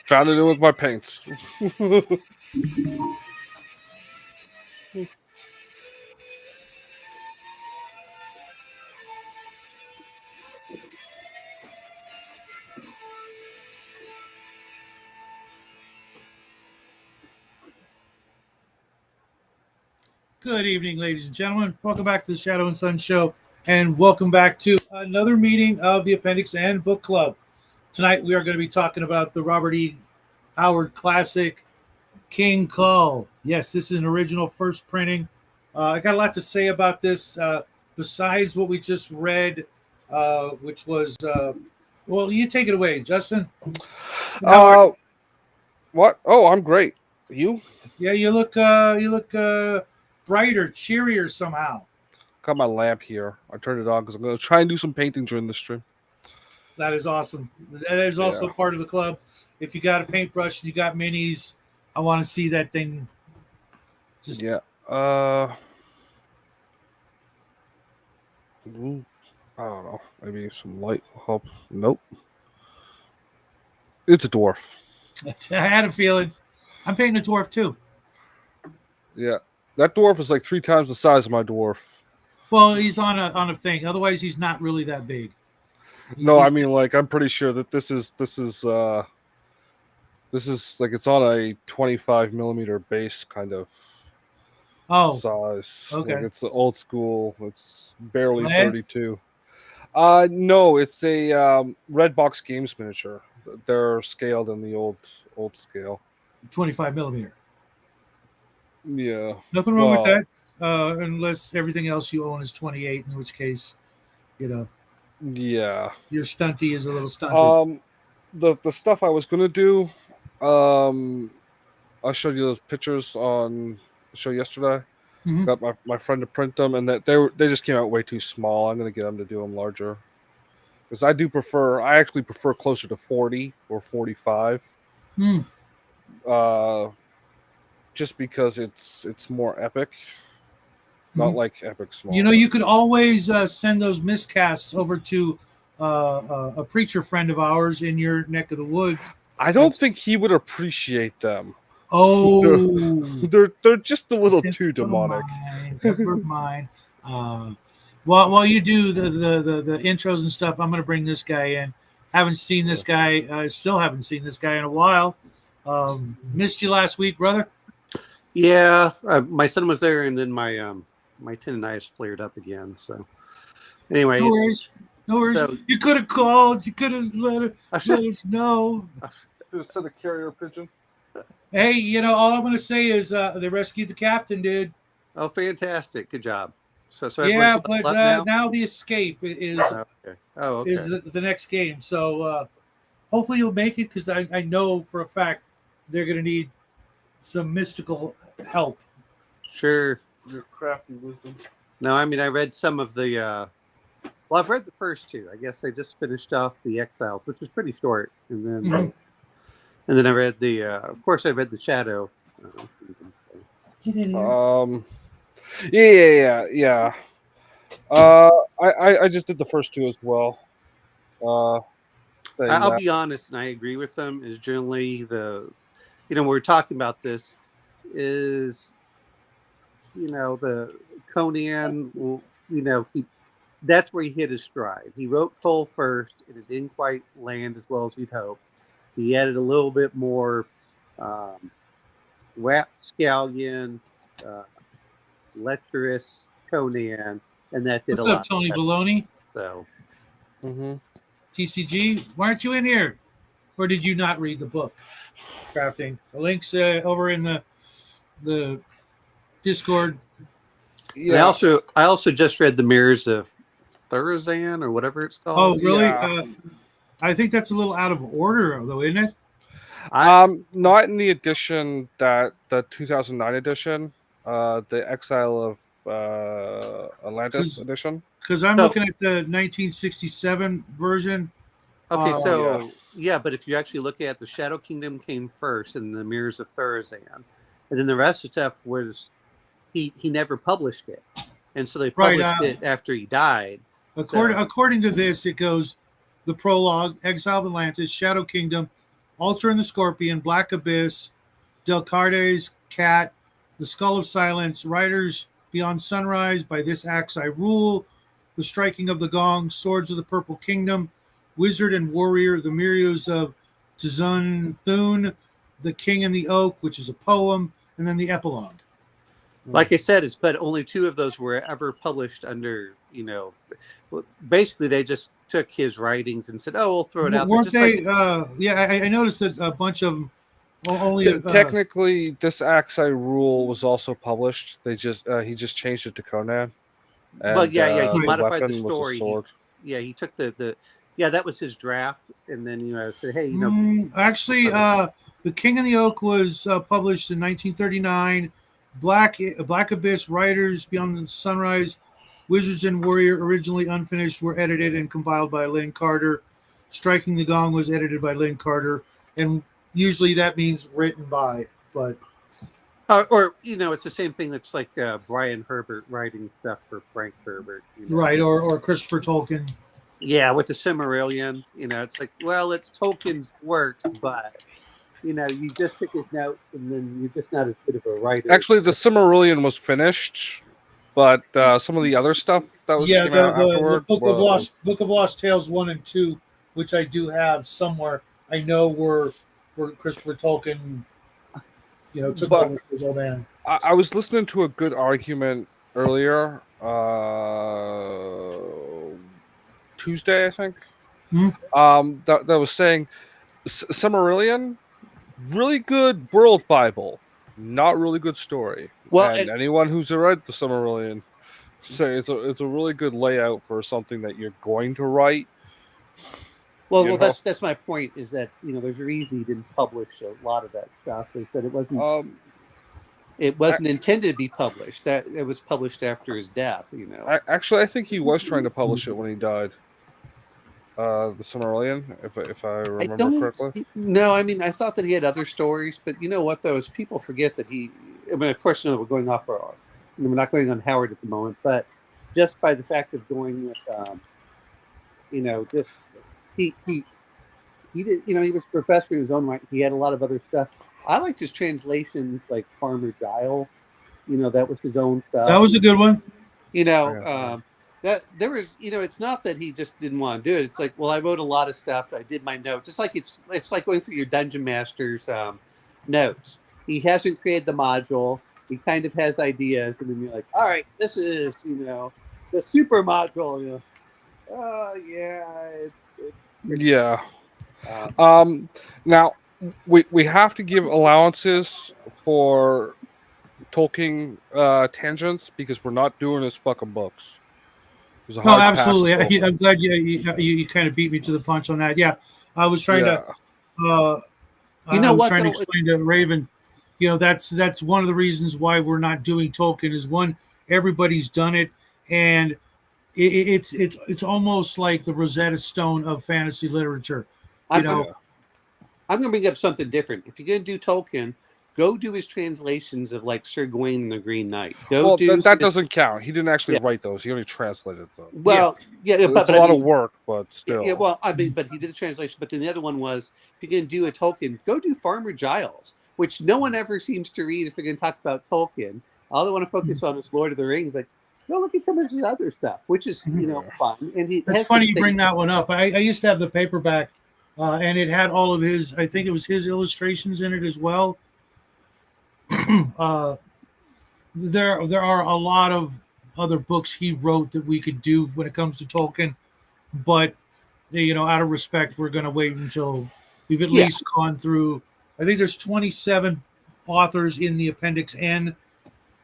Found it with my paints. Good evening, ladies and gentlemen. Welcome back to the Shadow and Sun Show, and welcome back to another meeting of the Appendix and Book Club. Tonight, we are going to be talking about the Robert E. Howard classic, King Kull. Yes, this is an original first printing. I got a lot to say about this, besides what we just read, which was, well, you take it away, Justin. What? Oh, I'm great. You? Yeah, you look brighter, cheerier somehow. Got my lamp here. I turned it on because I'm going to try and do some painting during the stream. That is awesome. That is also part of the club. If you got a paintbrush and you got minis, I want to see that thing. Just I don't know. Maybe some light will help. Nope. It's a dwarf. I had a feeling. I'm painting a dwarf too. Yeah, that dwarf is like 3 times the size of my dwarf. Well, he's on a thing. Otherwise, he's not really that big. I mean, like, I'm pretty sure that this is like, it's on a 25 millimeter base kind of size. Okay. Like, it's the old school. It's barely 32. No, it's a Red Box Games miniature. They're scaled in the old scale. 25 millimeter. Yeah. Nothing wrong with that, unless everything else you own is 28, in which case, Yeah. Your stunty is a little stunted. The stuff I was gonna do, I showed you those pictures on the show yesterday. Mm-hmm. Got my friend to print them, and they just came out way too small. I'm gonna get them to do them larger, because I actually prefer closer to 40 or 45. Just because it's more epic. Not like epic small. You could always send those miscasts over to a preacher friend of ours in your neck of the woods. I don't think he would appreciate them. Oh, they're just a little too demonic. Never mind. While you do the intros and stuff, I'm going to bring this guy in. Haven't seen this guy. Still haven't seen this guy in a while. Missed you last week, brother. Yeah, my son was there, and then my tendonitis flared up again. So anyway, no worries. So, you could have called. You could have let us know. Send a carrier pigeon. Hey, all I'm going to say is they rescued the captain, dude. Oh, fantastic! Good job. So yeah, but now the escape is okay. Is the next game. So hopefully you'll make it, because I know for a fact they're going to need some mystical help. Sure. Your crafty wisdom. No, I mean, I read some of the. Well, I've read the first 2. I guess I just finished off the Exiles, which is pretty short, and then and then I read the. Of course, I read the Shadow. Get in here. Yeah. I just did the first 2 as well. I'll be honest, and I agree with them. Is generally when we're talking about this, is the Conan, that's where he hit his stride. He wrote Kull first, and it didn't quite land as well as he'd hoped. He added a little bit more rapscallion, lecherous Conan, and that did What's a up, lot. Tony Baloney? So, TCG, why aren't you in here? Or did you not read the book? Crafting. The link's over in the Discord. Yeah. I also just read the Mirrors of Thurzan, or whatever it's called. Oh, really? Yeah. I think that's a little out of order, though, isn't it? Not in the edition the 2009 edition, the Exile of Atlantis edition. Because I'm looking at the 1967 version. Okay, but if you actually look at the Shadow Kingdom came first, and the Mirrors of Thurzan, and then the rest of the stuff was he never published it, and so they published it after he died. According to this, it goes the prologue, Exile of Atlantis, Shadow Kingdom, Altar and the Scorpion, Black Abyss, Delcarte's Cat, The Skull of Silence, Riders Beyond Sunrise, By This Axe I Rule, The Striking of the Gong, Swords of the Purple Kingdom, Wizard and Warrior, The Myriads of Tzun Thun, The King and the Oak, which is a poem, and then the epilogue. Like I said, but only 2 of those were ever published under, basically they just took his writings and said, "Oh, we'll throw it out." Weren't Just they? like, I noticed that a bunch of them only. Technically, This Axe I Rule was also published. He just changed it to Conan. And, he modified the weapon was a story. sword. He took that was his draft, and then said, "Hey, actually, The King and the Oak was published in 1939. Black Abyss, Riders Beyond the Sunrise, Wizards and Warrior, originally unfinished, were edited and compiled by Lynn Carter. Striking the Gong was edited by Lynn Carter, and usually that means written by, but or it's the same thing that's like Brian Herbert writing stuff for Frank Herbert, right, or Christopher Tolkien. Yeah, with the Silmarillion, it's like, well, it's Tolkien's work, but you just pick his notes, and then you're just not as good of a writer. Actually, the Silmarillion was finished, but some of the other stuff that was came out afterward. The Book of Lost Tales 1 and 2, which I do have somewhere, I know were Christopher Tolkien, took over his old man. I was listening to a good argument earlier, Tuesday, I think. That was saying Silmarillion, really good world Bible, not really good story. Well, and anyone who's read the Silmarillion say it's a really good layout for something that you're going to write. Well, that's my point. Is that there's a reason he didn't publish a lot of that stuff. Is that it wasn't. It wasn't intended to be published. That it was published after his death. I think he was trying to publish it when he died. The Silmarillion, if I remember correctly. No, I thought that he had other stories, but you know what? Though, is people forget that he. Of course, we're going off we're not going on Howard at the moment, but just by the fact of going with, just he did. He was a professor in his own right. He had a lot of other stuff. I liked his translations, like Farmer Giles. That was his own stuff. That was a good one. That there was, it's not that he just didn't want to do it. It's like, well, I wrote a lot of stuff. I did my notes. Just like it's like going through your Dungeon Master's notes. He hasn't created the module. He kind of has ideas, and then you're like, all right, this is, the super module. Yeah. Now we have to give allowances for Tolkien tangents because we're not doing his fucking books. No, absolutely. I'm glad you kind of beat me to the punch on that. Yeah, I was trying to. Trying to explain to Raven. That's one of the reasons why we're not doing Tolkien. Is one, everybody's done it, and it's almost like the Rosetta Stone of fantasy literature. I'm going to bring up something different. If you're going to do Tolkien, go do his translations of like Sir Gawain and the Green Knight. That doesn't count. He didn't actually write those. He only translated them. Well, it's a lot of work, but still. Yeah, well, but he did the translation. But then the other one was, if you're going to do a Tolkien, go do Farmer Giles, which no one ever seems to read if they're going to talk about Tolkien. All they want to focus on is Lord of the Rings. Like, go look at some of his other stuff, which is fun. And it's funny you bring that one up. I used to have the paperback, and it had all of his. I think it was his illustrations in it as well. There are a lot of other books he wrote that we could do when it comes to Tolkien, but out of respect, we're going to wait until we've at least gone through. I think there's 27 authors in the Appendix N,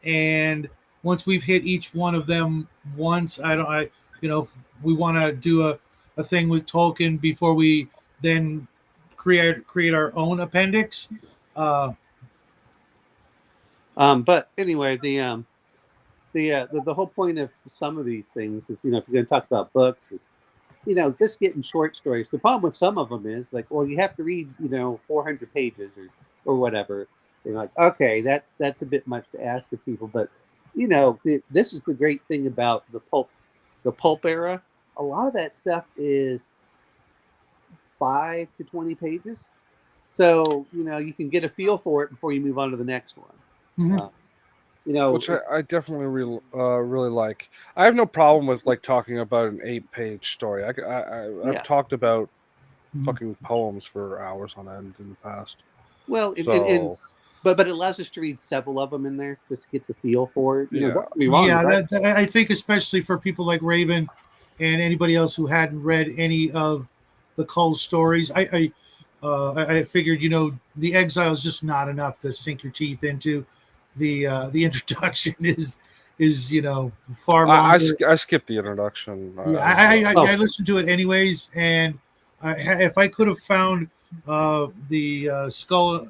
and once we've hit each one of them once, we want to do a thing with Tolkien before we then create our own appendix. But anyway, the whole point of some of these things is, if you're going to talk about books, is, just getting short stories. The problem with some of them is like, well, you have to read, 400 pages or whatever. You're like, okay, that's a bit much to ask of people. But, this is the great thing about the pulp era. A lot of that stuff is 5 to 20 pages. So you can get a feel for it before you move on to the next one. Mm-hmm. Which I definitely really like. I have no problem with like talking about an 8-page story. I've talked about fucking poems for hours on end in the past. Well, but it allows us to read several of them in there just to get the feel for it. Don't get me wrong, I think especially for people like Raven and anybody else who hadn't read any of the Kull stories, I figured the Exile is just not enough to sink your teeth into. The introduction is far longer. I skipped the introduction. I listened to it anyways, and if I could have found the skull,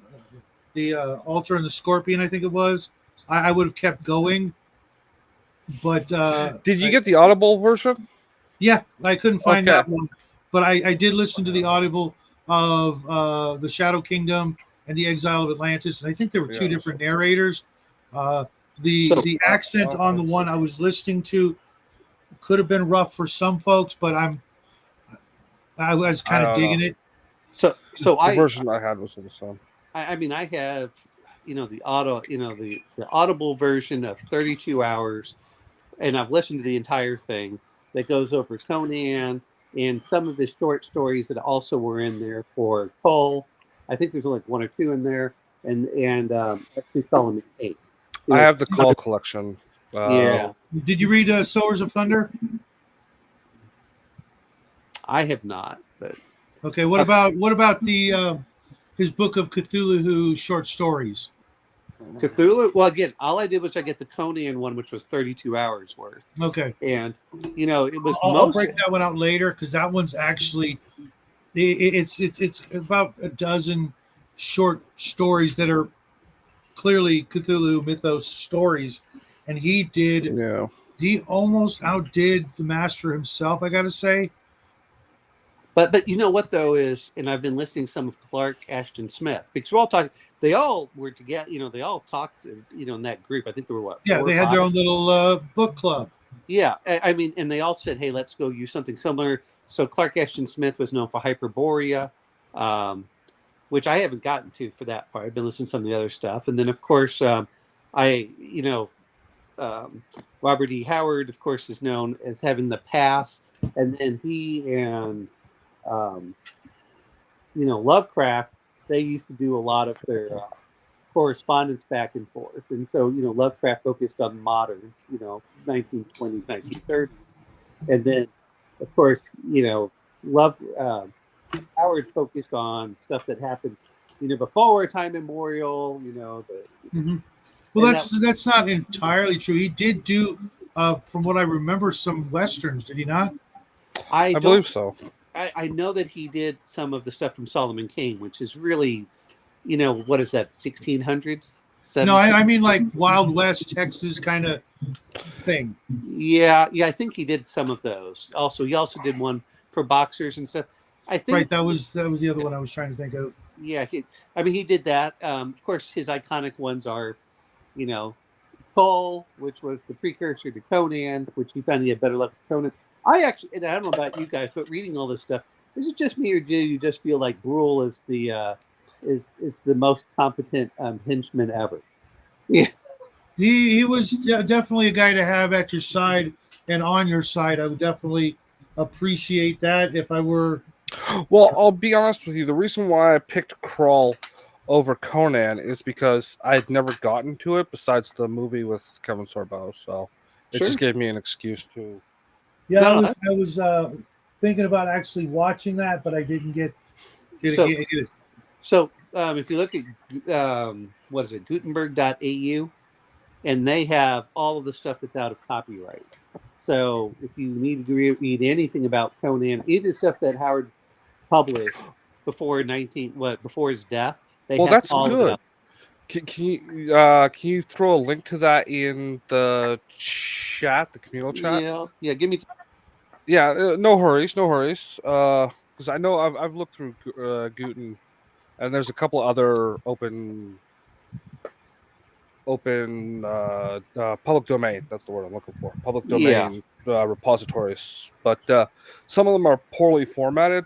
the altar and the scorpion, I think it was, I would have kept going. But did you get the Audible version? Yeah, I couldn't find that one, but I did listen to the Audible of the Shadow Kingdom and the Exile of Atlantis, and I think there were two different narrators. The accent on the one I was listening to could have been rough for some folks, but I was kind of digging it. So the version I had was in the sun. I mean, I have the Audible version of 32 hours, and I've listened to the entire thing that goes over Conan and some of his short stories that also were in there for Kull. I think there's like 1 or 2 in there, and actually Solomon 8. I have the Kull collection. Yeah. Did you read Sowers of Thunder? I have not, but okay. What about the his book of Cthulhu short stories? Cthulhu. Well, again, all I did was I get the Conan one, which was 32 hours worth. Okay, and it was. I'll break that one out later because that one's actually it's about a dozen short stories that are clearly Cthulhu mythos stories, and he almost outdid the master himself, I gotta say. But you know what though is, and I've been listening to some of Clark Ashton Smith because we're all talking. They all were together. They all talked. In that group. I think there were what? Yeah, they had their own little book club. Yeah, I mean, and they all said, "Hey, let's go use something similar." So Clark Ashton Smith was known for Hyperborea, which I haven't gotten to for that part. I've been listening to some of the other stuff, and then of course, Robert E. Howard, of course, is known as having the pass, and then he and Lovecraft, they used to do a lot of their correspondence back and forth, and so Lovecraft focused on modern, 1920s, 1930s, and then of course Howard focused on stuff that happened before time immemorial. Well, that's not entirely true. He did do, from what I remember, some westerns. Did he not? I believe so. I know that he did some of the stuff from Solomon Kane, which is really, what is that, 1600s? 1700s? No, I mean like Wild West, Texas kind of thing. Yeah, I think he did some of those. He also did one for boxers and stuff. I think right. That was the other one I was trying to think of. Yeah, he did that. Of course, his iconic ones are, Kull, which was the precursor to Conan, which he found he had better luck with Conan. I actually, and I don't know about you guys, but reading all this stuff, is it just me or do you just feel like Brule is the most competent henchman ever? Yeah, he was definitely a guy to have at your side and on your side. I would definitely appreciate that if I were. Well, I'll be honest with you. The reason why I picked Krull over Conan is because I had never gotten to it besides the movie with Kevin Sorbo, so it just gave me an excuse to. Yeah, I was thinking about actually watching that, but I didn't get it. So if you look at what is it, Gutenberg.au, and they have all of the stuff that's out of copyright. So if you need to read anything about Conan, either stuff that Howard published before his death, that's good. Can you throw a link to that in the chat, the communal chat? Yeah. Give me. No hurries. Because I know I've looked through Guten, and there's a couple other open public domain. That's the word I'm looking for. Public domain repositories, but some of them are poorly formatted.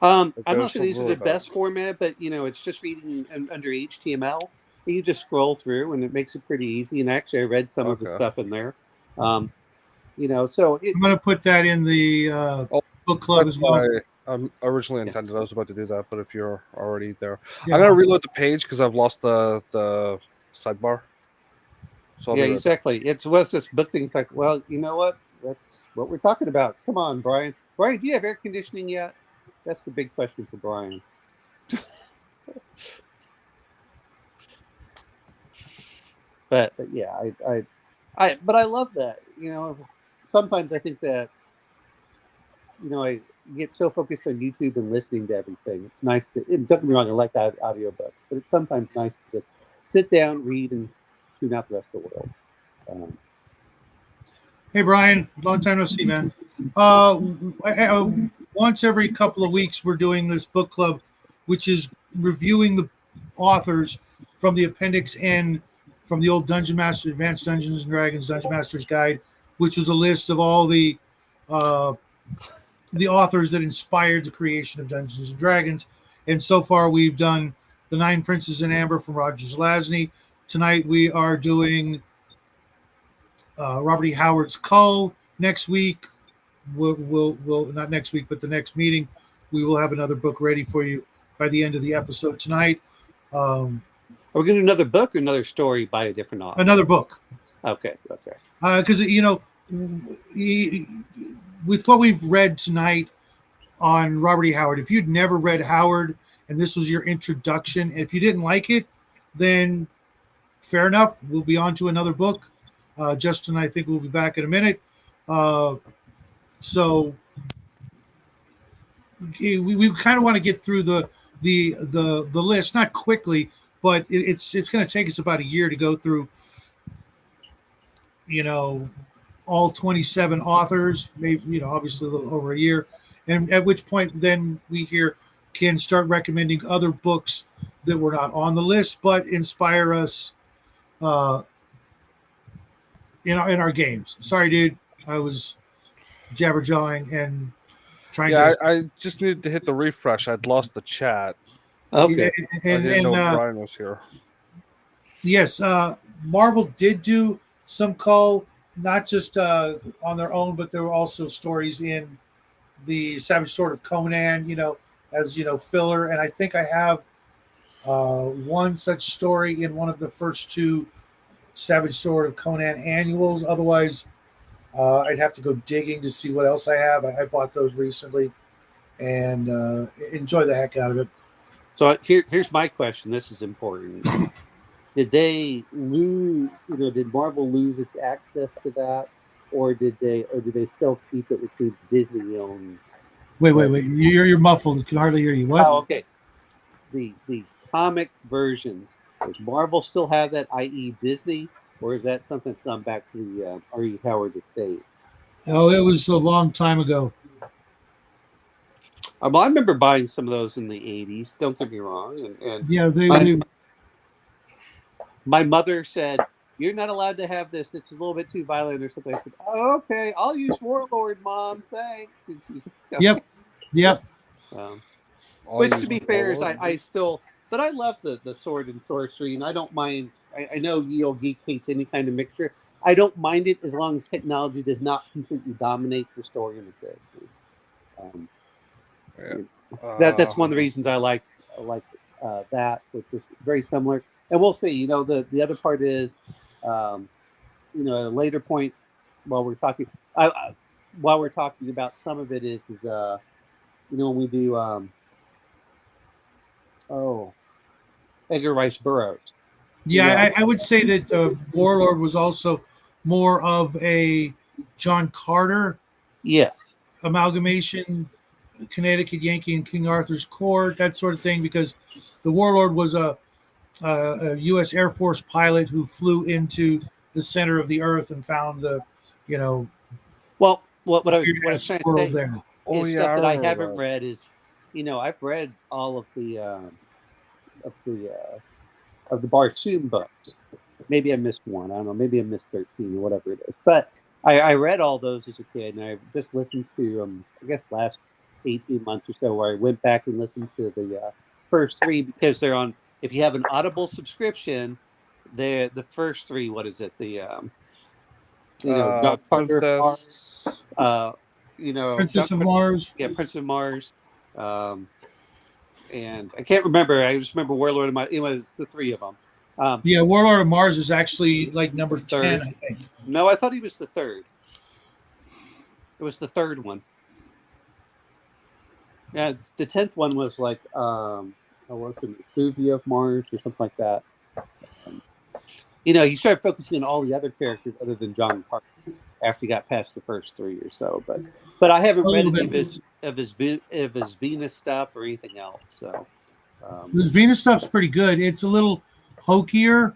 I'm not sure these are the best format, but it's just reading under HTML. You just scroll through, and it makes it pretty easy. And actually, I read some of the stuff in there. So I'm going to put that in the book club as well. I originally intended I was about to do that, but if you're already there, I'm going to reload the page because I've lost the sidebar. So yeah, exactly. What's this book thing like? Well, you know what? That's what we're talking about. Come on, Brian. Brian, do you have air conditioning yet? That's the big question for Brian. but yeah, but I love that. Sometimes I think that I get so focused on YouTube and listening to everything. It's nice to. Don't get me wrong, I like audiobooks, but it's sometimes nice to just sit down, read, and tune out the rest of the world. Hey, Brian, long time no see, man. Once every couple of weeks, we're doing this book club, which is reviewing the authors from the Appendix N from the old Dungeon Master, Advanced Dungeons and Dragons Dungeon Master's Guide, which was a list of all the authors that inspired the creation of Dungeons and Dragons. And so far, we've done The Nine Princes in Amber from Roger Zelazny. Tonight, we are doing Robert E. Howard's Kull. Next week, we'll not next week, but the next meeting, we will have another book ready for you by the end of the episode tonight. Are we going to do another book or another story by a different author? Another book. Okay. Because with what we've read tonight on Robert E. Howard, if you'd never read Howard and this was your introduction, if you didn't like it, then fair enough. We'll be on to another book. Justin, I think we'll be back in a minute. So we kind of want to get through the list, not quickly, but it's going to take us about a year to go through, all 27 authors, maybe, obviously a little over a year. And at which point then we can start recommending other books that were not on the list, but inspire us in our games. Sorry, dude. I was jabberjawing and trying to... Yeah, I just needed to hit the refresh. I'd lost the chat. Okay. I didn't know Brian was here. Yes, Marvel did do some Kull, not just on their own, but there were also stories in the Savage Sword of Conan, as filler. And I think I have one such story in one of the first two Savage Sword of Conan annuals. Otherwise, I'd have to go digging to see what else I have. I bought those recently and enjoy the heck out of it. So here's my question. This is important. Did they lose? Did Marvel lose its access to that, or did they still keep it with Disney owned? Wait! You're muffled. I can hardly hear you. What? Oh, okay. The comic versions. Does Marvel still have that, i.e., Disney, or is that something that's gone back to the R.E. Howard estate? Oh, it was a long time ago. I remember buying some of those in the 80s. Don't get me wrong. And yeah, my mother said, "You're not allowed to have this. It's a little bit too violent or something." I said, "Oh, okay. I'll use Warlord, Mom. Thanks." And she's, Yep. Which, to be fair, is I still... But I love the sword and sorcery, and I don't mind. I know Yeo Geek hates any kind of mixture. I don't mind it as long as technology does not completely dominate the story and the characters. That's one of the reasons I like that, which is very similar. And we'll see. The other part is, at a later point, while we're talking about some of it is when we do Edgar Rice Burroughs. Yeah, I would say that Warlord was also more of a John Carter amalgamation, Connecticut Yankee and King Arthur's Court, that sort of thing, because the Warlord was a U.S. Air Force pilot who flew into the center of the earth and found the, Well, what I was trying to say there. Is stuff that I haven't read is, I've read all of the Barsoom books. Maybe I missed one. I don't know. Maybe I missed 13 or whatever it is. But I read all those as a kid, and I just listened to I guess 18 months or so, where I went back and listened to the first three, because they're on. If you have an Audible subscription, the first three. What is it? The John Carter, Princess. Princess John of Mars. Yeah, Prince of Mars. And I can't remember. I just remember Warlord of Mars. It was the three of them. Yeah, Warlord of Mars is actually like number third. 10, I think. No, I thought he was the third. It was the third one. Yeah, the 10th one was like, what's it, Movie of Mars or something like that. You start focusing on all the other characters other than John Carter after you got past the first three or so. But I haven't read any of his Venus stuff or anything else. So this Venus stuff's pretty good. It's a little hokier,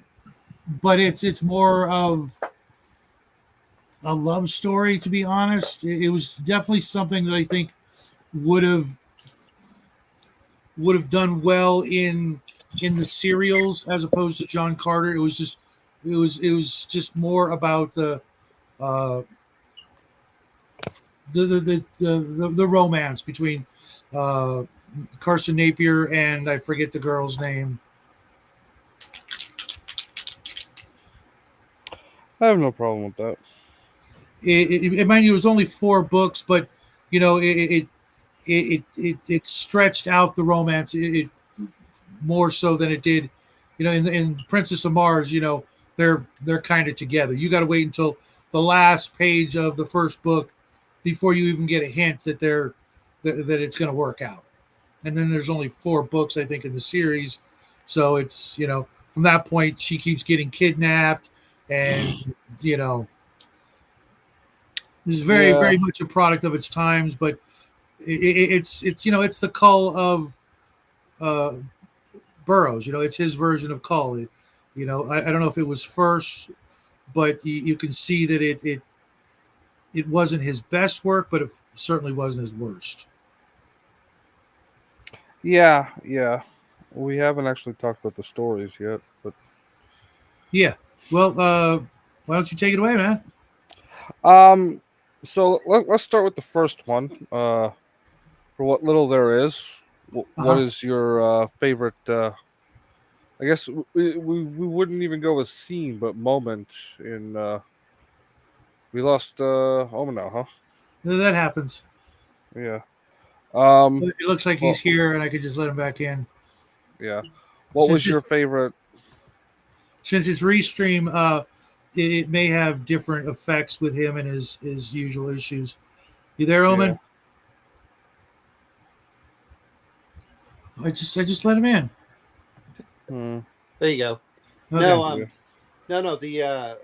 but it's more of a love story, to be honest. It was definitely something that I think would have done well in the serials as opposed to John Carter. It was just more about the romance between Carson Napier and I forget the girl's name. I have no problem with that. It was only 4 books, but it stretched out the romance it more so than it did, in Princess of Mars. They're kind of together. You got to wait until the last page of the first book before you even get a hint that that it's going to work out. And then there's only 4 books, I think, in the series, so it's from that point she keeps getting kidnapped, and this is very much a product of its times, but it's the Kull of Burroughs. It's his version of Kull. I don't know if it was first, but you can see that it wasn't his best work, but it certainly wasn't his worst. Yeah. We haven't actually talked about the stories yet, but yeah. Well, why don't you take it away, man? So let's start with the first one. For what little there is, what is your favorite? I guess we wouldn't even go with scene, but moment in. We lost Omen now, huh? That happens. Yeah. It looks like he's here, and I could just let him back in. Yeah. What was your favorite? Since it's restream, it may have different effects with him and his usual issues. You there, Omen? Yeah. I just let him in. There you go. Okay. No. The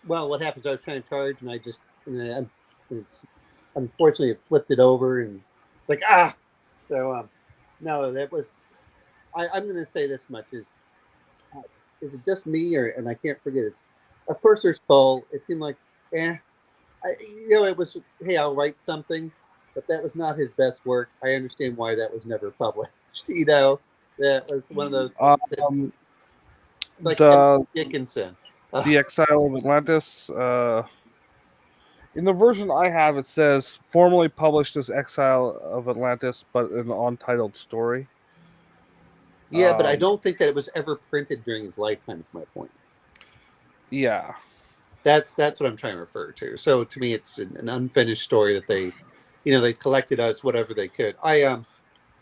what happens? I was trying to charge, and it's unfortunately it flipped it over, and it's like So no, that was. I'm going to say this much: is it just me, and I can't forget it? Of course, there's Kull. It seemed like, it was, hey, I'll write something, but that was not his best work. I understand why that was never published. That was one of those things like Dickinson. The Exile of Atlantis. In the version I have, it says formally published as Exile of Atlantis, but an untitled story. Yeah, but I don't think that it was ever printed during his lifetime. Is my point. Yeah, that's what I'm trying to refer to. So to me, it's an unfinished story that they collected as whatever they could.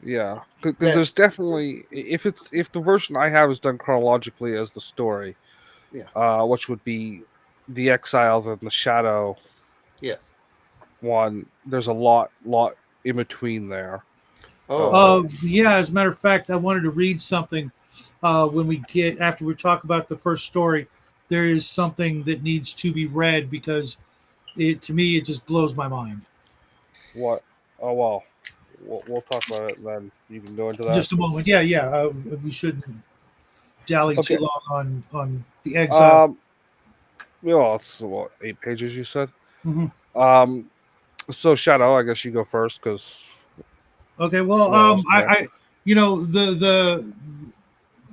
Yeah, because there's definitely if the version I have is done chronologically as the story, which would be the Exiles and the Shadow. Yes. One, there's a lot in between there. Yeah. As a matter of fact, I wanted to read something after we talk about the first story. There is something that needs to be read because to me it just blows my mind. What? Oh well. We'll talk about it then. You can go into that. Just a moment. Yeah. We shouldn't dally too long on the Exile. It's 8 pages you said. Mm-hmm. So Shadow, I guess you go first because. Okay. Well,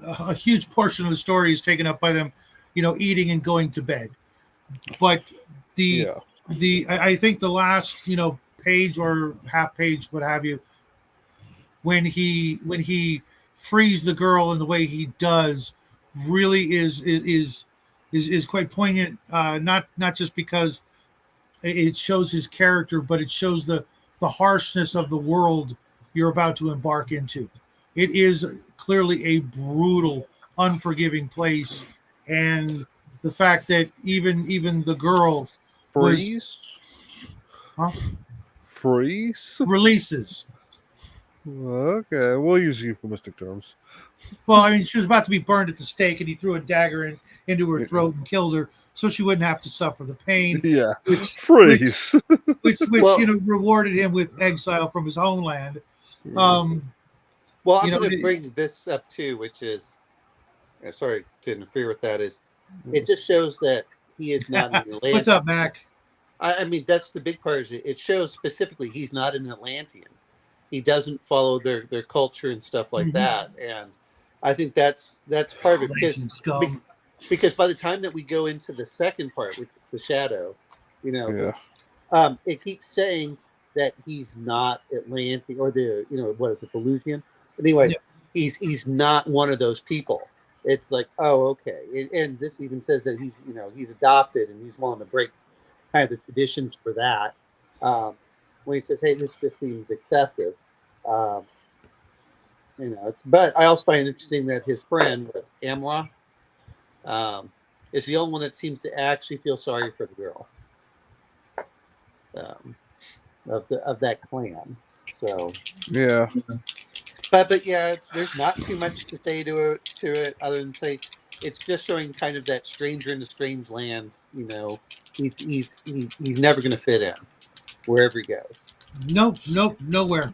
a huge portion of the story is taken up by them, eating and going to bed. But I think the last, page or half page, what have you, when he frees the girl in the way he does, really is quite poignant. Not just because it shows his character, but it shows the harshness of the world you're about to embark into. It is clearly a brutal, unforgiving place, and the fact that even the girl Freeze? Huh? Freeze? Releases. Okay, we'll use euphemistic terms. Well, I mean, she was about to be burned at the stake, and he threw a dagger into her throat and killed her, so she wouldn't have to suffer the pain. Yeah, which freeze. which Well, rewarded him with exile from his homeland. Well, I'm going to it- bring this up too, which is sorry to interfere with that. Is it just shows that he is not an Atlantean. What's up, Mac? I mean, that's the big part. Is it shows specifically he's not an Atlantean. He doesn't follow their culture and stuff like that, and I think that's part of it because by the time that we go into the second part, which is the shadow, it keeps saying that he's not Atlantean or what is it, Pelusian? Anyway, he's not one of those people. It's like, oh, okay, and this even says that he's adopted and he's willing to break kind of the traditions for that. When he says, "Hey, this just seems excessive," but I also find it interesting that his friend Amla is the only one that seems to actually feel sorry for the girl of that clan. So yeah, but yeah, there's not too much to say to it other than say it's just showing kind of that stranger in a strange land. He's never going to fit in wherever he goes. Nope, nowhere.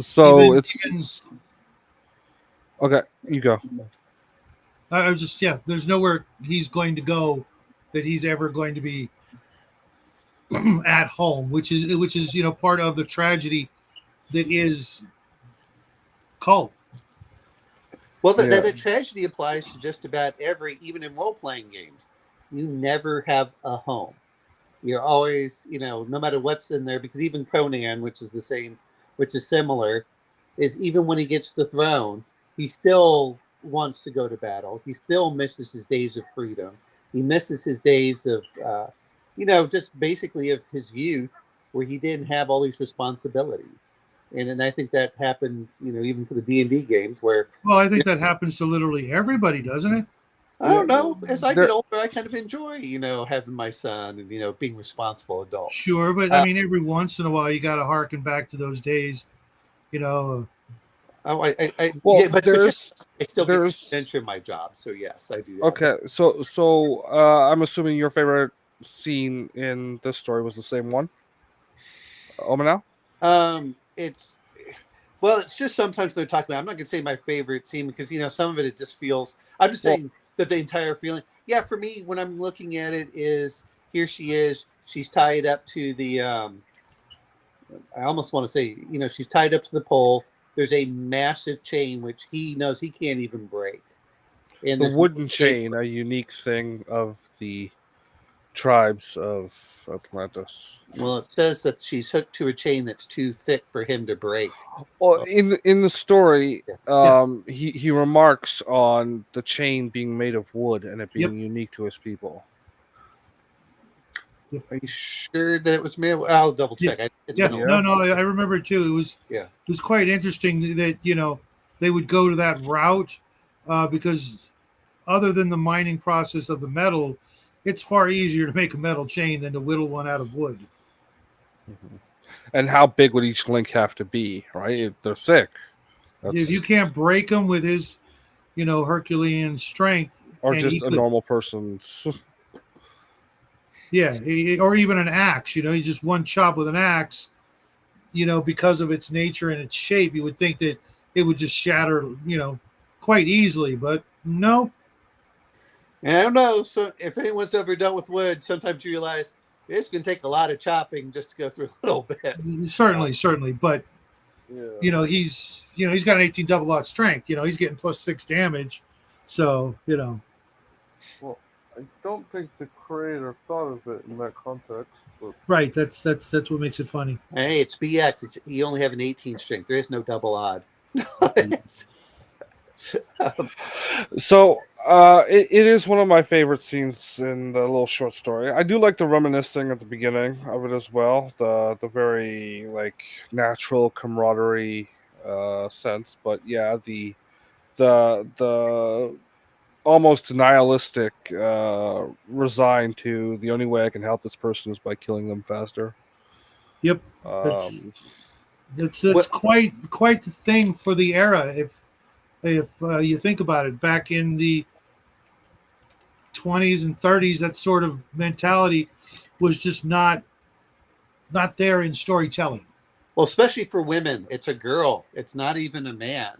So okay. You go. I was just there's nowhere he's going to go that he's ever going to be at home, which is part of the tragedy that is Kull. Well, the tragedy applies to just about even in role-playing games. You never have a home. You're always, no matter what's in there, because even Conan, which is the same, which is similar, is even when he gets the throne, he still wants to go to battle. He still misses his days of freedom. He misses his days of, just basically of his youth, where he didn't have all these responsibilities. And I think that happens, even for the D&D games where... Well, I think that happens to literally everybody, doesn't it? I don't know. As I get older, I kind of enjoy, having my son and, being responsible adult. Sure, but I mean, every once in a while, you got to harken back to those days, Oh, Well, but I still get attention in my job, so yes, I do. Okay, so I'm assuming your favorite scene in this story was the same one. Omanal? It's just sometimes they're talking about. I'm not gonna say my favorite scene because some of it just feels. I'm just saying that the entire feeling. Yeah, for me, when I'm looking at it, is here she is. She's tied up to the. I almost want to say, she's tied up to the pole. There's a massive chain which he knows he can't even break. And the wooden chain, a unique thing of the tribes of Atlantis. Well, it says that she's hooked to a chain that's too thick for him to break. Well, in the story, he remarks on the chain being made of wood and it being unique to his people. Are you sure that it was made? I'll double check. No, I remember it too. It was quite interesting that they would go to that route because other than the mining process of the metal, it's far easier to make a metal chain than to whittle one out of wood. Mm-hmm. And how big would each link have to be, right? They're thick. If you can't break them with his, Herculean strength. Or just a normal person's. Yeah, or even an axe, you just one chop with an axe, because of its nature and its shape, you would think that it would just shatter, quite easily, but no. I don't know. So if anyone's ever dealt with wood, sometimes you realize it's going to take a lot of chopping just to go through a little bit. Certainly, but he's got an 18 double aught strength. He's getting +6 damage, so Well, I don't think the creator thought of it in that context. But... Right. That's what makes it funny. Hey, it's BX. You only have an 18 strength. There is no double odd. So it is one of my favorite scenes in the little short story. I do like the reminiscing at the beginning of it as well. The very like natural camaraderie sense. But yeah, the almost nihilistic resigned to the only way I can help this person is by killing them faster. Yep. That's quite the thing for the era. If you think about it, back in the 20s and 30s, that sort of mentality was just not there in storytelling. Well, especially for women, it's a girl. It's not even a man.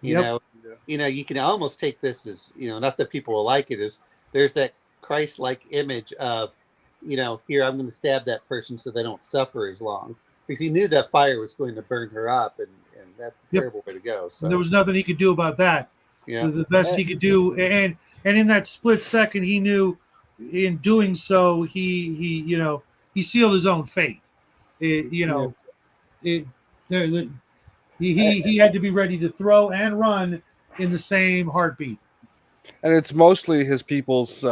You know, you can almost take this as, not that people will like it, is there's that Christ-like image of, here, I'm going to stab that person so they don't suffer as long. Because he knew that fire was going to burn her up, and that's a terrible way to go. So there was nothing he could do about that. Yeah. The best he could do, and in that split second, he knew in doing so, he sealed his own fate. He had to be ready to throw and run in the same heartbeat. And it's mostly his people's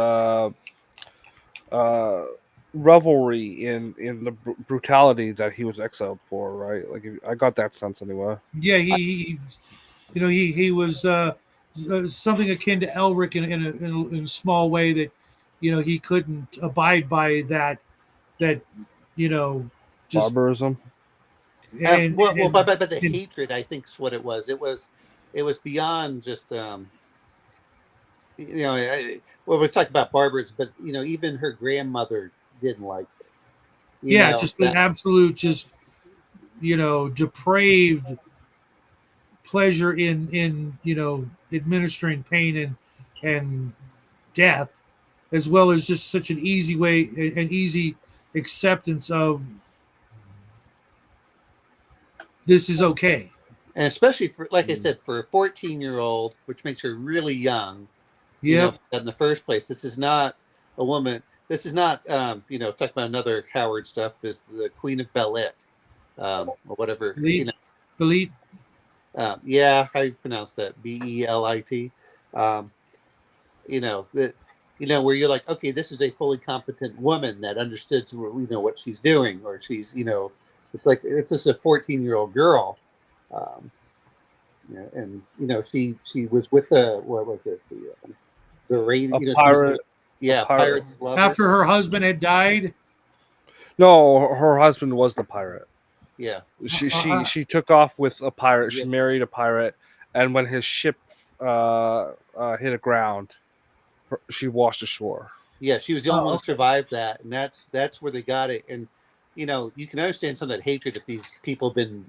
revelry in the brutality that he was exiled for, right? Like I got that sense anyway. Yeah, he was something akin to Elric in a small way that he couldn't abide by that just barbarism. But the hatred, I think, is what it was. It was beyond just we talk about barbarism, but even her grandmother didn't like it. Just an absolute, just depraved pleasure in administering pain and death, as well as just such an easy acceptance of this is okay. And especially for, like I said, for a 14-year-old, which makes her really young. Yeah. In the first place, this is not a woman. This is not, talk about another Howard stuff, is the Queen of Belit, or whatever. Belit. Yeah, how you pronounce that? Belit. Where you're like, okay, this is a fully competent woman that understood what she's doing, or she's, it's like it's just a 14-year-old girl, and she was with what was it, the radio, pirate. Pirate's lover. After her husband had died. No, her husband was the pirate. Yeah, she took off with a pirate. She married a pirate, and when his ship hit aground, she washed ashore. Yeah, she was the only one to survive that, and that's where they got it. And you can understand some of that hatred if these people have been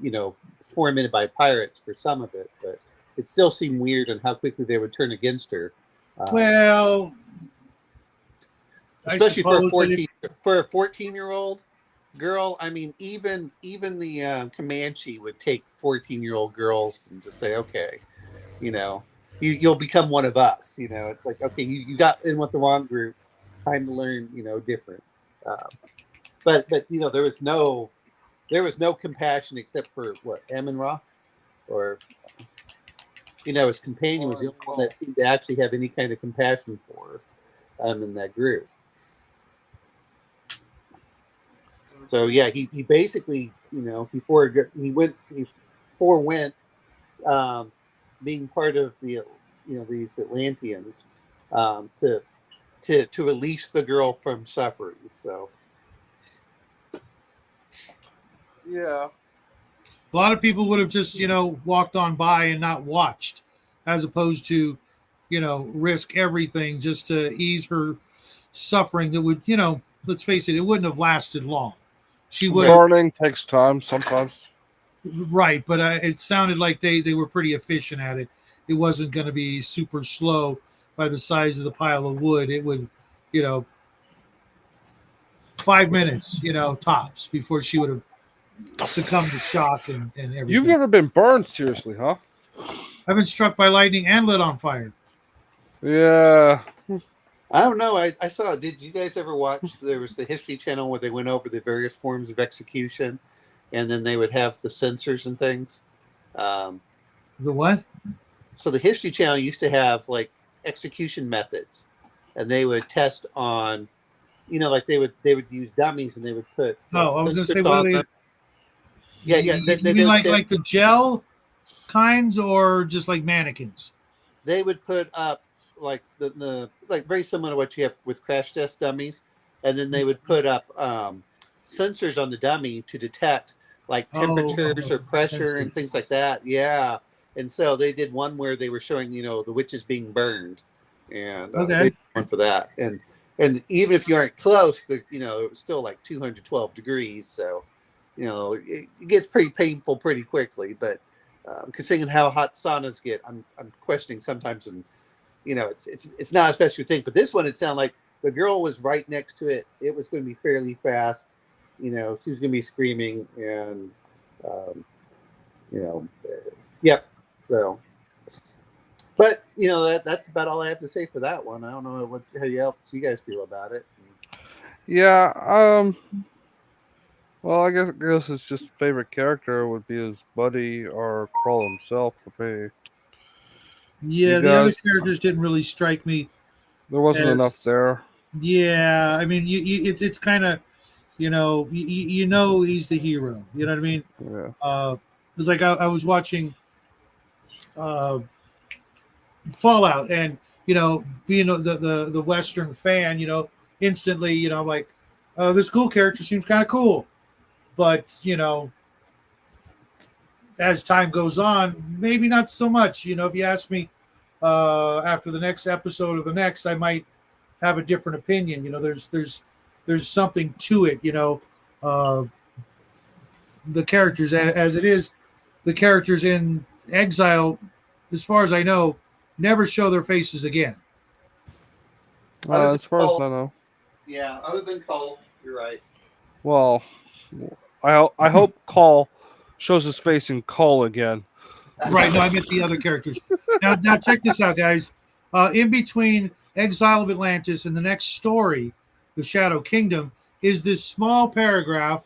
tormented by pirates for some of it, but it still seemed weird on how quickly they would turn against her. Well, especially for a 14-year-old girl. I mean, even the Comanche would take 14-year-old girls and just say, okay, you'll become one of us. It's like, okay, you got in with the wrong group. Time to learn, different. But there was no compassion except for what, Amun-Ra, or his companion was the only one that seemed to actually have any kind of compassion for in that group. So yeah, he basically before went being part of the these Atlanteans to release the girl from suffering. So yeah, a lot of people would have just walked on by and not watched, as opposed to risk everything just to ease her suffering. That would let's face it wouldn't have lasted long. She would. Burning takes time sometimes. Right, but it sounded like they were pretty efficient at it. It wasn't going to be super slow by the size of the pile of wood. It would, 5 minutes, tops before she would have succumbed to shock and everything. You've never been burned seriously, huh? I've been struck by lightning and lit on fire. Yeah. I don't know. I saw. Did you guys ever watch? There was the History Channel where they went over the various forms of execution, and then they would have the censors and things. The what? So the History Channel used to have like execution methods, and they would test on, like they would use dummies and they would put. Oh, I was going to say, sensors what are on they? them. Yeah, yeah. You mean like the gel kinds, or just like mannequins? They would put up like the like very similar to what you have with crash test dummies, and then they would put up sensors on the dummy to detect like temperatures or pressure and things like that. Yeah, and so they did one where they were showing the witches being burned, and they did one for that, and even if you aren't close, it was still like 212 degrees, so it gets pretty painful pretty quickly, but. Considering how hot saunas get, I'm questioning sometimes, and it's not as fast as you think. But this one, it sounded like the girl was right next to it. It was going to be fairly fast. She was going to be screaming, and yep. So, but that's about all I have to say for that one. I don't know how you guys feel about it. Yeah. Well, I guess his just favorite character would be his buddy or Kull himself for me. Yeah, the other characters didn't really strike me. There wasn't enough there. Yeah, I mean, it's kind of, he's the hero. You know what I mean? Yeah. It's like I was watching Fallout, and being the Western fan, instantly, I'm like, this cool character seems kind of cool. But, as time goes on, maybe not so much. If you ask me after the next episode or the next, I might have a different opinion. There's something to it, the characters as it is. The characters in Exile, as far as I know, never show their faces again. As far as I know. Yeah, other than Kull, you're right. Well, I hope Kull shows his face in Kull again. Right. No, I meant the other characters. Now check this out, guys. In between Exile of Atlantis and the next story, The Shadow Kingdom, is this small paragraph.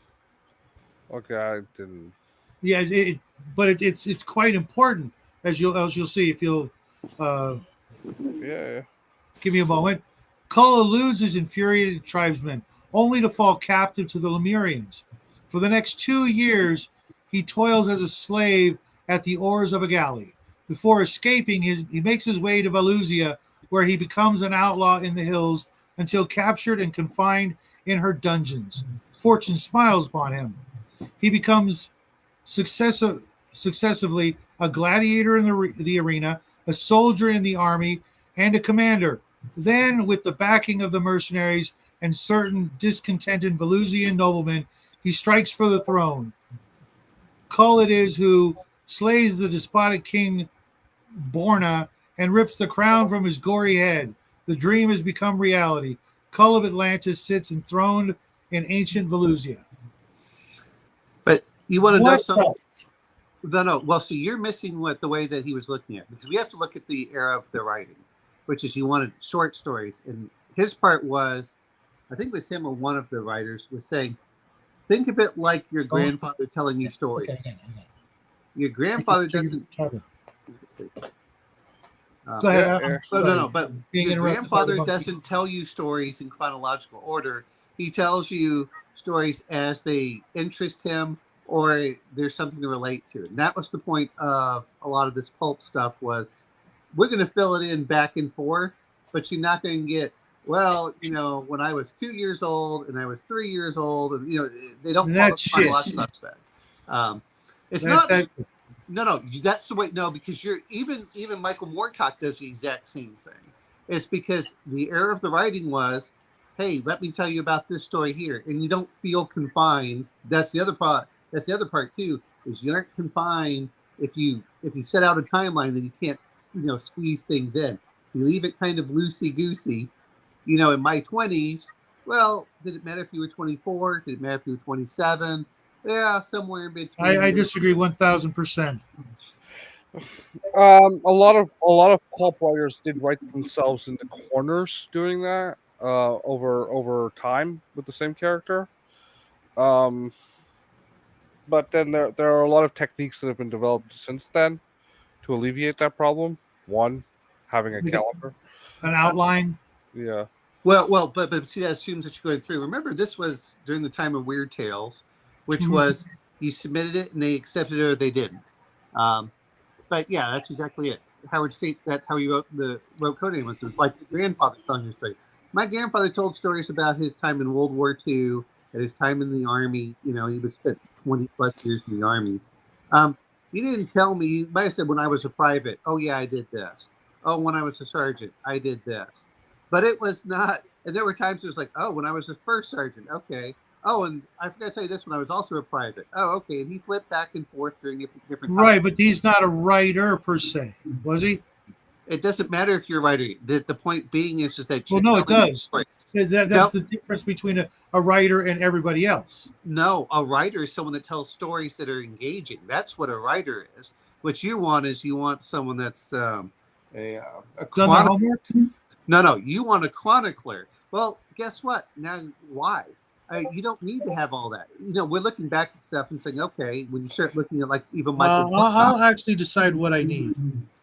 Okay, I didn't. Yeah, but it's quite important, as you'll see if you'll. Yeah. Give me a moment. Kull eludes his infuriated tribesmen, only to fall captive to the Lemurians. For the next 2 years, he toils as a slave at the oars of a galley. Before escaping, he makes his way to Valusia, where he becomes an outlaw in the hills until captured and confined in her dungeons. Fortune smiles upon him. He becomes successively a gladiator in the arena, a soldier in the army, and a commander. Then, with the backing of the mercenaries and certain discontented Valusian noblemen, he strikes for the throne. Kull it is who slays the despotic king Borna and rips the crown from his gory head. The dream has become reality. Kull of Atlantis sits enthroned in ancient Valusia. But you want to know something? No. Well, see, you're missing the way that he was looking at it, because we have to look at the era of the writing, which is he wanted short stories. And his part was, I think it was him or one of the writers was saying, think of it like your grandfather telling you stories. Okay. Your grandfather doesn't. Go ahead. But your grandfather doesn't tell you stories in chronological order. He tells you stories as they interest him, or there's something to relate to. And that was the point of a lot of this pulp stuff was, we're going to fill it in back and forth, but you're not going to get, when I was 2 years old and I was 3 years old, and they don't follow the chronological aspect. It's not. No, that's the way. No, because even Michael Moorcock does the exact same thing. It's because the era of the writing was, hey, let me tell you about this story here, and you don't feel confined. That's the other part. That's the other part too, is you aren't confined. If you set out a timeline, then you can't squeeze things in. You leave it kind of loosey goosey. In my 20s, well, did it matter if you were 24? Did it matter if you were 27? Yeah, somewhere in between. I disagree 1,000%. A lot of pulp writers did write themselves into corners doing that over time with the same character. Um, but then there are a lot of techniques that have been developed since then to alleviate that problem. One, having a calendar. An outline. Yeah. But see, that assumes that you're going through. Remember, this was during the time of Weird Tales, which was you submitted it and they accepted it or they didn't. But yeah, that's exactly it. Howard states that's how he wrote Conan. Was like your grandfather telling your story. My grandfather told stories about his time in World War II and his time in the army. You know, he was spent 20 plus years in the army. He didn't tell me. He might have said when I was a private. Oh yeah, I did this. Oh, when I was a sergeant, I did this. But it was not. And there were times it was like, oh, when I was a first sergeant, okay. Oh, and I forgot to tell you this when I was also a private. Oh, okay. And he flipped back and forth during different times. Right, but he's not a writer per se, was he? It doesn't matter if you're a writer. The point being is just that. Well, no, it does. That's the difference between a writer and everybody else. No, a writer is someone that tells stories that are engaging. That's what a writer is. What you want is someone that's a homework. No, you want a chronicler. Well, guess what? Now, why? You don't need to have all that. You know, we're looking back at stuff and saying, okay, when you start looking at like even Michael, I'll actually decide what I need.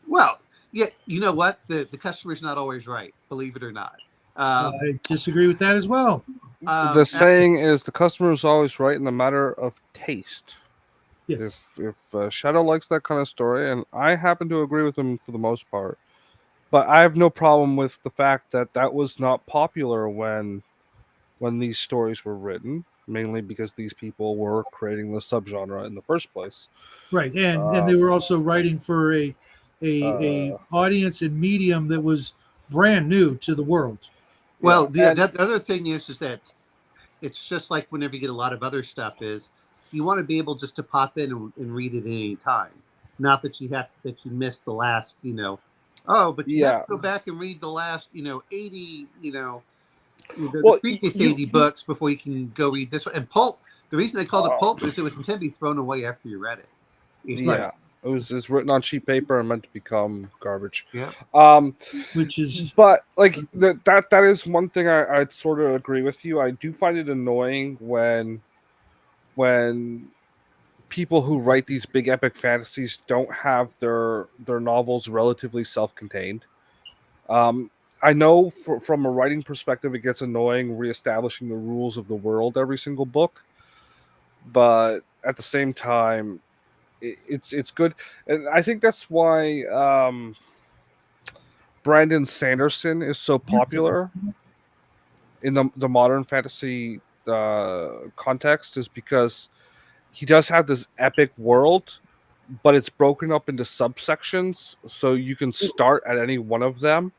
Well, yeah, you know what? The customer's not always right, believe it or not. I disagree with that as well. The saying is the customer is always right in the matter of taste. Yes. If Shadow likes that kind of story, and I happen to agree with him for the most part, but I have no problem with the fact that that was not popular when these stories were written, mainly because these people were creating the subgenre in the first place. Right, and they were also writing for a audience and medium that was brand new to the world. Well, the other thing is that it's just like whenever you get a lot of other stuff is you want to be able just to pop in and read it at any time. Not that you missed the last, but you have to go back and read the last, 80, the previous 80 books before you can go read this one. And pulp, the reason they called it pulp is it was intended to be thrown away after you read it. Yeah. It's written on cheap paper and meant to become garbage. Yeah. But like that is one thing I'd sort of agree with you. I do find it annoying when people who write these big epic fantasies don't have their novels relatively self-contained. I know from a writing perspective, it gets annoying reestablishing the rules of the world every single book, but at the same time, it's good, and I think that's why Brandon Sanderson is so popular in the modern fantasy context, is because he does have this epic world, but it's broken up into subsections, so you can start at any one of them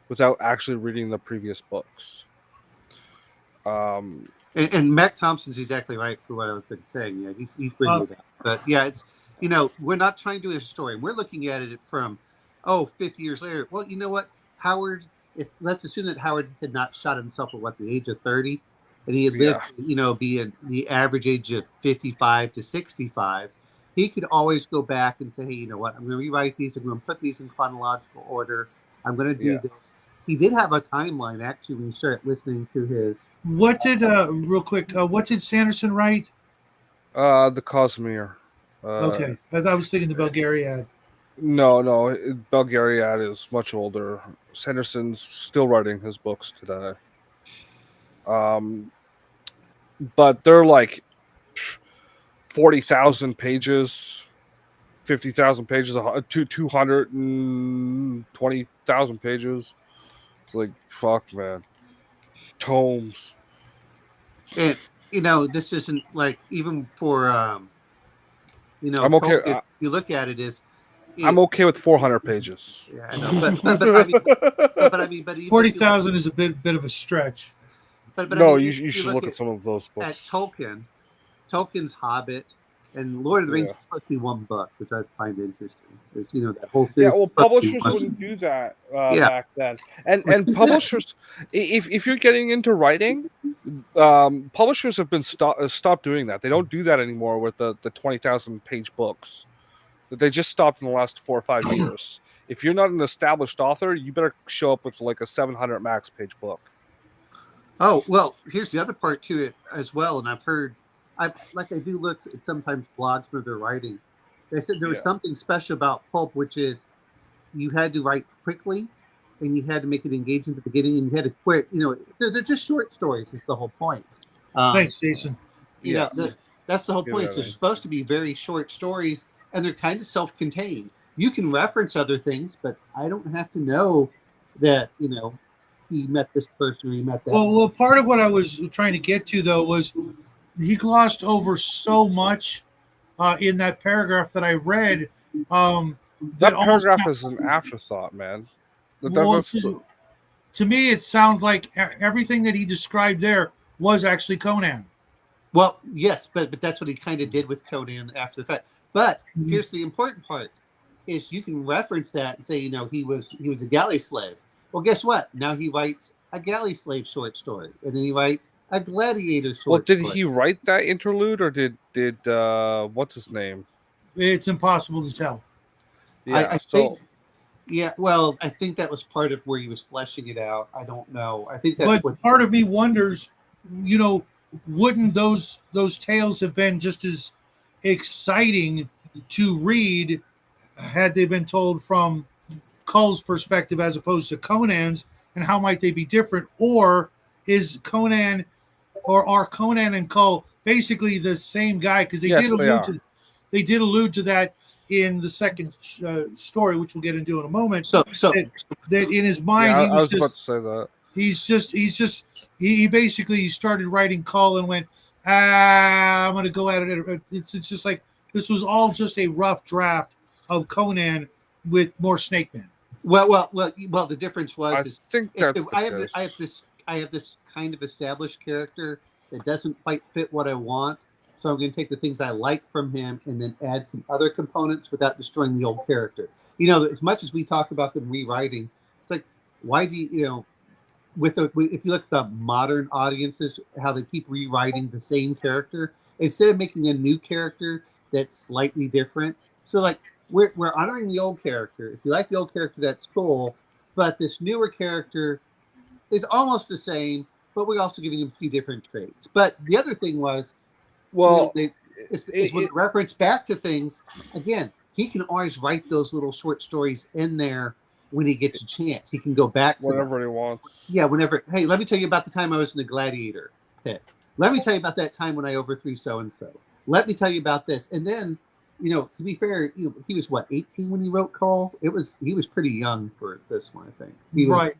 without actually reading the previous books. And Matt Thompson's exactly right for what I've been saying. Yeah, he's bringing it up. But yeah, it's we're not trying to do a story. We're looking at it from 50 years later. Well, you know what, Howard. Let's assume that Howard had not shot himself at the age of 30, and he had lived, be in the average age of 55 to 65. He could always go back and say, hey, you know what? I'm going to rewrite these. I'm going to put these in chronological order. I'm going to do this. He did have a timeline, actually, when you start listening to his. What did, real quick, what did Sanderson write? The Cosmere. Okay. I was thinking the Belgariad. No, Belgariad is much older. Sanderson's still writing his books today. But they're like 40,000 pages, 50,000 pages, 220,000 pages. It's like, fuck, man. Tomes. And, this isn't like, even for, I'm okay. Tolkien, you look at it as. I'm okay with 400 pages. Yeah, I know. But I mean, 40,000 is a bit of a stretch. But no, you should look at some of those books. At Tolkien's Hobbit, and Lord of the Rings is supposed to be one book, which I find interesting. There's, that whole series. Yeah, well, publishers wouldn't do that back then. And publishers, if you're getting into writing, publishers have been stopped doing that. They don't do that anymore with the 20,000 page books. They just stopped in the last 4 or 5 years. If you're not an established author, you better show up with like a 700 max page book. Oh, well, here's the other part to it as well. And I've heard, I do look at sometimes blogs where they're writing. They said there was something special about pulp, which is you had to write quickly and you had to make it engaging at the beginning and you had to quit. They're just short stories is the whole point. Thanks, Jason. That's the whole point. So they're supposed to be very short stories and they're kind of self-contained. You can reference other things, but I don't have to know that, he met this person or he met that. Well, part of what I was trying to get to, though, was he glossed over so much in that paragraph that I read. That paragraph is an afterthought, man. To me, it sounds like everything that he described there was actually Conan. Well, yes, but that's what he kind of did with Conan after the fact. But here's the important part: is you can reference that and say, he was a galley slave. Well, guess what? Now he writes a galley slave short story, and then he writes a gladiator short story. Did he write that interlude, or did what's his name? It's impossible to tell. Yeah, I think that was part of where he was fleshing it out. I don't know. I think that's what part of me wonders, wouldn't those tales have been just as exciting to read had they been told from Kull's perspective as opposed to Conan's, and how might they be different? Or is Conan are Conan and Kull basically the same guy? Because they did allude to that in the second story, which we'll get into in a moment. So that in his mind, I was about to say that. He basically started writing Kull and went, I'm going to go at it. It's just like this was all just a rough draft of Conan with more Snake Men. Well. The difference was I have this kind of established character that doesn't quite fit what I want, so I'm going to take the things I like from him and then add some other components without destroying the old character. As much as we talk about them rewriting, it's like, why do you if you look at the modern audiences, how they keep rewriting the same character instead of making a new character that's slightly different. So like. We're honoring the old character. If you like the old character, that's cool. But this newer character is almost the same, but we're also giving him a few different traits. But the other thing was, when reference back to things, again, he can always write those little short stories in there when he gets a chance. He can go back to whenever he wants. Yeah, whenever. Hey, let me tell you about the time I was in the gladiator pit. Let me tell you about that time when I overthrew so-and-so. Let me tell you about this. And then, to be fair, he was 18 when he wrote Kull. He was pretty young for this one, I think. Right.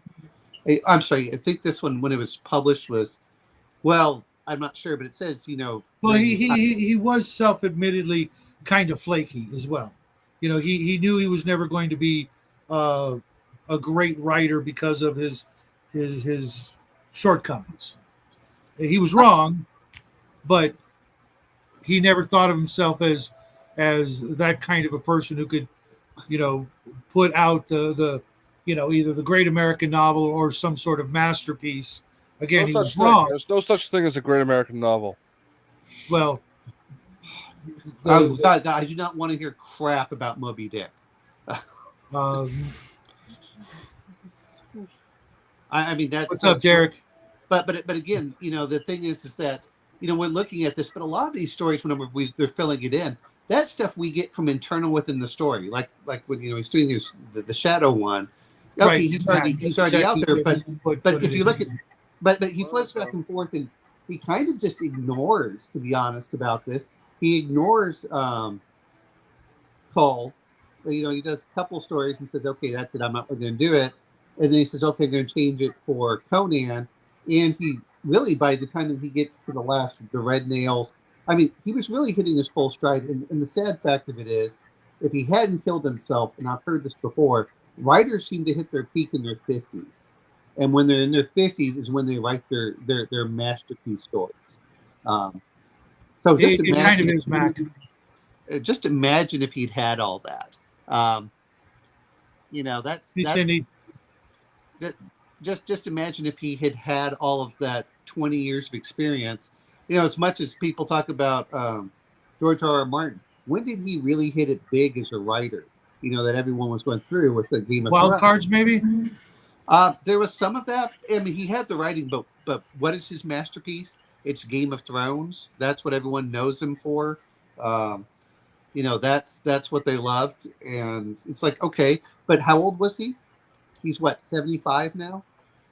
I'm sorry. I think this one, when it was published, was I'm not sure, but it says Well, he was self-admittedly kind of flaky as well. He knew he was never going to be a great writer because of his shortcomings. He was wrong, but he never thought of himself as that kind of a person who could, put out the either the great American novel or some sort of masterpiece. Again, he was wrong. There's no such thing as a great American novel. Well, I do not want to hear crap about Moby Dick. I mean, what's up, Derek? But again, the thing is that we're looking at this, but a lot of these stories, whenever they're filling it in, that stuff we get from internal within the story, like when he's doing the Shadow one. Okay, right. he's already out there, but if you look at, but he flips back and forth, and he kind of just ignores, to be honest about this. He ignores Kull. He does a couple stories and says, "Okay, that's it. I'm not going to do it." And then he says, "Okay, I'm going to change it for Conan." And he really, by the time that he gets to the last, the Red Nails, I mean, he was really hitting his full stride. And the sad fact of it is, if he hadn't killed himself, and I've heard this before, writers seem to hit their peak in their 50s. And when they're in their 50s is when they write their masterpiece stories. So just imagine, just imagine if he'd had all that. Just imagine if he had all of that 20 years of experience. As much as people talk about George R.R. Martin, when did he really hit it big as a writer? You know, that everyone was going through with the Game of Wild Thrones. Cards, maybe. There was some of that. I mean, he had the writing, but what is his masterpiece? It's Game of Thrones. That's what everyone knows him for. You know, that's what they loved, and it's like, okay, but how old was he? He's what, 75 now,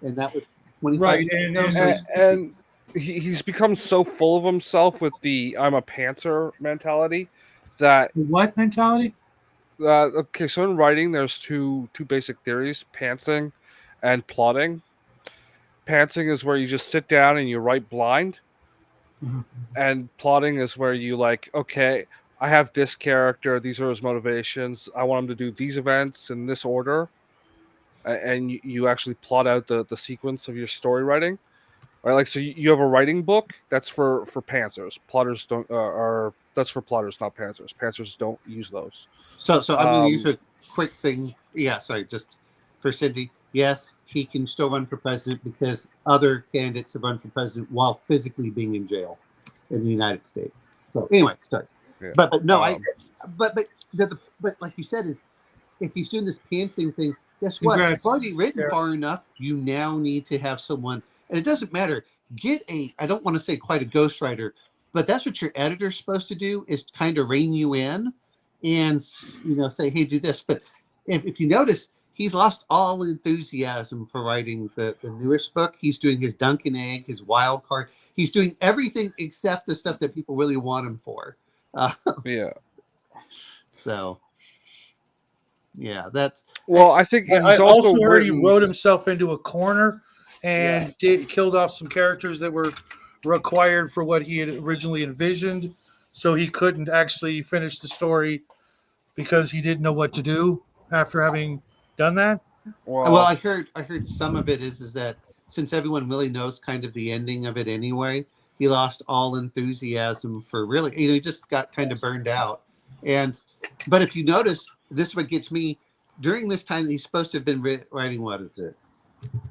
and that was 25 Right, years ago. and- So he's 50. And he's become so full of himself with the "I'm a pantser" mentality that What mentality? okay, so in writing, there's two basic theories: pantsing and plotting. Pantsing is where you just sit down and you write blind, Mhm. and plotting is where you like, okay, I have this character, these are his motivations, I want him to do these events in this order, and you actually plot out the sequence of your story writing. Right, like so you have a writing book that's for pantsers. Plotters don't are that's for plotters, not pantsers. Pantsers don't use those. So I'm going to use Um, a quick thing. Yeah, sorry, just for Cindy. Yes, he can still run for president because other candidates have run for president while physically being in jail in the United States. So anyway, sorry. yeah. But no, Um, but like you said, is if he's doing this pantsing thing, guess what? Congrats. It's already written Yeah. far enough. You now need to have someone, and it doesn't matter. Get a, I don't want to say quite a ghostwriter, but that's what your editor's supposed to do, is kind of rein you in and, you know, say, hey, do this. But if you notice, he's lost all enthusiasm for writing the newest book. He's doing his Dunkin' Egg, his Wild Card. He's doing everything except the stuff that people really want him for. yeah. So, yeah, that's. Well, I think I he's also also heard he written. wrote himself into a corner and killed off some characters that were required for what he had originally envisioned. So he couldn't actually finish the story because he didn't know what to do after having done that. Well, I heard some of it is that since everyone really knows kind of the ending of it anyway, he lost all enthusiasm for really, you know, he just got kind of burned out. And but if you notice, this is what gets me. During this time, he's supposed to have been writing, what is it?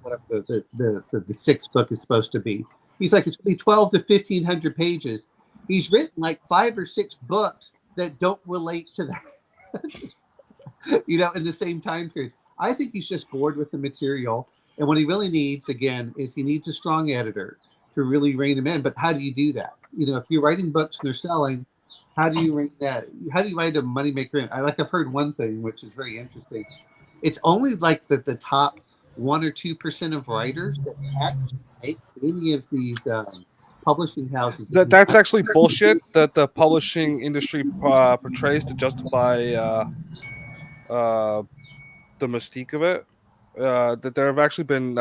What the sixth book is supposed to be. He's like, it's going to be 12 to 1,500 pages. He's written like 5 or 6 books that don't relate to that, you know, in the same time period. I think he's just bored with the material. And what he really needs, again, is he needs a strong editor to really rein him in. But how do you do that? You know, if you're writing books and they're selling, how do you rein that? How do you write a moneymaker in? I've heard one thing, which is very interesting. It's only like the top 1 or 2% of writers that actually make any of these publishing houses. That's actually bullshit that the publishing industry portrays to justify the mystique of it. That there have actually been.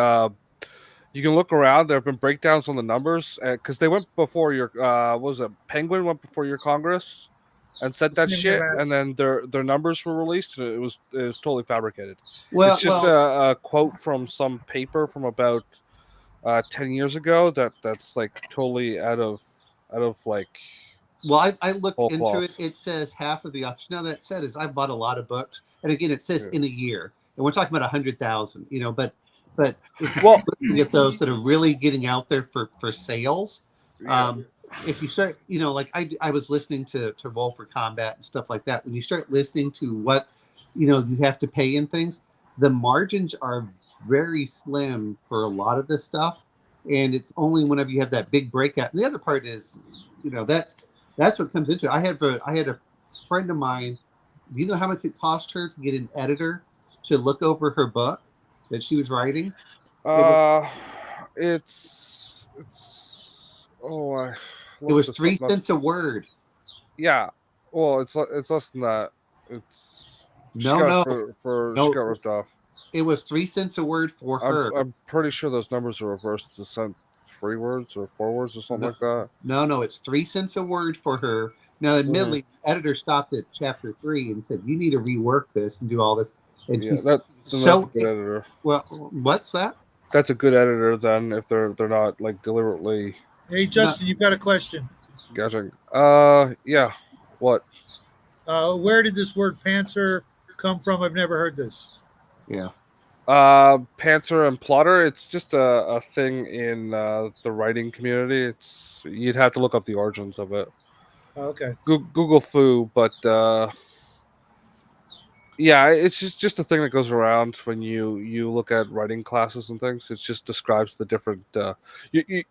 You can look around. There have been breakdowns on the numbers because they went before your. What was it? Penguin went before your Congress, and said that shit, and then their numbers were released. And it was totally fabricated. It's just a quote from some paper from about 10 years ago that's like totally out of like. Well, I looked whole into cloth. it. It says half of the authors. Now that said, is I've bought a lot of books, and again, it says Yeah. in a year, and we're talking about 100,000. You know, but if Well, looking at those that are really getting out there for sales, yeah. if you start, you know, like I was listening to Roll for Combat and stuff like that. When you start listening to what, you know, you have to pay in things, the margins are very slim for a lot of this stuff, and it's only whenever you have that big breakout. And the other part is, you know, that's what comes into it. I had a friend of mine. Do you know how much it cost her to get an editor to look over her book that she was writing? It's It was 3 cents a word. Yeah, well, it's less than that. It's she No, got no. she got ripped off. It was 3 cents a word for her. I'm pretty sure those numbers are reversed. It's a cent 3 words or 4 words or something like that. No, it's 3 cents a word for her. Now, admittedly, the editor stopped at chapter 3 and said, "You need to rework this and do all this." And Yeah, she's that's so a good editor. well. What's that? That's a good editor then if they're not like deliberately Hey, Justin, you've got a question. gouging. Yeah. What? Where did this word "pantser" come from? I've never heard this. Yeah. Pantser and plotter. It's just a thing in the writing community. You'd have to look up the origins of it. Okay. Google Foo, but yeah, it's just a thing that goes around when you look at writing classes and things. It just describes the different.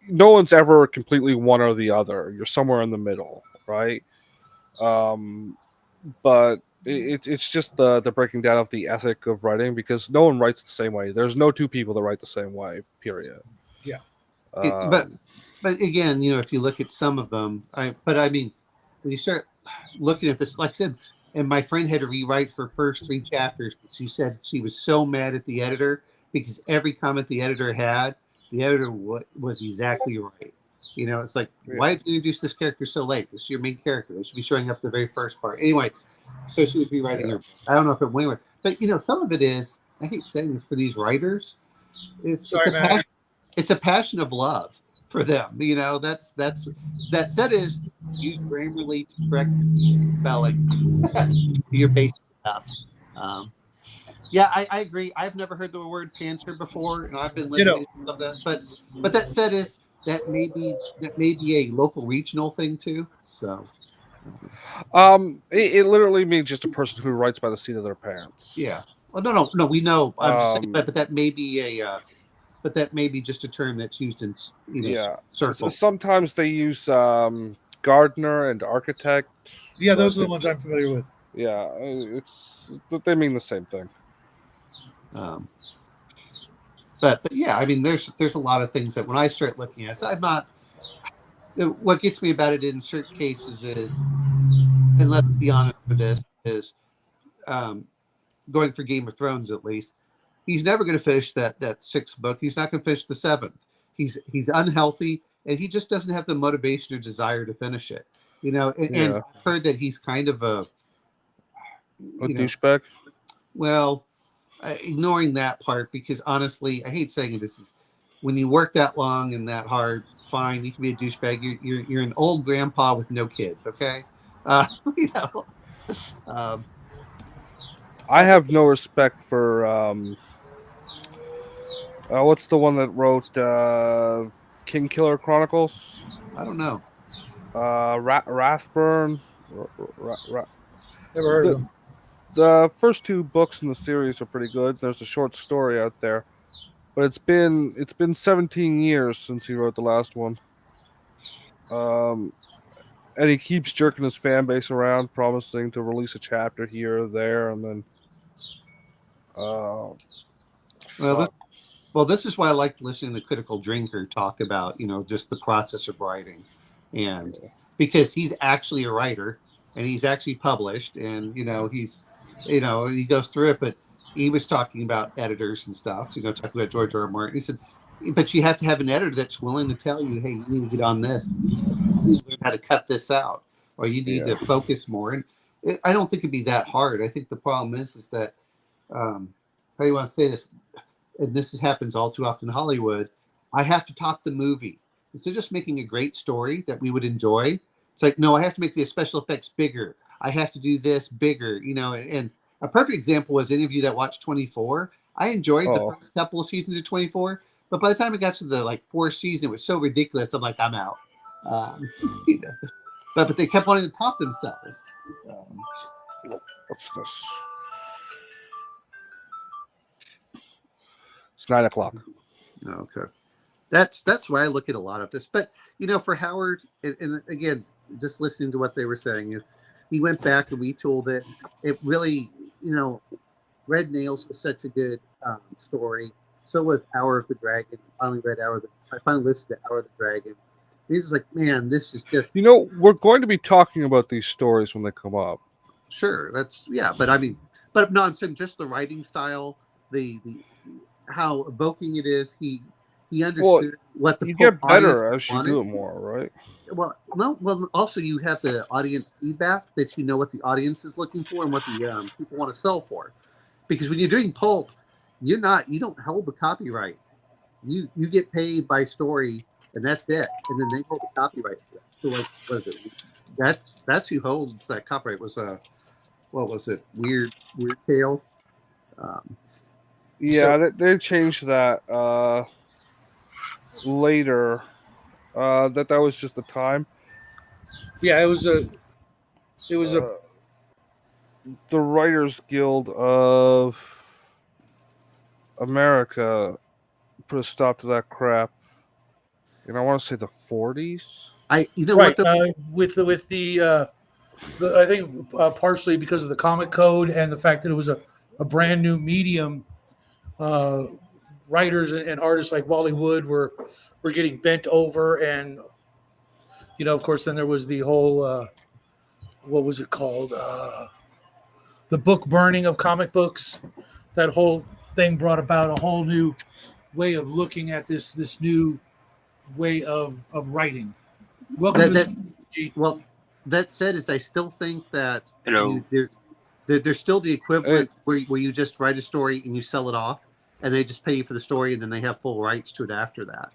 No one's ever completely one or the other. You're somewhere in the middle, right? But it's just the breaking down of the ethic of writing, because no one writes the same way. There's no two people that write the same way. Period. Yeah. But again, if you look at some of them, I mean, when you start looking at this, like I said, and my friend had to rewrite her first 3 chapters. She said she was so mad at the editor because every comment the editor had, the editor was exactly right. It's like, why did you introduce this character so late? This is your main character. They should be showing up the very first part. Anyway, so she was rewriting her. I don't know if it went, but some of it is. I hate saying this for these writers. It's a passion. It's a passion of love for them. That said is use Grammarly to correct spelling. Your basic stuff. Yeah, I agree. I've never heard the word pantser before, and I've been listening to that. But that said is that may be a local regional thing too. So Mm-hmm. it literally means just a person who writes by the seat of their pants. Yeah. Well, no. We know. I'm just saying that, but that may be a. But that may be just a term that's used in circles. Sometimes they use gardener and architect. Yeah, those are the ones I'm familiar with. Yeah, they mean the same thing. But yeah, I mean, there's a lot of things that when I start looking at, I'm not. What gets me about it in certain cases is, and let's be honest for this, is going for Game of Thrones at least. He's never going to finish that 6th book. He's not going to finish the 7th. He's unhealthy, and he just doesn't have the motivation or desire to finish it. And I've heard that he's kind of a douchebag. Well, ignoring that part, because honestly, I hate saying this is when you work that long and that hard. Fine, you can be a douchebag. You're an old grandpa with no kids. Okay, I have no respect for what's the one that wrote King Killer Chronicles? I don't know. Rathburn. Never heard of him. The first 2 books in the series are pretty good. There's a short story out there, but it's been 17 years since he wrote the last one. And he keeps jerking his fan base around, promising to release a chapter here or there, and then this is why I like listening to Critical Drinker talk about, just the process of writing. And because he's actually a writer and he's actually published, and, he's, he goes through it, but he was talking about editors and stuff, talking about George R. R. Martin. He said, but you have to have an editor that's willing to tell you, hey, you need to get on this. You need to learn how to cut this out, or you need to focus more. And I don't think it'd be that hard. I think the problem is that, how do you want to say this? And this happens all too often in Hollywood. I have to top the movie. Instead of just making a great story that we would enjoy, it's like, no, I have to make the special effects bigger. I have to do this bigger, and a perfect example was any of you that watched 24. I enjoyed the first couple of seasons of 24, but by the time it got to the 4th season, it was so ridiculous. I'm like, I'm out. But they kept wanting to top themselves. What's this? It's 9 o'clock. Okay. That's why I look at a lot of this. But, for Howard, and again, just listening to what they were saying, if he went back and retooled it, it really, Red Nails was such a good story. So was Hour of the Dragon. I finally listened to Hour of the Dragon. He was like, man, this is just... we're going to be talking about these stories when they come up. Sure, but no, I'm saying just the writing style, the how evoking it is. He understood what the... You get better as you do it more, right? Well, no. Well, also you have the audience feedback that what the audience is looking for and what the people want to sell for. Because when you're doing pulp, you don't hold the copyright. You get paid by story, and that's it. And then they hold the copyright. So what is it? That's who holds that copyright. Was what was it? Weird Tale. They changed that later. That was just the time. Yeah, it was a the Writers Guild of America put a stop to that crap. And I want to say the 40s. Right. With the I think partially because of the comic code and the fact that it was a brand new medium. Writers and artists like Wally Wood were getting bent over, and of course, then there was the whole what was it called? The book burning of comic books. That whole thing brought about a whole new way of looking at this new way of writing. Welcome well, that said, is I still think that Hello. there's still the equivalent where you just write a story and you sell it off, and they just pay you for the story, and then they have full rights to it after that.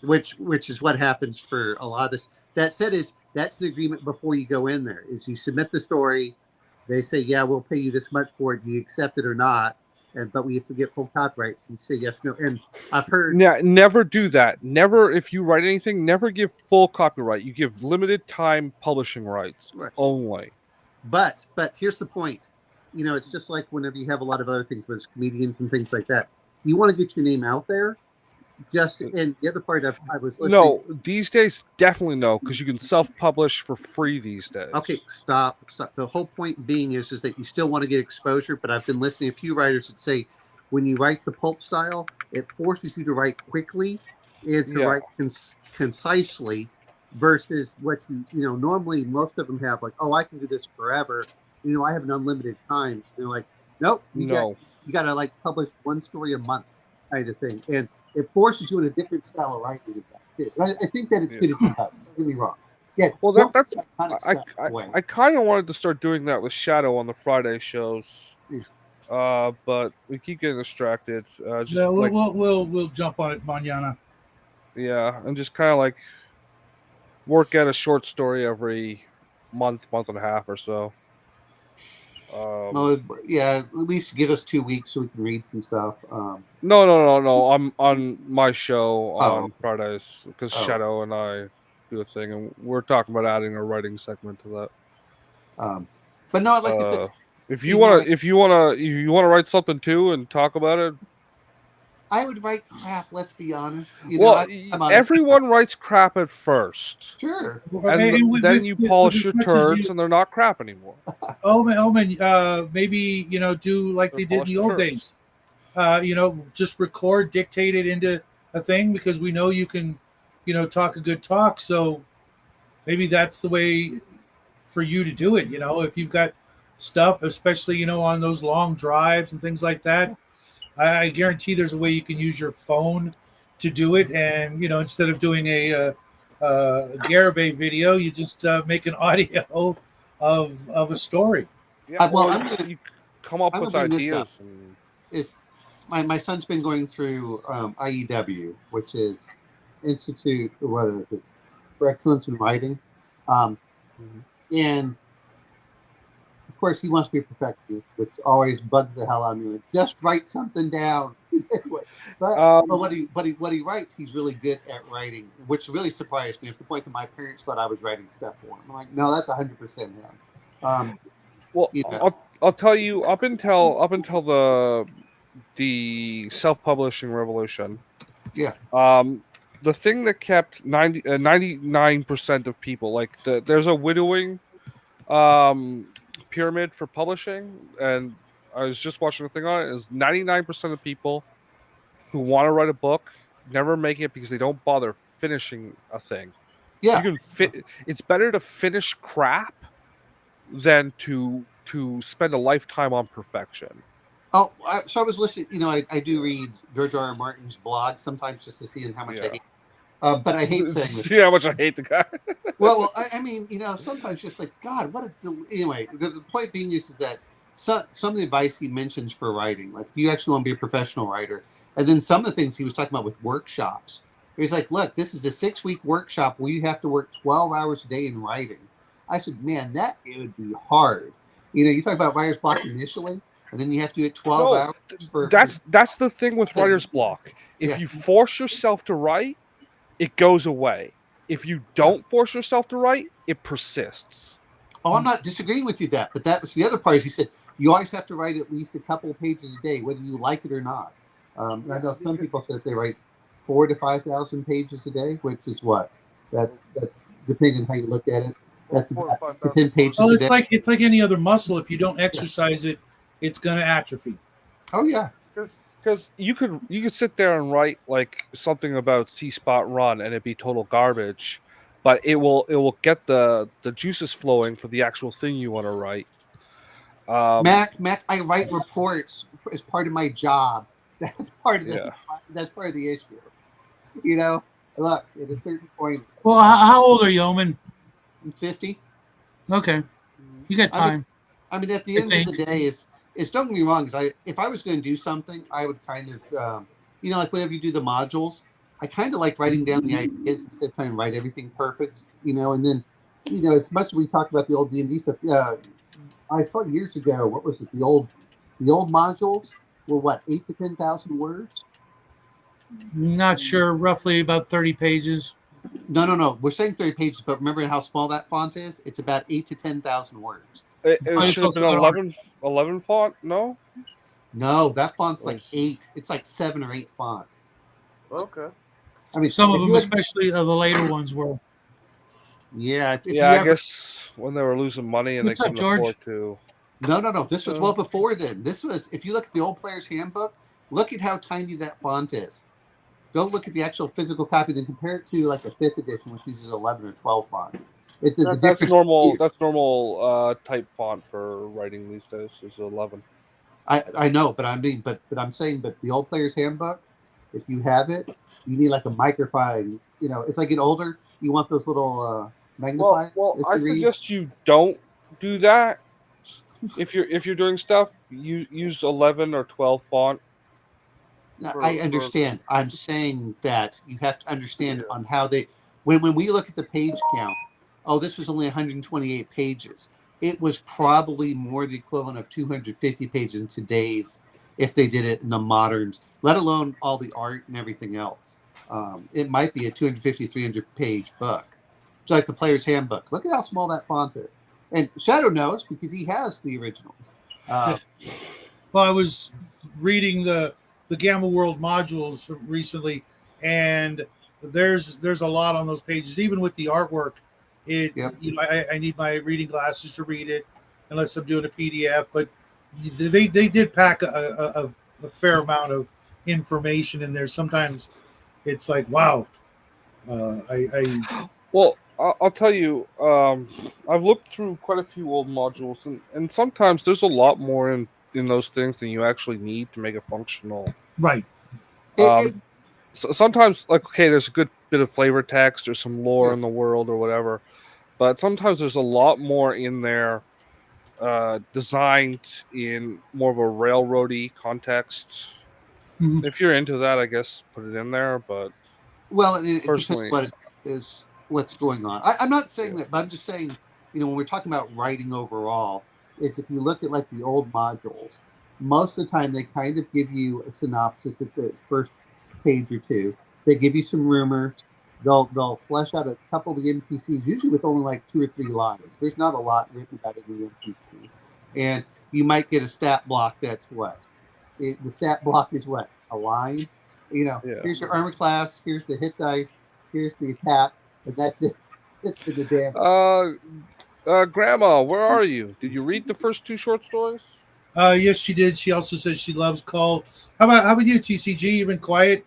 Which is what happens for a lot of this. That said, that's the agreement before you go in there. Is you submit the story, they say, yeah, we'll pay you this much for it. Do you accept it or not? But we have to get full copyright. You say yes, no. And I've heard never do that. Never, if you write anything, never give full copyright. You give limited time publishing rights only. But here's the point. It's just like whenever you have a lot of other things, whether it's comedians and things like that. You want to get your name out there. And the other part I was listening. No, these days definitely no, because you can self-publish for free these days. Okay, stop. The whole point being is that you still want to get exposure, but I've been listening to a few writers that say when you write the pulp style, it forces you to write quickly and to write concisely versus what normally most of them have like, oh, I can do this forever. I have an unlimited time. They're like, nope, you got to like publish one story a month kind of thing. And it forces you in a different style of writing. I think that it's good to do that. Don't get me wrong. Yeah. Well, that's I kind of wanted to start doing that with Shadow on the Friday shows, but we keep getting distracted. We'll jump on it mañana. Yeah, and just kind of like work at a short story every month and a half or so. At least give us 2 weeks so we can read some stuff. No. I'm on my show on Fridays because Shadow and I do a thing, and we're talking about adding a writing segment to that. But no, like I said, if you want to write something too and talk about it, I would write crap. Let's be honest. Everyone writes crap at first. Sure, and then you polish your turds, and they're not crap anymore. Omen, maybe do like they did in the old days. Just record, dictate it into a thing because we know you can, talk a good talk. So maybe that's the way for you to do it. If you've got stuff, especially on those long drives and things like that. I guarantee there's a way you can use your phone to do it, and instead of doing a Garibay video, you just make an audio of a story. Yeah, you come up with ideas. My son's been going through IEW, which is Institute for Excellence in Writing, and of course, he wants to be a perfectionist, which always bugs the hell out of me. Just write something down. but what he writes, he's really good at writing, which really surprised me. To the point that my parents thought I was writing stuff for him. I'm like, no, that's 100% him. I'll tell you, up until the self-publishing revolution, the thing that kept 99% of people, like there's a widowing pyramid for publishing, and I was just watching a thing on it. Is 99% of people who want to write a book never make it because they don't bother finishing a thing. Yeah, you can it's better to finish crap than to spend a lifetime on perfection. So I was listening. I do read George R. R. Martin's blog sometimes just to see how much I hate. But I hate saying this. See how much I hate the guy. well, I mean, sometimes just like, God, what a... Anyway, the point being is that some of the advice he mentions for writing, like if you actually want to be a professional writer, and then some of the things he was talking about with workshops. He's like, look, this is a 6-week workshop where you have to work 12 hours a day in writing. I said, man, it would be hard. You talk about writer's block initially, and then you have to do it 12 hours. That's the thing with writer's block. If you force yourself to write, it goes away. if you don't force yourself to write, it persists. Oh, I'm not disagreeing with you that, but that was the other part. Is he said you always have to write at least a couple of pages a day, whether you like it or not. And I know some people said they write 4,000 to 5,000 pages a day, which is what? That's depending on how you look at it. That's about 8 to 10 pages a day. It's like any other muscle. If you don't exercise it, it's going to atrophy. Oh yeah, because you could sit there and write like something about C-Spot Run and it'd be total garbage, but it will get the juices flowing for the actual thing you want to write. Mac, I write reports as part of my job. That's part of that's part of the issue. You know, look, at a certain point. Well, how old are you, Omen? I'm 50. Okay, you got time. I mean, at the end of the day, it's don't get me wrong. Because if I was going to do something, I would kind of, like whenever you do the modules, I kind of like writing down the ideas instead of trying to write everything perfect. And then, as much as we talk about the old D&D stuff. I thought years ago, what was it? The old modules were what, 8,000 to 10,000 words? Not sure. Roughly about 30 pages. No. We're saying 30 pages, but remember how small that font is? It's about 8,000 to 10,000 words. It should have been 11 font. No, that font's like 8. It's like 7 or 8 font. Okay. I mean, some of them, especially the later ones, were. Yeah. I guess when they were losing money and they couldn't afford to. No. This was well before then. This was, if you look at the old player's handbook, look at how tiny that font is. Go look at the actual physical copy, then compare it to like a 5th edition, which uses 11 or 12 font. That's normal. That's normal type font for writing these days. Is 11. I know, but I'm saying, the old player's handbook, if you have it, you need like a magnifying. As I get older, you want those little magnifiers. Well, I suggest you don't do that. If you're doing stuff, you use 11 or 12 font. I understand. I'm saying that you have to understand on how they. When we look at the page count, this was only 128 pages. It was probably more the equivalent of 250 pages in today's, if they did it in the moderns, let alone all the art and everything else. It might be a 250, 300 page book. It's like the player's handbook. Look at how small that font is. And Shadow knows because he has the originals. Well, I was reading the Gamma World modules recently, and there's a lot on those pages, even with the artwork. I need my reading glasses to read it, unless I'm doing a PDF. But they did pack a fair amount of information in there. Sometimes it's like, wow. Well, I'll tell you, I've looked through quite a few old modules, and sometimes there's a lot more in those things than you actually need to make it functional. Right. So sometimes, there's a good bit of flavor text or some lore in the world or whatever, but sometimes there's a lot more in there designed in more of a railroady context. Mm-hmm. If you're into that, I guess put it in there, but it depends what it is. What's going on. I'm not saying that, but I'm just saying, when we're talking about writing overall, is if you look at like the old modules, most of the time they kind of give you a synopsis at the first page or two. They give you some rumors. They'll flesh out a couple of the NPCs, usually with only like 2 or 3 lines. There's not a lot written about any NPC. And you might get a stat block that's what? The stat block is what? A line? Here's your armor class, here's the hit dice, here's the attack. And that's it. It's the damn. Grandma, where are you? Did you read the first 2 short stories? Yes, she did. She also says she loves Kull. How about you, TCG? You've been quiet.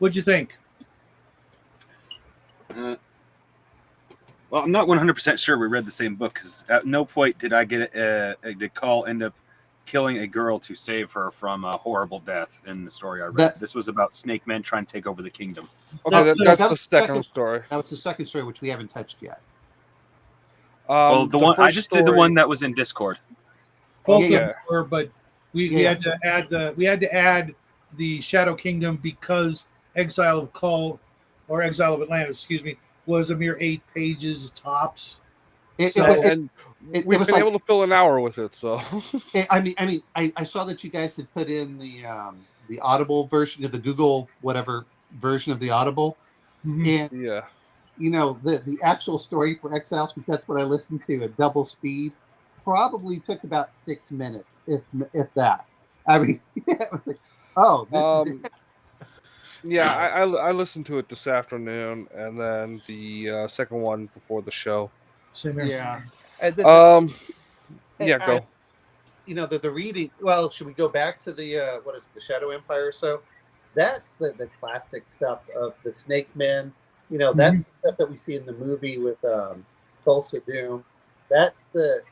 What'd you think? Well, I'm not 100% sure we read the same book because at no point did I get did Kull end up killing a girl to save her from a horrible death in the story I read. This was about snake men trying to take over the kingdom. Okay, that's the second story. That was the second story, which we haven't touched yet. Well, the one I just did the one that was in Discord. Both of them were, but we had to add the Shadow Kingdom because Exile of Kull or Exile of Atlantis, was a mere 8 pages tops. We've been able to fill an hour with it. So I saw that you guys had put in the Audible version of the Google whatever version of the Audible, and the actual story for Exiles, because that's what I listened to at double speed, probably took about 6 minutes, if that. I mean, it was like, oh, this is it. Yeah, I listened to it this afternoon, and then the second one before the show. Same here. Yeah. And yeah, go. The reading. Well, should we go back to the what is it, the Shadow Empire or so? That's the classic stuff of the Snake Men. That's the stuff that we see in the movie with Tulsa Doom. That's the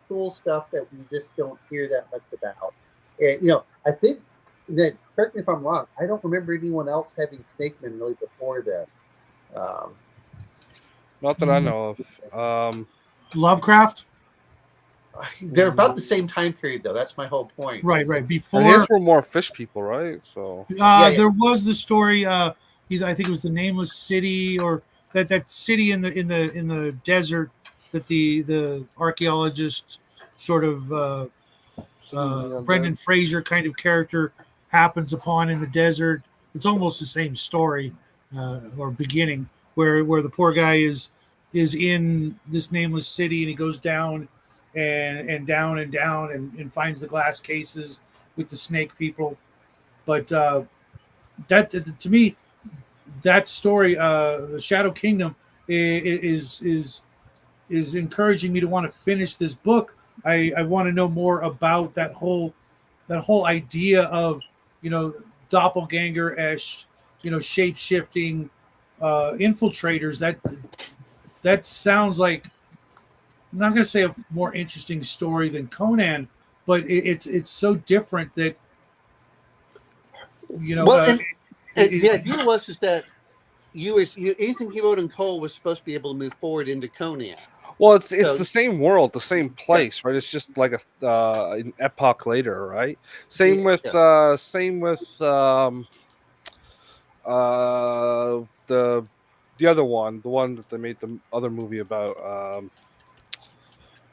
cool stuff that we just don't hear that much about. And I think that, correct me if I'm wrong, I don't remember anyone else having Snake Men really before that. Not that I know of. Lovecraft. They're about the same time period, though. That's my whole point. Right. Before and his were more fish people, right? So there was the story. I think it was the Nameless City, or that city in the desert that the archaeologist sort of Brendan Fraser kind of character happens upon in the desert. It's almost the same story or beginning where the poor guy is in this nameless city, and he goes down and down and down and finds the glass cases with the snake people. But that, to me, that story, the Shadow Kingdom, is encouraging me to want to finish this book. I want to know more about that whole idea of doppelganger-esh, shape-shifting infiltrators. That sounds like, I'm not going to say a more interesting story than Conan, but it's so different that the idea was just that anything he wrote in Kull was supposed to be able to move forward into Conan. Well, it's the same world, the same place, right? It's just like an epoch later, right? Same with the other one, the one that they made the other movie about.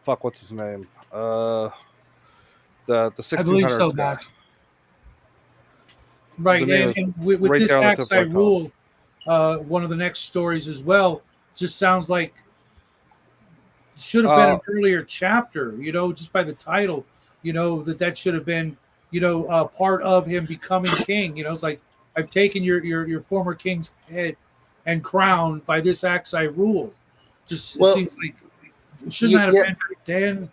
What's his name? The 1600s I believe so, guy. Mac. Right, and with right this axe I .com. rule, one of the next stories as well, just sounds like should have been an earlier chapter, just by the title, that should have been, part of him becoming king. It's like, I've taken your former king's head and crown by this axe I rule. It seems like, shouldn't that have been Dan?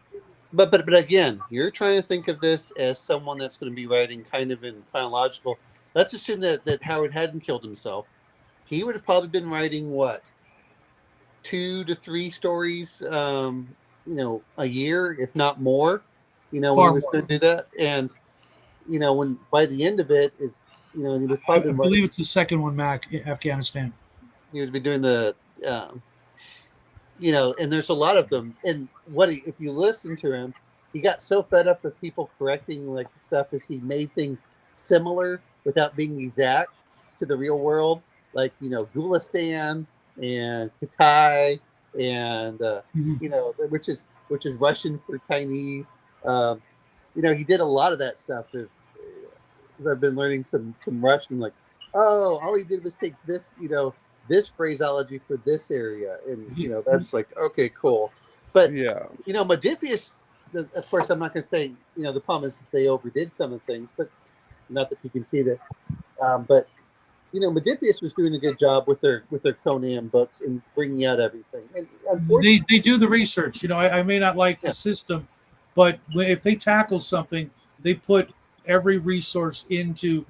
But again, you're trying to think of this as someone that's going to be writing kind of in chronological. Let's assume that Howard hadn't killed himself. He would have probably been writing what? 2 to 3 stories, a year, if not more. When he was going to do that, and when by the end of it, it's he was probably. I believe it's the second one, Mac, Afghanistan. He was doing the, and there's a lot of them. And if you listen to him, he got so fed up with people correcting like stuff as he made things similar without being exact to the real world, like Gulistan and Kitai, and which is Russian for Chinese. He did a lot of that stuff. As I've been learning some Russian, like, all he did was take this, this phraseology for this area, and that's like, okay, cool. But Modiphius, of course, I'm not going to say, the problem is they overdid some of the things, but not that you can see that. But Modiphius was doing a good job with their Conan books and bringing out everything. And they do the research. I may not like the system, but if they tackle something, they put every resource into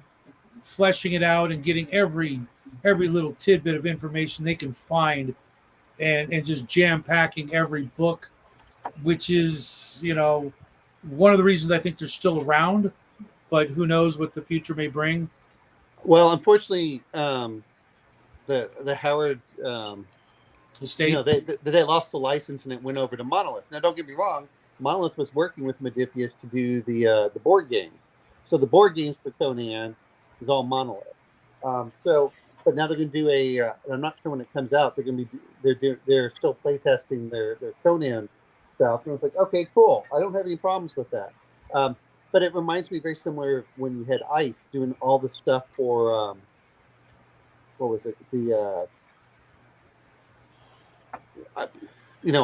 fleshing it out and getting every little tidbit of information they can find, and just jam packing every book, which is one of the reasons I think they're still around. But who knows what the future may bring. Well, unfortunately, the Howard estate, they lost the license and it went over to Monolith. Now, don't get me wrong, Monolith was working with Modiphius to do the board games. So the board games for Conan is all Monolith. But now they're going to do and I'm not sure when it comes out. They're still playtesting their Conan stuff. And I was like, okay, cool. I don't have any problems with that. But it reminds me very similar when you had Ice doing all the stuff for what was it?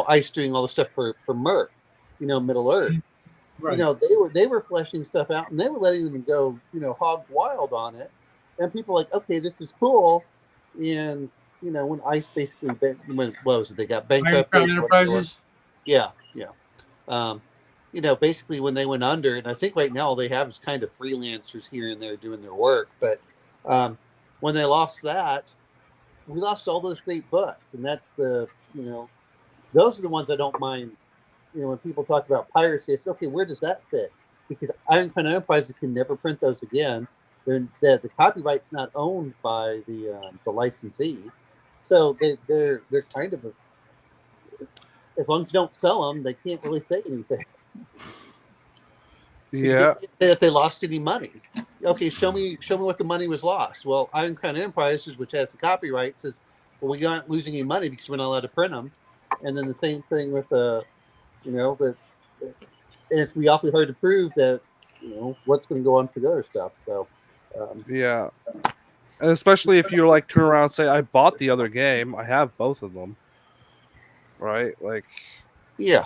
Ice doing all the stuff for Merc, Middle Earth. Right. They were fleshing stuff out, and they were letting them go, hog wild on it. And people were like, okay, this is cool. And when Ice basically what was it? They got Iron bankrupt. Crown Enterprises. Yeah. Basically when they went under, and I think right now all they have is kind of freelancers here and there doing their work. But when they lost that, we lost all those great books, and that's those are the ones I don't mind. When people talk about piracy, it's okay. Where does that fit? Because Iron Crown Enterprises can never print those again. The copyright's not owned by the licensee, so they're kind of as long as you don't sell them, they can't really say anything. Yeah. If they lost any money, okay, show me what the money was lost. Well, Iron Crown Enterprises, which has the copyright, says, well, we aren't losing any money because we're not allowed to print them. And then the same thing with and it's be awfully hard to prove that what's going to go on for the other stuff. So yeah, and especially if you like turn around and say, I bought the other game, I have both of them, right? Like, yeah,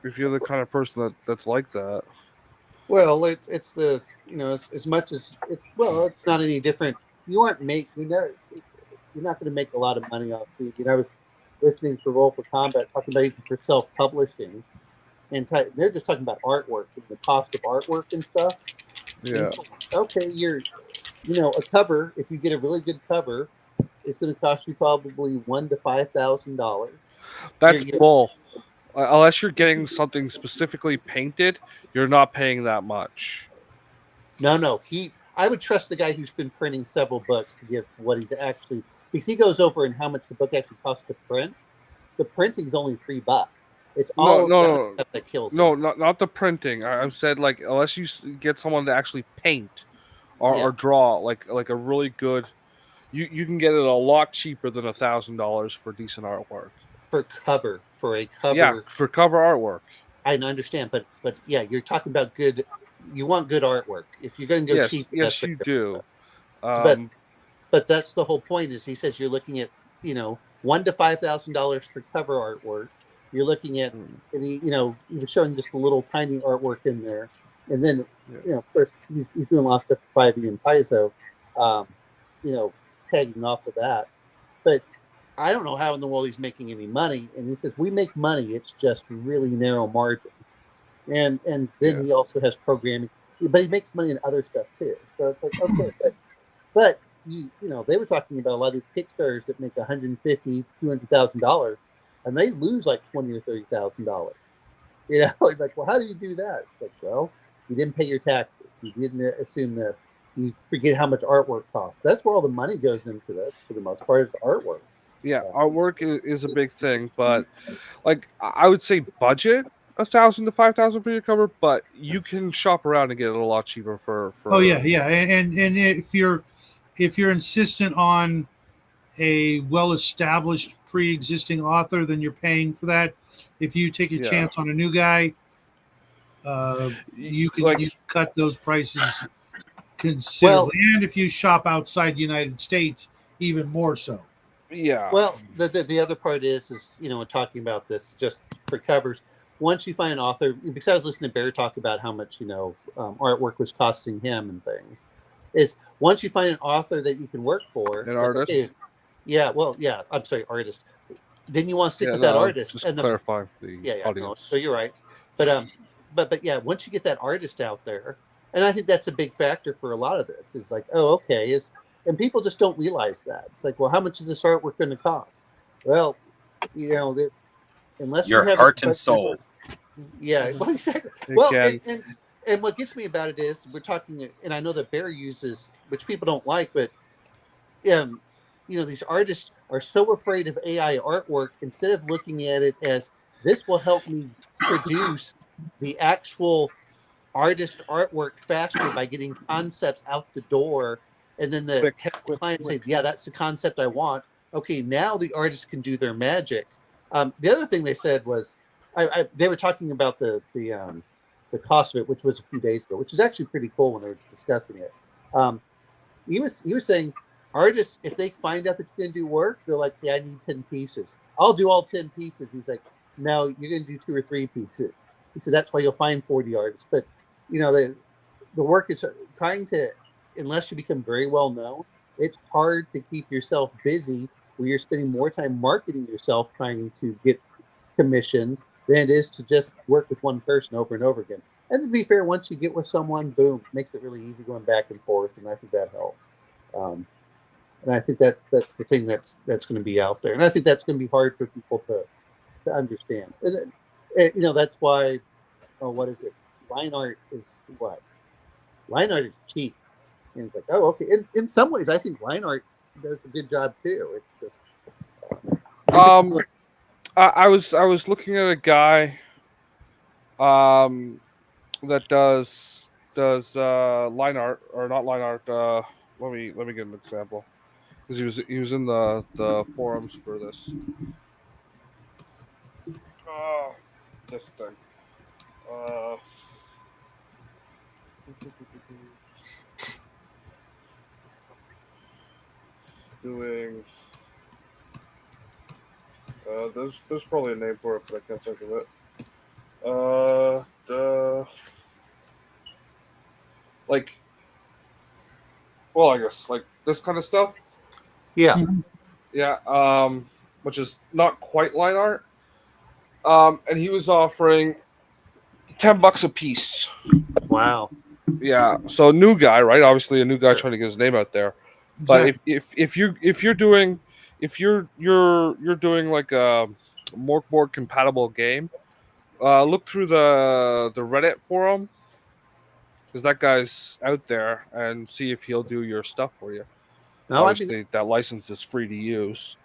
if you're the kind of person that's like that. Well, it's the as much as it's not any different. You're not going to make a lot of money off it. I was listening to Roll for Combat talking about even for self-publishing, and they're just talking about artwork and the cost of artwork and stuff. Yeah. And so, okay, a cover. If you get a really good cover, it's going to cost you probably $1,000 to $5,000. That's bull. Unless you're getting something specifically painted, you're not paying that much. No. I would trust the guy who's been printing several books to give what he's actually, because he goes over and how much the book actually costs to print. The printing's only $3. It's all no, stuff that kills. No, not the printing. I said like unless you get someone to actually paint or draw like a really good, you can get it a lot cheaper than $1,000 for decent artwork. For cover. Yeah, for cover artwork. I understand, but yeah, you're talking about good. You want good artwork. If you're going to go cheap, yes, you do. But that's the whole point. Is he says you're looking at $1,000 to $5,000 for cover artwork. You're looking at he was showing just a little tiny artwork in there, and then of course he's doing a lot of stuff for 5e and Paizo, tagging off of that, but. I don't know how in the world he's making any money. And he says, we make money. It's just really narrow margins. And then he also has programming, but he makes money in other stuff too. So it's like, okay, but they were talking about a lot of these Kickstarters that make $150,000, $200,000 and they lose like $20,000 or $30,000. Like, well, how do you do that? It's like, well, you didn't pay your taxes. You didn't assume this. You forget how much artwork costs. That's where all the money goes into this for the most part, is artwork. Yeah, artwork is a big thing, but like I would say budget $1,000 to $5,000 for your cover, but you can shop around and get it a lot cheaper for Oh yeah, and if you're insistent on a well-established pre-existing author, then you're paying for that. If you take a chance on a new guy, you can cut those prices considerably, and if you shop outside the United States, even more so. Yeah. Well, the other part is talking about this just for covers. Once you find an author, because I was listening to Bear talk about how much artwork was costing him and things, is once you find an author that you can work for, an artist. Okay, I'm sorry, artist. Then you want to stick with that artist. Just and clarify the audience. No, so you're right, but yeah, once you get that artist out there, and I think that's a big factor for a lot of this. It's like, oh, okay, and people just don't realize that. It's like, well, how much is this artwork going to cost? Well, unless your heart and soul. Yeah, well, exactly. Well, and what gets me about it is we're talking, and I know that Bear uses, which people don't like, but these artists are so afraid of AI artwork. Instead of looking at it as this will help me produce the actual artist artwork faster by getting concepts out the door. And then the client say, yeah, that's the concept I want. Okay, now the artist can do their magic. The other thing they said was, they were talking about the cost of it, which was a few days ago, which is actually pretty cool when they were discussing it. He was saying, artists, if they find out that you can do work, they're like, yeah, I need 10 pieces. I'll do all 10 pieces. He's like, no, you're going to do 2 or 3 pieces. He said, that's why you'll find 40 artists. But, the work is trying to, unless you become very well known, it's hard to keep yourself busy where you're spending more time marketing yourself trying to get commissions than it is to just work with one person over and over again. And to be fair, once you get with someone, boom, makes it really easy going back and forth, and I think that helps. And I think that's the thing that's going to be out there, and I think that's going to be hard for people to understand. And that's why. Oh, what is it? Line art is what? Line art is cheap, and it's like, oh, okay. In some ways, I think line art does a good job too. It's just. I was looking at a guy that does line art, or not line art. Let me get an example, because he was in the forums for this. This thing. Doing. There's probably a name for it, but I can't think of it. I guess like this kind of stuff. Yeah. Yeah. Which is not quite line art. And he was offering $10 a piece. Wow. Yeah. So new guy, right? Obviously a new guy trying to get his name out there. Exactly. But if you're doing like a morkboard compatible game, look through the Reddit forum, because that guy's out there, and see if he'll do your stuff for you. No, obviously that license is free to use.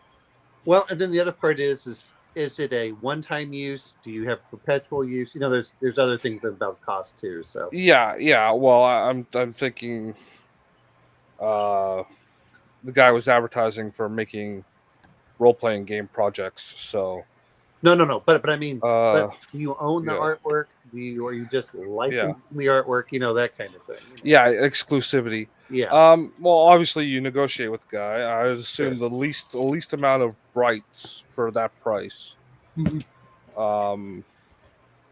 Well, and then the other part is it a one-time use? Do you have perpetual use? There's other things about cost too. So yeah. Well, I'm thinking, the guy was advertising for making role-playing game projects. So no. But I mean, do you own the artwork? Or you just licensing the artwork? That kind of thing. Yeah, exclusivity. Yeah. Well, obviously you negotiate with the guy. I would assume the least amount of rights for that price. Mm-hmm. And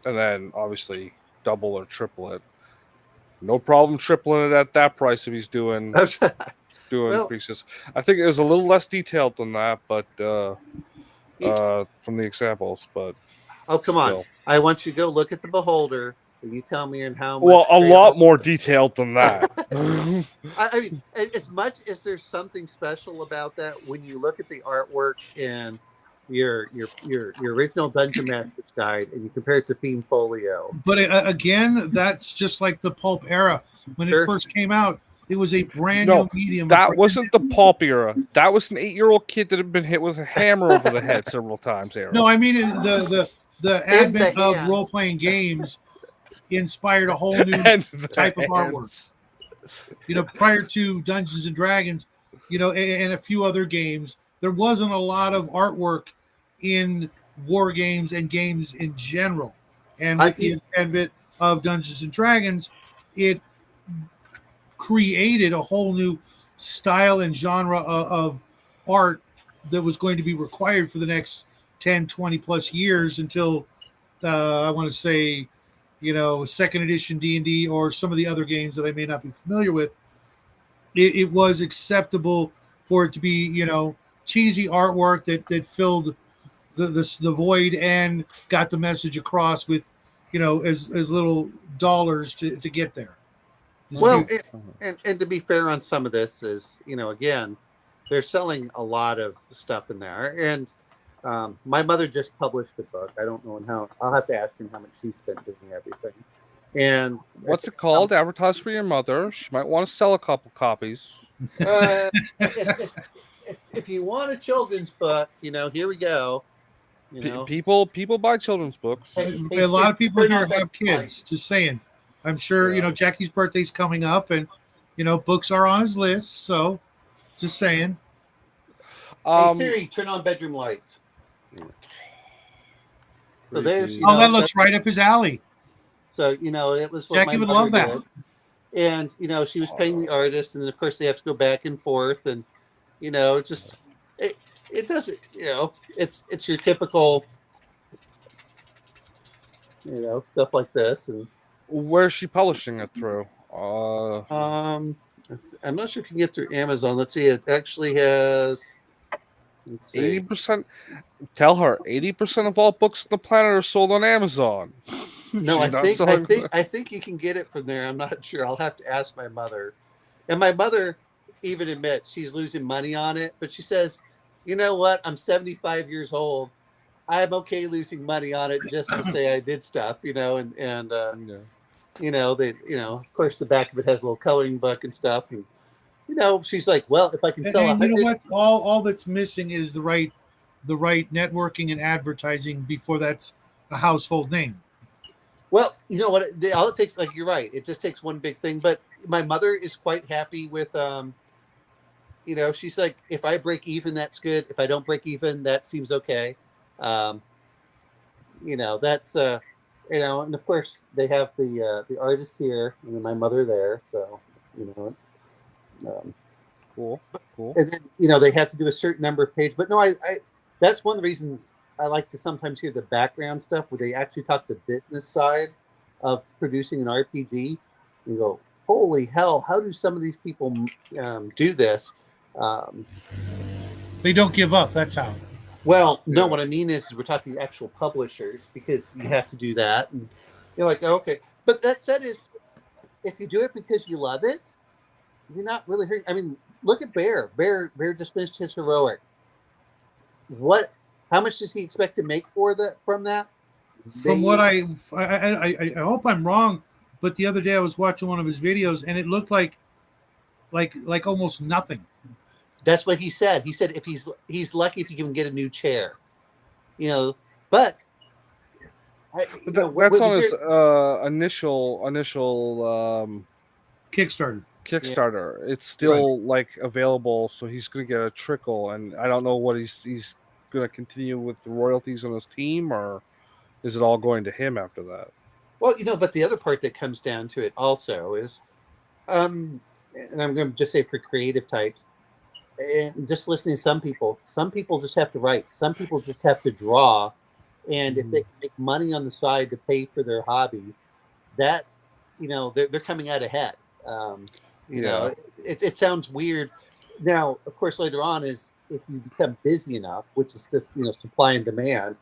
then obviously double or triple it. No problem tripling it at that price if he's doing pieces. I think it was a little less detailed than that, but from the examples. But come on! I want you to go look at the Beholder. And you tell me how much. Well, a lot more detailed than that. I mean, as much as there's something special about that, when you look at the artwork in your original Dungeon Master's Guide and you compare it to Theme Folio. But again, that's just like the pulp era. When it first came out, it was a brand new medium. That wasn't the pulp era. That was an 8-year-old kid that had been hit with a hammer over the head several times. Era. No, I mean the advent of role-playing games inspired a whole new type of artwork. Prior to Dungeons and Dragons, and a few other games, there wasn't a lot of artwork in war games and games in general. And with the advent of Dungeons and Dragons, it created a whole new style and genre of art that was going to be required for the next 10, 20 plus years until I want to say, second edition D&D or some of the other games that I may not be familiar with. It was acceptable for it to be, cheesy artwork that filled the void and got the message across with, as little dollars to get there. Well, and to be fair on some of this is, again, they're selling a lot of stuff in there. And my mother just published a book. I don't know how. I'll have to ask him how much she spent doing everything. And what's it called? Advertise for your mother. She might want to sell a couple copies. If you want a children's book, here we go. People buy children's books. A lot of people here have kids. Just saying. I'm sure Jackie's birthday's coming up, and books are on his list. So, just saying. Hey Siri, turn on bedroom lights. So there's. That looks right up his alley. So it was. What Jackie would love that. Did. And she was paying the artist, and of course they have to go back and forth, and it doesn't, it's your typical, stuff like this. And Where's she publishing it through? I'm not sure if you can get through Amazon. Let's see. It actually has. Let's see. 80%. Tell her 80% of all books on the planet are sold on Amazon. No, She's not selling- I think you can get it from there. I'm not sure. I'll have to ask my mother. And my mother even admits she's losing money on it, but she says, "You know what? I'm 75 years old. I'm okay losing money on it just to say I did stuff, and of course the back of it has a little coloring book and stuff, and she's like, well, if I can sell and you know what, all that's missing is the right networking and advertising before that's a household name. Well, you know what, all it takes, like, you're right, it just takes one big thing. But my mother is quite happy with she's like, if I break even, that's good. If I don't break even, that seems okay. That's and of course they have the artist here and then my mother there, so it's cool. And then they have to do a certain number of pages. But no, I that's one of the reasons I like to sometimes hear the background stuff where they actually talk the business side of producing an RPG. You go, holy hell, how do some of these people do this? They don't give up. That's how. Well, no, what I mean is we're talking actual publishers, because you have to do that. And you're like, oh, okay. But that said, is if you do it because you love it, you're not really hurting. I mean, look at Bear. Bear just finished his heroic. How much does he expect to make from that? From what I hope I'm wrong, but the other day I was watching one of his videos and it looked like almost nothing. That's what he said. He said if he's lucky if he can get a new chair, But that's on his initial Kickstarter. Yeah. It's still available, so he's going to get a trickle, and I don't know what he's going to continue with the royalties on his team, or is it all going to him after that? Well, but the other part that comes down to it also is, and I'm going to just say for creative types, and just listening to some people just have to write. Some people just have to draw. And if they can make money on the side to pay for their hobby, that's, they're coming out ahead. It sounds weird. Now, of course, later on is if you become busy enough, which is just, supply and demand,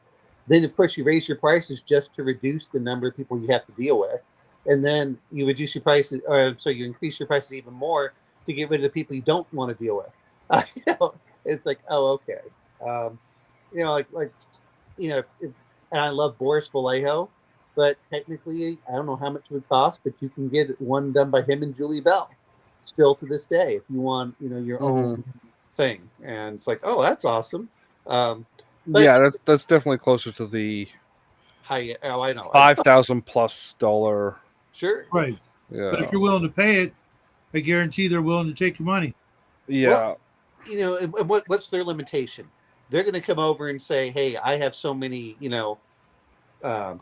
then of course you raise your prices just to reduce the number of people you have to deal with. And then you reduce your prices, so you increase your prices even more to get rid of the people you don't want to deal with. It's like, oh, okay. And I love Boris Vallejo, but technically, I don't know how much it would cost, but you can get one done by him and Julie Bell still to this day if you want, your own thing. And it's like, oh, that's awesome. Yeah, that's definitely closer to the high. Oh, I know, $5,000+ Sure, right. Yeah, but if you're willing to pay it, I guarantee they're willing to take your money. Yeah. Well, and what's their limitation? They're going to come over and say, hey, I have so many,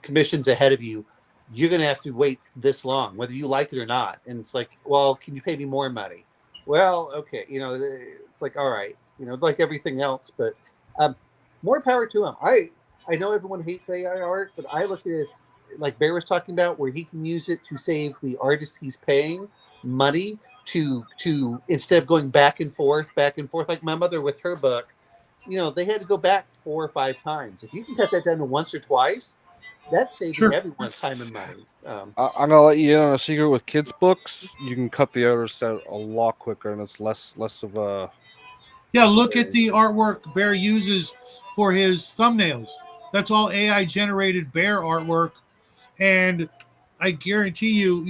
commissions ahead of you. You're going to have to wait this long, whether you like it or not. And it's like, well, can you pay me more money? Well, okay. It's like, all right, like everything else, but more power to them. I know everyone hates AI art, but I look at it as, like Bear was talking about, where he can use it to save the artist he's paying money to instead of going back and forth. Like my mother with her book, they had to go back 4 or 5 times. If you can cut that down to once or twice, that's saving everyone time and money. I'm gonna let you in on a secret with kids' books. You can cut the artist out a lot quicker, and it's less of a. Yeah, look at the artwork Bear uses for his thumbnails. That's all AI generated Bear artwork, and I guarantee you,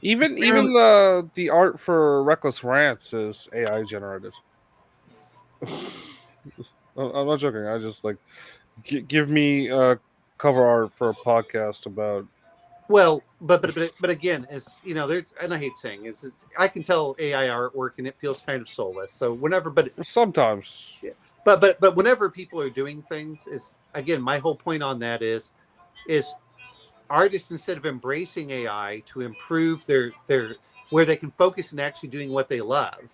even the art for Reckless Rants is AI generated. I'm not joking. I just give me cover art for a podcast about. Well, but again, it's there's, and I hate saying it's I can tell AI artwork and it feels kind of soulless. So whenever, but sometimes, yeah. But whenever people are doing things, is again my whole point on that is artists, instead of embracing AI to improve their where they can focus and actually doing what they love,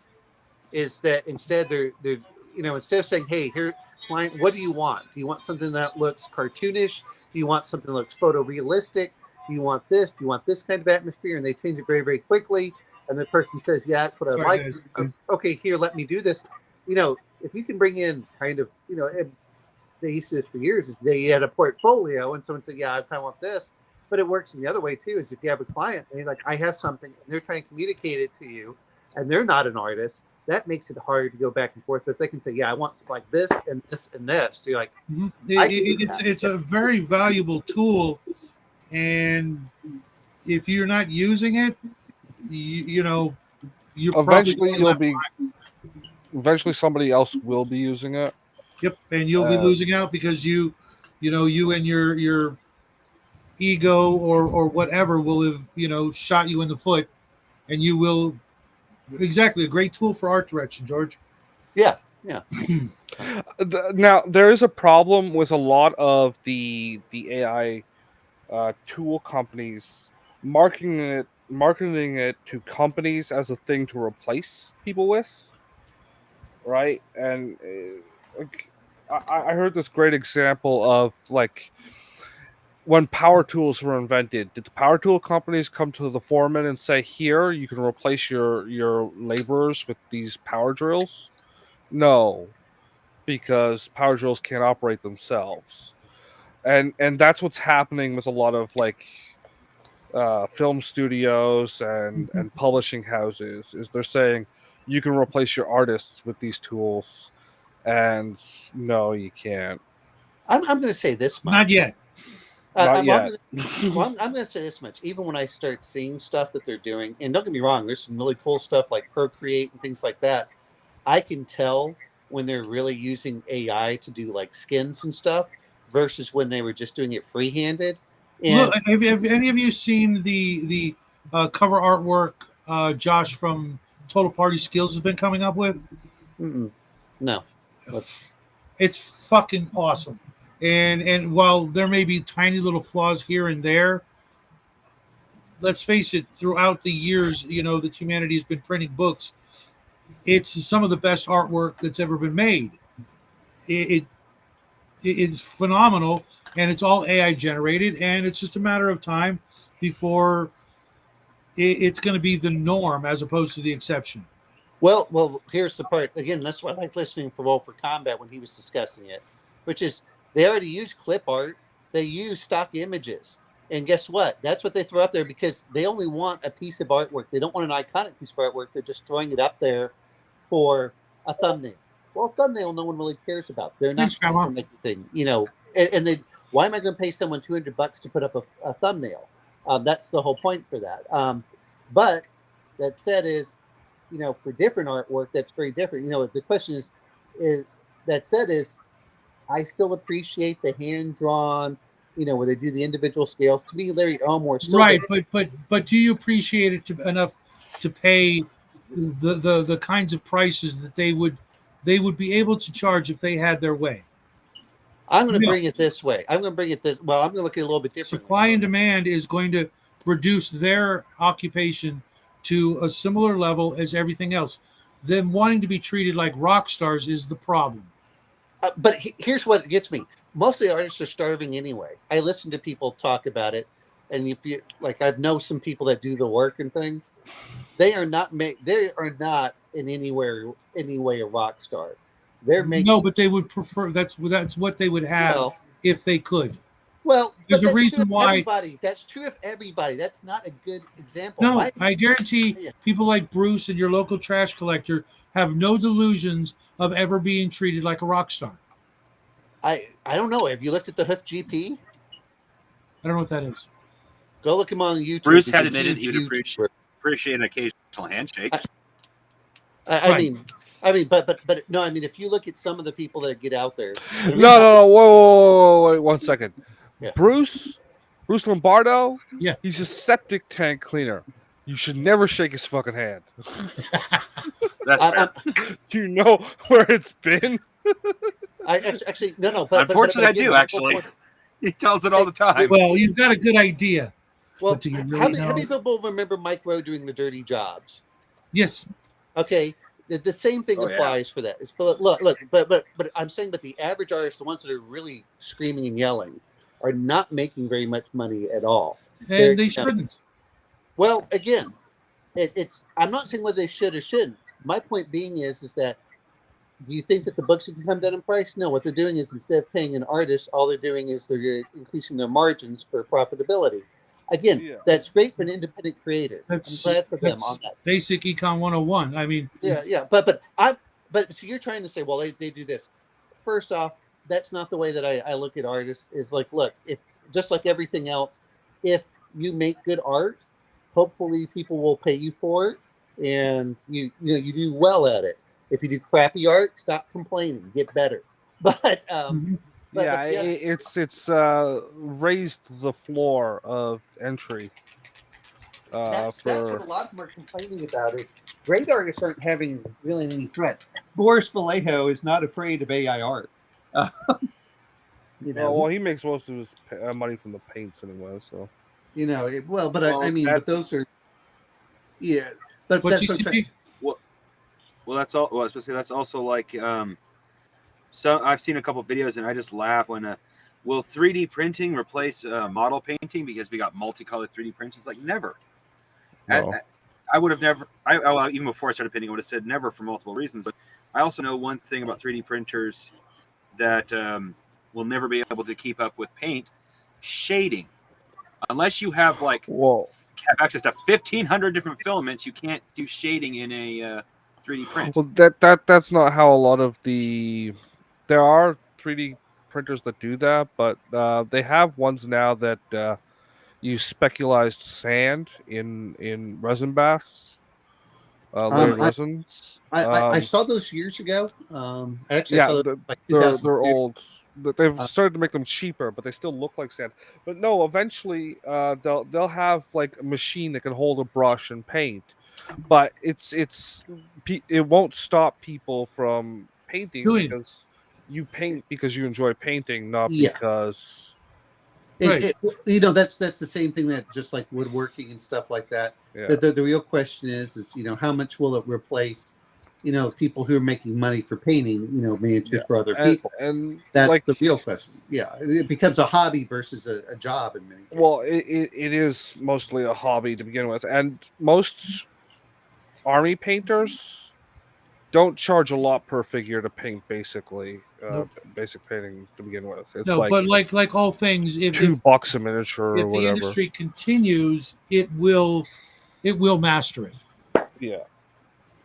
is that instead they're instead of saying, hey, here, client, what do you want? Do you want something that looks cartoonish? Do you want something that looks photorealistic? Do you want this? Do you want this kind of atmosphere? And they change it very, very quickly. And the person says, yeah, that's what I like. Guys. Okay, here, let me do this. If you can bring in kind of, they used to do this for years, is they had a portfolio and someone said, yeah, I kind of want this. But it works in the other way too, is if you have a client and you're like, I have something, and they're trying to communicate it to you, and they're not an artist, that makes it hard to go back and forth. But if they can say, yeah, I want something like this and this and this, so you're like, it's a very valuable tool. And if you're not using it, you eventually somebody else will be using it. Yep, and you'll be losing out because you and your ego or whatever will have shot you in the foot, and you will exactly a great tool for art direction, George. Yeah. Now there is a problem with a lot of the AI tool companies marketing it to companies as a thing to replace people with, right? And I heard this great example of like when power tools were invented. Did the power tool companies come to the foreman and say, "Here, you can replace your laborers with these power drills"? No, because power drills can't operate themselves. And that's what's happening with a lot of like film studios and publishing houses, is they're saying you can replace your artists with these tools, and no, you can't. I'm going to say this much. Not yet. Not yet. I'm going to say this much. Even when I start seeing stuff that they're doing, and don't get me wrong, there's some really cool stuff like Procreate and things like that. I can tell when they're really using AI to do like skins and stuff versus when they were just doing it free-handed. And Look, have any of you seen the cover artwork Josh from Total Party Skills has been coming up with? No. It's fucking awesome. And while there may be tiny little flaws here and there, let's face it, throughout the years, that humanity has been printing books, it's some of the best artwork that's ever been made. It's phenomenal, and it's all AI generated, and it's just a matter of time before it's going to be the norm as opposed to the exception. Well, here's the part. Again, that's what I like listening for Roll for Combat when he was discussing it, which is they already use clip art. They use stock images. And guess what? That's what they throw up there because they only want a piece of artwork. They don't want an iconic piece of artwork. They're just throwing it up there for a thumbnail. Well, thumbnail no one really cares about. They're not trying to make the thing, and they, why am I going to pay someone $200 to put up a thumbnail? That's the whole point for that. But that said is, for different artwork, that's very different. The question is that said is, I still appreciate the hand-drawn, where they do the individual scales. To me, Larry Elmore still right, but do you appreciate it enough to pay the kinds of prices that they would be able to charge if they had their way? I'm going to bring it this way. I'm going to look at it a little bit differently. Supply and demand is going to reduce their occupation to a similar level as everything else. Them wanting to be treated like rock stars is the problem. But here's what gets me. Most of the artists are starving anyway. I listen to people talk about it, and if you like, I know some people that do the work and things. They are not in any way a rock star. They're making no, but they would prefer. That's what they would have if they could. Well, there's a reason why. That's true of everybody. That's not a good example. No, I guarantee people like Bruce and your local trash collector have no delusions of ever being treated like a rock star. I don't know. Have you looked at the Hoof GP? I don't know what that is. Go look him on YouTube. Bruce had admitted he would appreciate an occasional handshake. I mean, but no. I mean, if you look at some of the people that get out there. No. Whoa, wait 1 second. Yeah. Bruce Lombardo. Yeah, he's a septic tank cleaner. You should never shake his fucking hand. That's fair. Do you know where it's been? I actually no. But unfortunately, I do actually. He tells it all the time. Well, you've got a good idea. Well, how many people remember Mike Rowe doing the dirty jobs? Yes. Okay. the same thing Oh, yeah. applies for that. It's, look, but I'm saying, but the average artists, the ones that are really screaming and yelling, are not making very much money at all. And they shouldn't. Well, again, it's. I'm not saying whether they should or shouldn't. My point being is that, do you think that the books can come down in price? No. What they're doing is, instead of paying an artist, all they're doing is they're increasing their margins for profitability. Again, that's great for an independent creator. I'm glad for them on that. Basic Econ 101. I mean, yeah. But so you're trying to say, well, they do this. First off, that's not the way that I look at artists. Is like, look, if just like everything else, if you make good art, hopefully people will pay you for it, and you do well at it. If you do crappy art, stop complaining, get better. But it's raised the floor of entry. That's what a lot of them are complaining about. Is great artists aren't having really any threats. Boris Vallejo is not afraid of AI art. Well, he makes most of his money from the paints anyway. So but those are But What's that's what I'm trying. Well, that's all. Well, especially that's also like so I've seen a couple videos and I just laugh when will 3D printing replace model painting because we got multicolored 3D prints? It's like never. No. I would have never. Even before I started painting, I would have said never for multiple reasons. But I also know one thing about 3D printers that will never be able to keep up with paint: shading. Unless you have have access to 1,500 different filaments, you can't do shading in a 3D print. Well, that's not how a lot of there are 3D printers that do that, but they have ones now that use speculized sand in resin baths, layered resins. I saw those years ago. I saw those like they're old. They've started to make them cheaper, but they still look like sand. But no, eventually they'll have like a machine that can hold a brush and paint. But it won't stop people from painting because you paint because you enjoy painting, not because. That's the same thing that just like woodworking and stuff like that. Yeah. The real question is how much will it replace people who are making money for painting miniatures for other people, and that's the real question. It becomes a hobby versus a job in many cases. Well, it is mostly a hobby to begin with, and most army painters don't charge a lot per figure to paint basic painting to begin with. It's but like all things, if $2 a miniature or whatever. If the industry continues, it will master it. Yeah.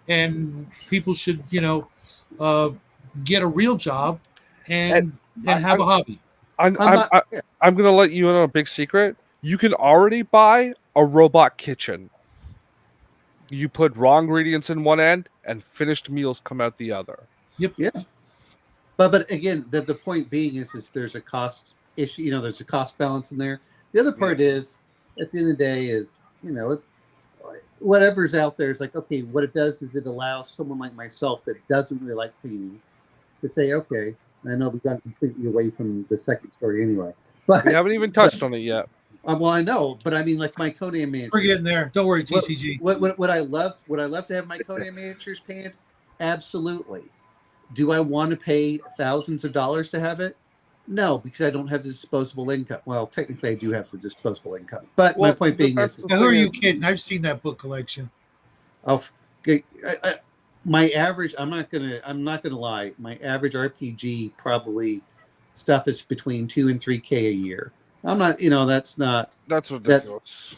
And people should, get a real job and have a hobby. I'm going to let you in on a big secret. You can already buy a robot kitchen. You put raw ingredients in one end, and finished meals come out the other. Yep. Yeah. But again, the point being is there's a cost issue. There's a cost balance in there. The other part is, at the end of the day, is whatever's out there is like, okay, what it does is it allows someone like myself that doesn't really like painting to say, okay, I know we've gone completely away from the second story anyway, but we haven't even touched on it yet. Well, I know, but I mean, like my Conan miniatures. We're getting there. Don't worry, TCG. Would I love to have my Conan miniatures painted? Absolutely. Do I want to pay thousands of dollars to have it? No, because I don't have the disposable income. Well, technically, I do have the disposable income. But my point being is, who are you kidding? I've seen that book collection. My average. I'm not gonna lie. My average RPG probably stuff is between $2,000 and $3,000 a year. I'm not. That's not. That's ridiculous.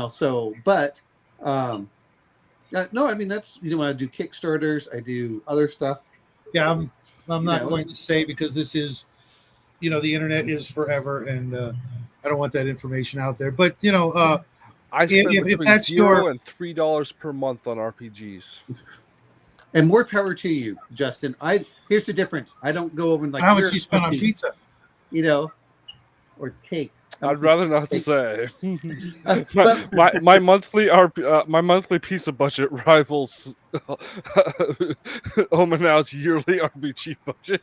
So, but. No, I mean that's when I do Kickstarters, I do other stuff. Yeah, I'm not going to say because this is, the internet is forever, and I don't want that information out there. But I spend between $0 and $3 per month on RPGs. And more power to you, Justin. Here's the difference. I don't go over and like how much you spend on pizza, or cake. I'd rather not say. my monthly pizza budget rivals Omanow's yearly RPG budget.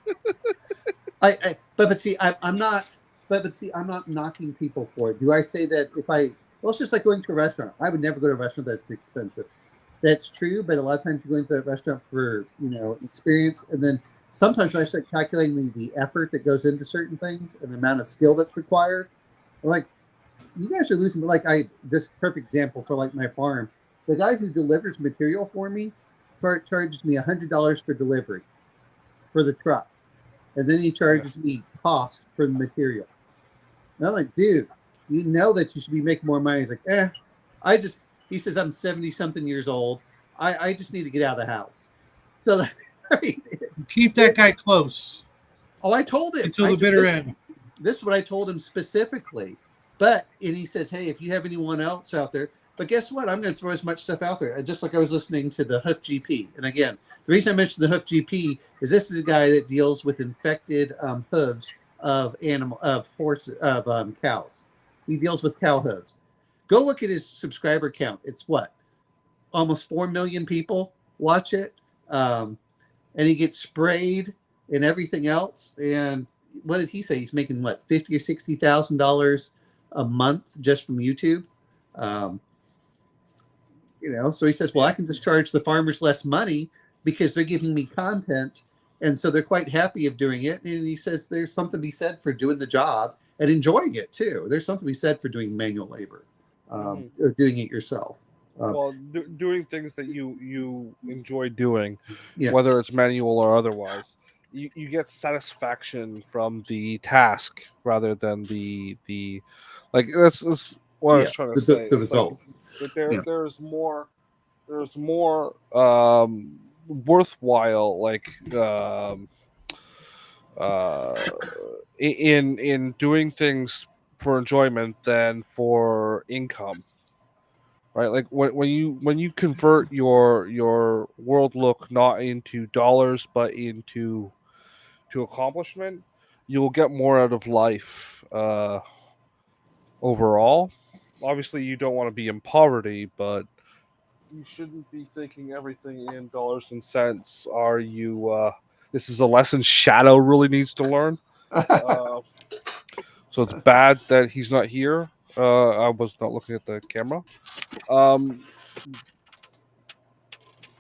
I'm not knocking people for it. Do I say that well, it's just like going to a restaurant. I would never go to a restaurant that's expensive. that's true, but a lot of times you're going to that restaurant for, experience. And then sometimes when I start calculating the effort that goes into certain things and the amount of skill that's required, I'm like, you guys are losing. But this perfect example for like my farm, the guy who delivers material for me charges me $100 for delivery for the truck. And then he charges me cost for the materials. And I'm like, dude, you know that you should be making more money. He's like, he says, I'm 70 something years old. I just need to get out of the house. So keep that guy close. Oh, I told him until the bitter end. This is what I told him specifically. And he says, hey, if you have anyone else out there, but guess what? I'm going to throw as much stuff out there. Just like I was listening to the Hoof GP. And again, the reason I mentioned the Hoof GP is this is a guy that deals with infected hooves of cows. He deals with cow hooves. Go look at his subscriber count. It's what? Almost 4 million people watch it. And he gets sprayed and everything else. And what did he say? He's making what, $50,000 or $60,000 a month just from YouTube. So he says, well, I can just charge the farmers less money because they're giving me content. And so they're quite happy of doing it. And he says there's something to be said for doing the job and enjoying it too. There's something to be said for doing manual labor, or doing it yourself. Doing things that you enjoy doing, whether it's manual or otherwise, you get satisfaction from the task rather than the that's what I was trying to say. The result. There's more worthwhile in doing things for enjoyment than for income. Right, like when you convert your world look not into dollars but into accomplishment, you'll get more out of life overall. Obviously, you don't want to be in poverty, but you shouldn't be thinking everything in dollars and cents. Are you? This is a lesson Shadow really needs to learn. So it's bad that he's not here. I was not looking at the camera.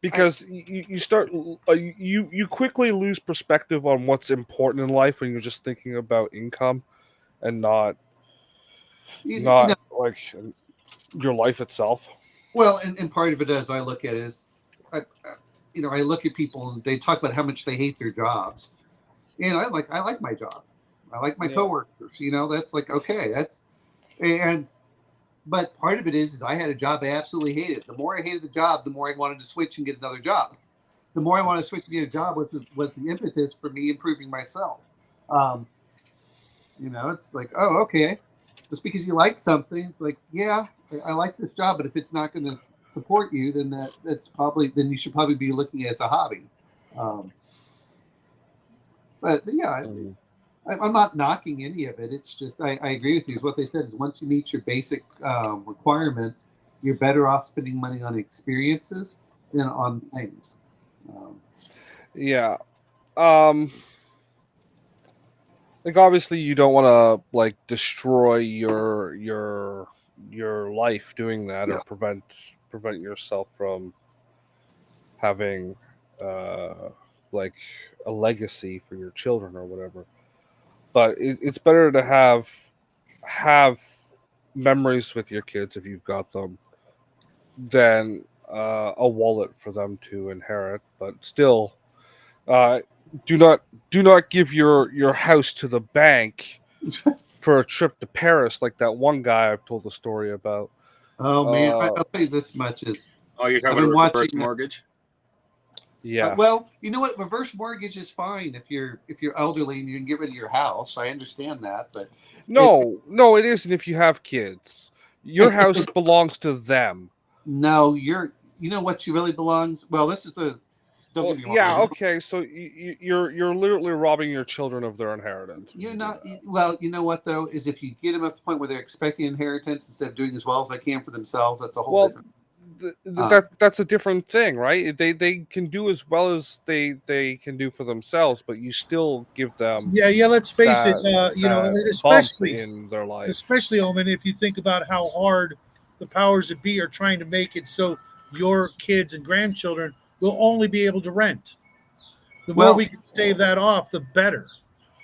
Because you start you quickly lose perspective on what's important in life when you're just thinking about income and not like your life itself. Well, and part of it, as I look at it, is I look at people and they talk about how much they hate their jobs, and I like my job. I like my coworkers. That's like okay. But part of it is I had a job I absolutely hated. The more I hated the job, the more I wanted to switch and get another job. The more I wanted to switch and get a job was the impetus for me improving myself. It's like, oh, okay. Just because you like something, it's like, yeah, I like this job, but if it's not going to support you, then then you should probably be looking at it as a hobby. But yeah. I'm not knocking any of it. It's just I agree with you. What they said is once you meet your basic requirements, you're better off spending money on experiences than on things. Obviously you don't want to destroy your life doing that or prevent yourself from having a legacy for your children or whatever. But it's better to have memories with your kids if you've got them than a wallet for them to inherit. But still, do not give your house to the bank for a trip to Paris like that one guy I've told the story about. Oh man, I'll tell you this much is. Oh, you're talking about reverse mortgage? Yeah. Well, you know what? Reverse mortgage is fine if you're elderly and you can get rid of your house. I understand that, but no, it isn't. If you have kids, your house belongs to them. No, you know what you really belongs. Well, this is a. Don't get me wrong. Yeah. Okay. So you're literally robbing your children of their inheritance. You're not. Well, you know what though is if you get them at the point where they're expecting inheritance instead of doing as well as they can for themselves, that's a whole different. That's a different thing, right? They can do as well as they can do for themselves, but you still give them. Yeah. Let's face it. Especially in their life, especially Omen, if you think about how hard the powers that be are trying to make it so your kids and grandchildren will only be able to rent. The more we can stave that off, the better.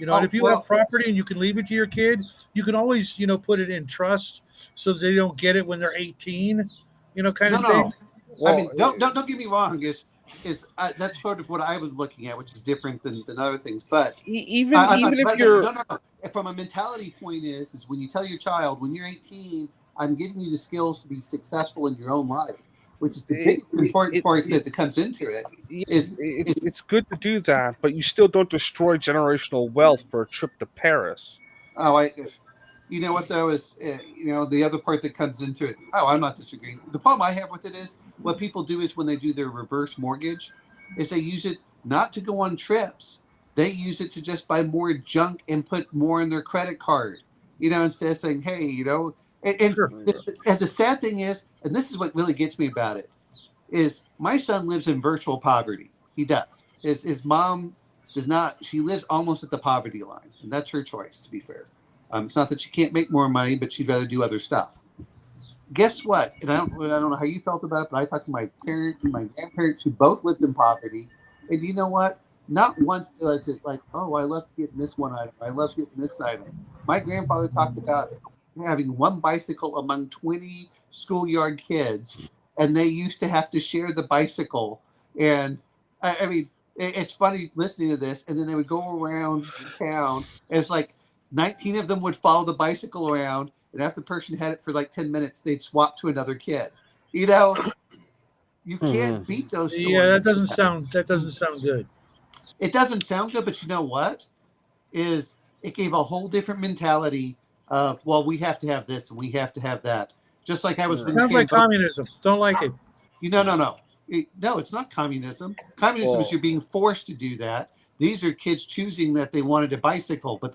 And if you have property and you can leave it to your kid, you can always, put it in trust so that they don't get it when they're 18, kind of thing. Well, I mean, don't get me wrong. That's sort of what I was looking at, which is different than other things. But even if you're no, from a mentality point is when you tell your child when you're 18, I'm giving you the skills to be successful in your own life, which is the biggest important part that comes into it. It's good to do that, but you still don't destroy generational wealth for a trip to Paris. You know what though is the other part that comes into it. I'm not disagreeing. The problem I have with it is what people do is when they do their reverse mortgage, is they use it not to go on trips. They use it to just buy more junk and put more in their credit card. Instead of saying, hey, and the sad thing is, and this is what really gets me about it, is my son lives in virtual poverty. He does. His mom does not. She lives almost at the poverty line, and that's her choice, to be fair. It's not that she can't make more money, but she'd rather do other stuff. Guess what? And I don't know how you felt about it, but I talked to my parents and my grandparents who both lived in poverty. And you know what? Not once was it like, oh, I love getting this one item. I love getting this item. My grandfather talked about having one bicycle among 20 schoolyard kids, and they used to have to share the bicycle. And I mean, it's funny listening to this. And then they would go around town, and it's like, 19 of them would follow the bicycle around, and after the person had it for like 10 minutes, they'd swap to another kid. You can't beat those stories. Yeah, that doesn't sound good. It doesn't sound good, but you know what? It gave a whole different mentality of, well, we have to have this and we have to have that. Just like I was. Sounds like communism. Don't like it. No. No, it's not communism. Communism is you're being forced to do that. These are kids choosing that they wanted a bicycle, but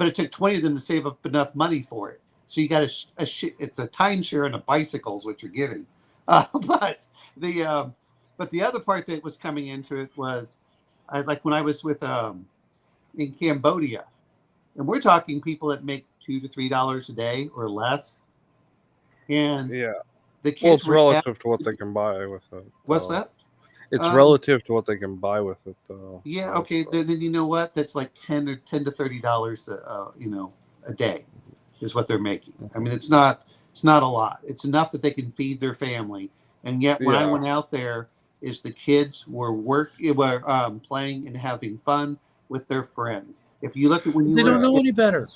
it took 20 of them to save up enough money for it. So you got it's a timeshare and a bicycle is what you're getting. But the other part that was coming into it was, like when I was with in Cambodia, and we're talking people that make $2 to $3 a day or less, and the kids it's relative to what they can buy with it. What's that? It's relative to what they can buy with it, though. Yeah. Okay. Then you know what? That's like $10 to $30, a day, is what they're making. I mean, it's not a lot. It's enough that they can feed their family. And yet, when I went out there, the kids were playing and having fun with their friends. If you look at they don't know any better.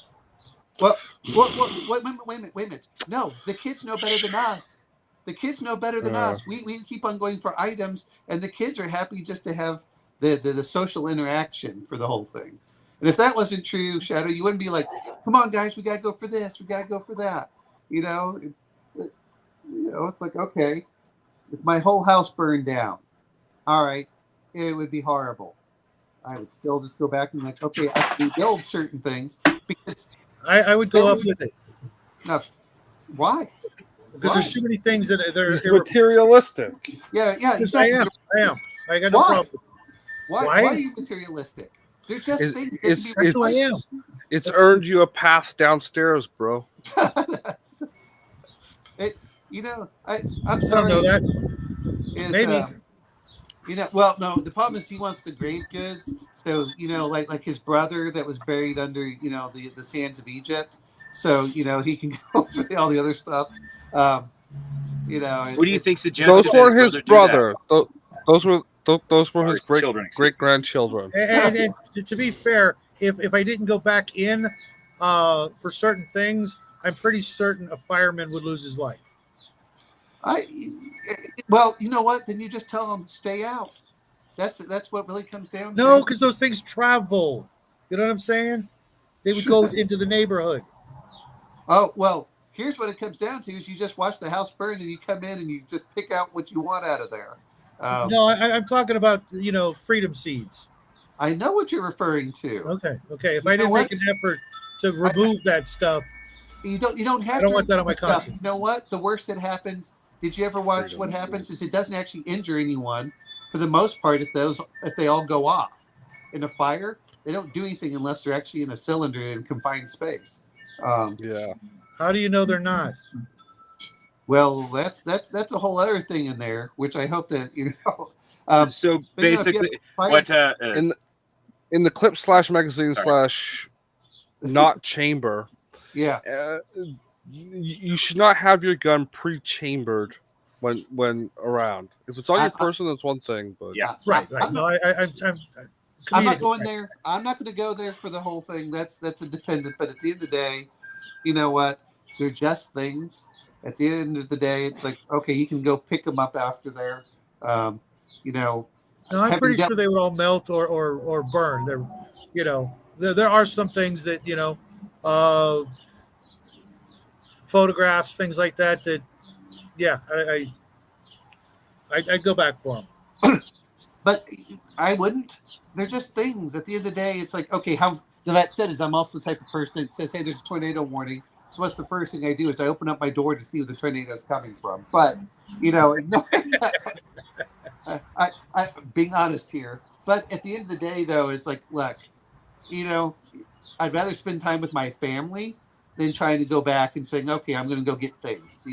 Well, wait a minute. No, the kids know better than us. The kids know better than us. We keep on going for items, and the kids are happy just to have the social interaction for the whole thing. And if that wasn't true, Shadow, you wouldn't be like, come on, guys, we got to go for this. We got to go for that. It's like, okay, if my whole house burned down, all right, it would be horrible. I would still just go back and be like, okay, I can rebuild certain things because I would go up with it. No, why? Because there's too many things that it's materialistic. Yeah. Exactly. I am. I got no problem. Why are you materialistic? They're just things. It's earned you a path downstairs, bro. I'm sorry. I don't know that. Maybe. Well, no. The problem is he wants the grave goods. So like his brother that was buried under the sands of Egypt. So he can go for all the other stuff. What do you think suggests? Those were his brother. Those were his great grandchildren. And to be fair, if I didn't go back in for certain things, I'm pretty certain a fireman would lose his life. Well, you know what? Then you just tell them stay out. That's what really comes down to. No, because those things travel. You know what I'm saying? They would go into the neighborhood. Oh, well, here's what it comes down to is you just watch the house burn and you come in and you just pick out what you want out of there. No, I'm talking about, freedom seeds. I know what you're referring to. Okay. If I didn't make an effort to remove that stuff, you don't have to. I don't want that on my conscience. You know what? The worst that happens, did you ever watch what happens is it doesn't actually injure anyone for the most part if they all go off. In a fire, they don't do anything unless they're actually in a cylinder in confined space. How do you know they're not? Well, that's a whole other thing in there, which I hope that So but, you know, if you basically, have what in the clip / magazine / not chamber, yeah, you should not have your gun pre-chambered when around. If it's on your person, that's one thing. But Yeah. Right. I'm not going there. I'm not going to go there for the whole thing. That's a dependent. But at the end of the day, you know what? They're just things. At the end of the day, it's like, okay, you can go pick them up after there. You know, No, I'm pretty sure they would all melt or burn. There are some things that photographs, things like that. Yeah, I'd go back for them. But I wouldn't. They're just things. At the end of the day, it's like, okay, how. Now that said, is I'm also the type of person that says, hey, there's a tornado warning. So what's the first thing I do is I open up my door to see where the tornado is coming from. But I being honest here. But at the end of the day, though, it's like, look, I'd rather spend time with my family than trying to go back and saying, okay, I'm going to go get things.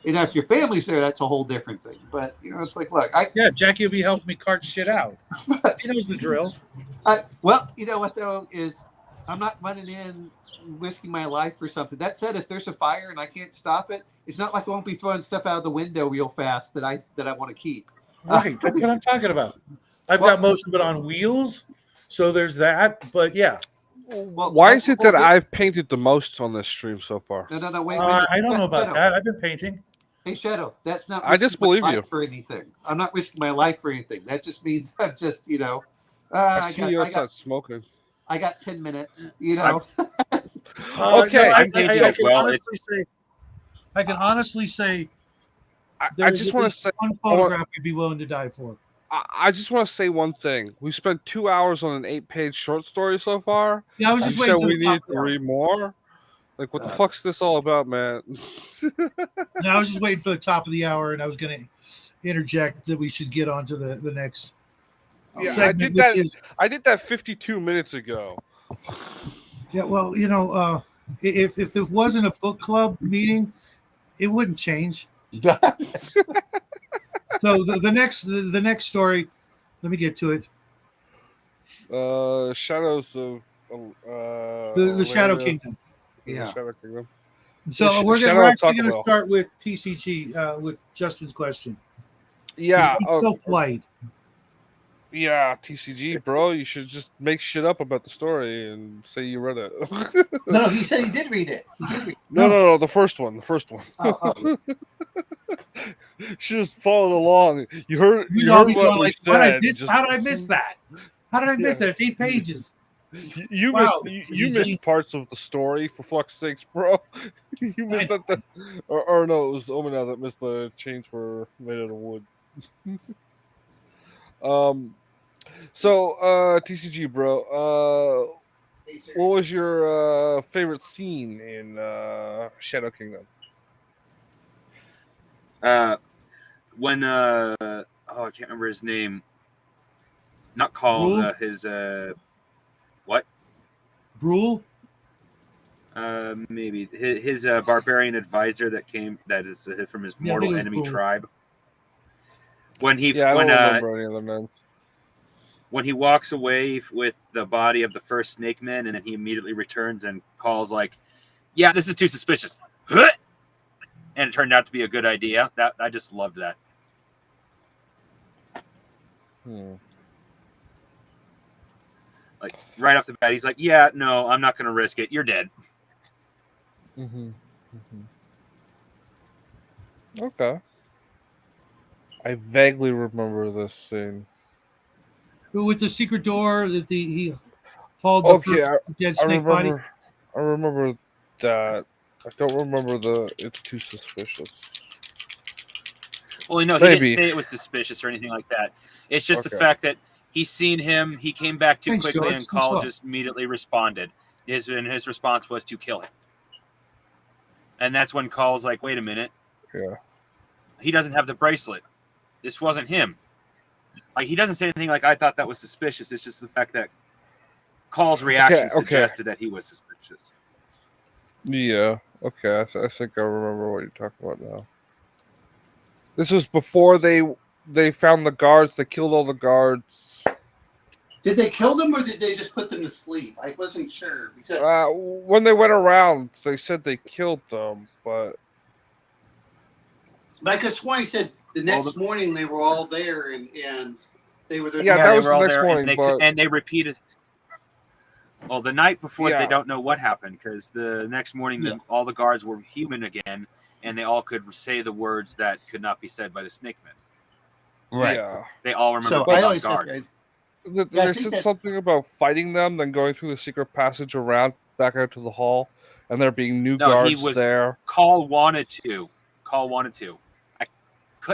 And if your family's there, that's a whole different thing. But it's like, look, Jackie will be helping me cart shit out. She knows the drill. Well, you know what though is, I'm not running in risking my life for something. That said, if there's a fire and I can't stop it, it's not like I won't be throwing stuff out of the window real fast that I want to keep. Right, that's what I'm talking about. I've got most of it on wheels, so there's that. But yeah. Well, why is it that I've painted the most on this stream so far? No, wait. I don't know about that. I've been painting. Hey, Shadow, that's not. I just believe you. For anything, I'm not risking my life for anything. That just means I'm just, I see you outside smoking. I got 10 minutes. Okay, no, I'm painting as well. I can honestly say. I just want to say one photograph you'd be willing to die for. I just want to say one thing. We spent 2 hours on an 8-page short story so far. Yeah, I was just waiting. So we need to read more. Like, what the fuck's this all about, man? No, I was just waiting for the top of the hour, and I was going to interject that we should get on to the next segment. I did that 52 minutes ago. Yeah, well, if it wasn't a book club meeting, it wouldn't change. So the next story, let me get to it. Shadows of the Shadow Kingdom. Yeah. Shadow Kingdom. So we're actually going to start with TCG with Justin's question. Yeah. So polite. Yeah, TCG, bro. You should just make shit up about the story and say you read it. No, he said he did read it. No, the first one. Oh. She just followed along. You heard what we said. How did I miss that? How did I miss that? It's 8 pages. You missed parts of the story, for fuck's sakes, bro. You missed that. Or no, it was Omina that missed the chains were made out of wood. So TCG, bro. What was your favorite scene in Shadow Kingdom? When I can't remember his name. Not called his what? Brule? Maybe his barbarian advisor that is from his mortal enemy tribe. When he I don't remember any of them names. When he walks away with the body of the first snake man, and then he immediately returns and calls like, "Yeah, this is too suspicious," and it turned out to be a good idea. That I just loved that. Like right off the bat, he's like, "Yeah, no, I'm not going to risk it. You're dead." Okay. I vaguely remember this scene. With the secret door that he hauled the first dead snake body. I remember that. I don't remember it's too suspicious. Well, no, he didn't say it was suspicious or anything like that. It's just the fact that he's seen him. He came back too quickly, George. And Kull just immediately responded. His response was to kill him. And that's when Kull's like, "Wait a minute. Yeah. He doesn't have the bracelet. This wasn't him." Like, he doesn't say anything like, "I thought that was suspicious." It's just the fact that Kull's reaction suggested that he was suspicious. Yeah. Okay. I think I remember what you're talking about now. This was before they found the guards. They killed all the guards. Did they kill them, or did they just put them to sleep? I wasn't sure. When they went around, they said they killed them, but I could swear he said the next morning they were all there and they were there. Yeah, that was the next morning, and they repeated. Well, the night before, they don't know what happened because the next morning, all the guards were human again, and they all could say the words that could not be said by the Snake Men. Right. Yeah. They all remember So being I on always guard. They said something about fighting them, then going through the secret passage around back out to the hall, and there being new guards there. Kull wanted to.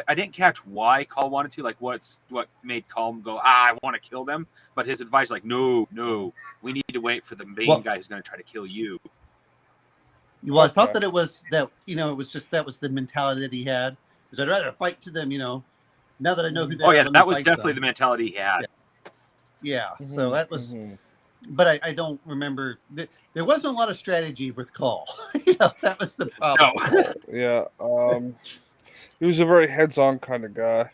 I didn't catch why Kull wanted to, like what made Kull go, I want to kill them. But his advice, like, no, we need to wait for the main guy who's going to try to kill you. Well, I thought that it was that, it was just, that was the mentality that he had. Because I'd rather fight to them, now that I know who they are. Oh, yeah, that was definitely the mentality he had. Yeah. So that was, but I don't remember. There wasn't a lot of strategy with Kull. That was the problem. No. Yeah. He was a very heads-on kind of guy.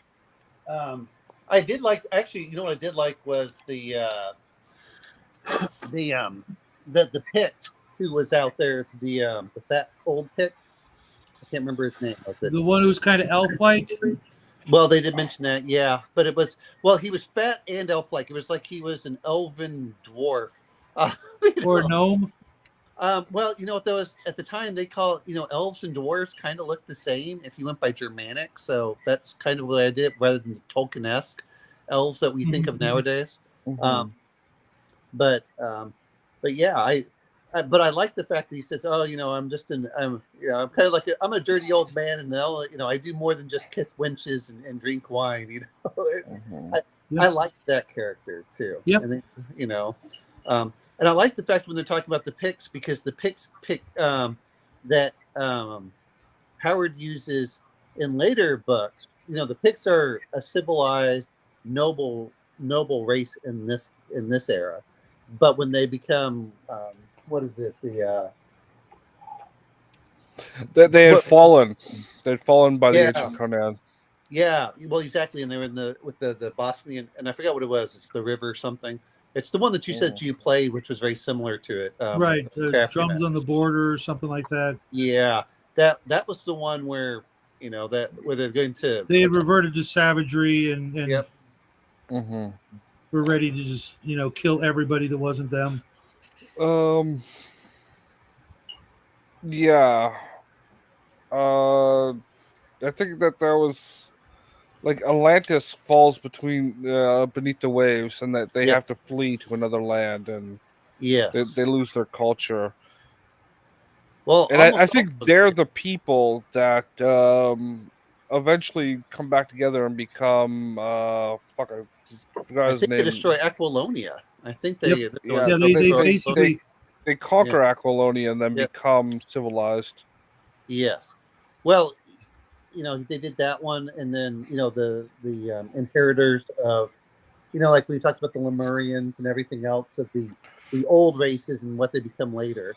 I did like, actually, what I did like was the Pit who was out there, the fat old Pit. I can't remember his name. The one who was kind of elf-like. Well, they did mention that, yeah, but it was, he was fat and elf-like. It was like he was an elven dwarf, or gnome. Well, what those at the time they call, elves and dwarves kind of look the same if you went by Germanic. So that's kind of what I did rather than Tolkien-esque elves that we think of nowadays. But yeah, but I like the fact that he says, "Oh, I'm kind of like I'm a dirty old man, and I do more than just kiss wenches and drink wine." I like that character too. Yep. And and I like the fact when they're talking about the Picts, because the Picts that Howard uses in later books. The Picts are a civilized, noble race in this era, but when they become what is it? They had fallen. They'd fallen by the ancient Conan. Yeah, well, exactly, and they were with the Bosnian, and I forgot what it was. It's the river something. It's the one that you said you played, which was very similar to it. Right, the drums on the border or something like that. Yeah, that was the one where where they're going to. They had reverted to savagery and yep. We're ready to just kill everybody that wasn't them. Yeah. I think that was like Atlantis falls beneath the waves, and that they have to flee to another land, and they lose their culture. Well, and I think they're the people that eventually come back together and become I forgot his name. They destroy Aquilonia. I think they they conquer Aquilonia and then become civilized. Yes. Well, they did that one, and then the inheritors of like we talked about the Lemurians and everything else of the old races and what they become later.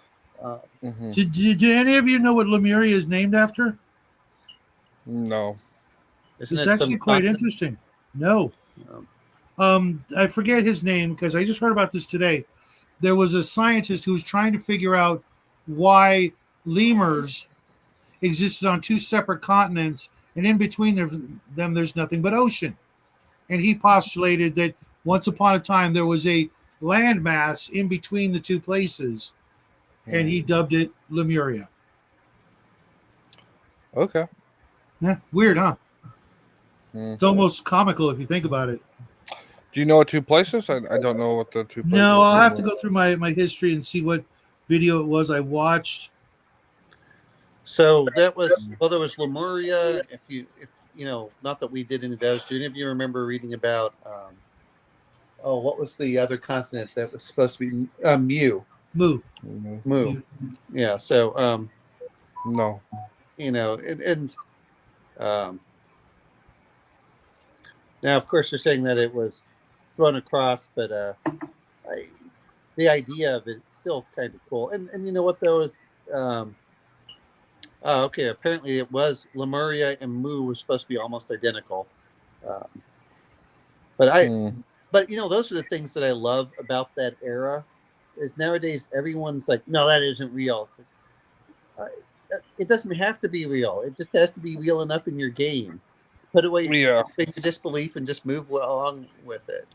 Did any of you know what Lemuria is named after? No. It's actually quite interesting. No. I forget his name because I just heard about this today. There was a scientist who was trying to figure out why lemurs existed on two separate continents, and in between them there's nothing but ocean. And he postulated that once upon a time there was a landmass in between the two places, and he dubbed it Lemuria. Okay. Yeah, weird, huh? It's almost comical if you think about it. Do you know what two places? I don't know what the two places. No, I'll have to go through my history and see what video it was I watched. So that was there was Lemuria. If not that we did any of those. Do any of you remember reading about? What was the other continent that was supposed to be Mu? Mu. Yeah. So no. Now of course you're saying that it was thrown across, but the idea of it's still kind of cool. And you know what though is Oh, okay. Apparently, it was Lemuria and Mu was supposed to be almost identical. Um, but those are the things that I love about that era. Is nowadays everyone's like, no, that isn't real. It's like, it doesn't have to be real. It just has to be real enough in your game. Put away your disbelief and just move along with it.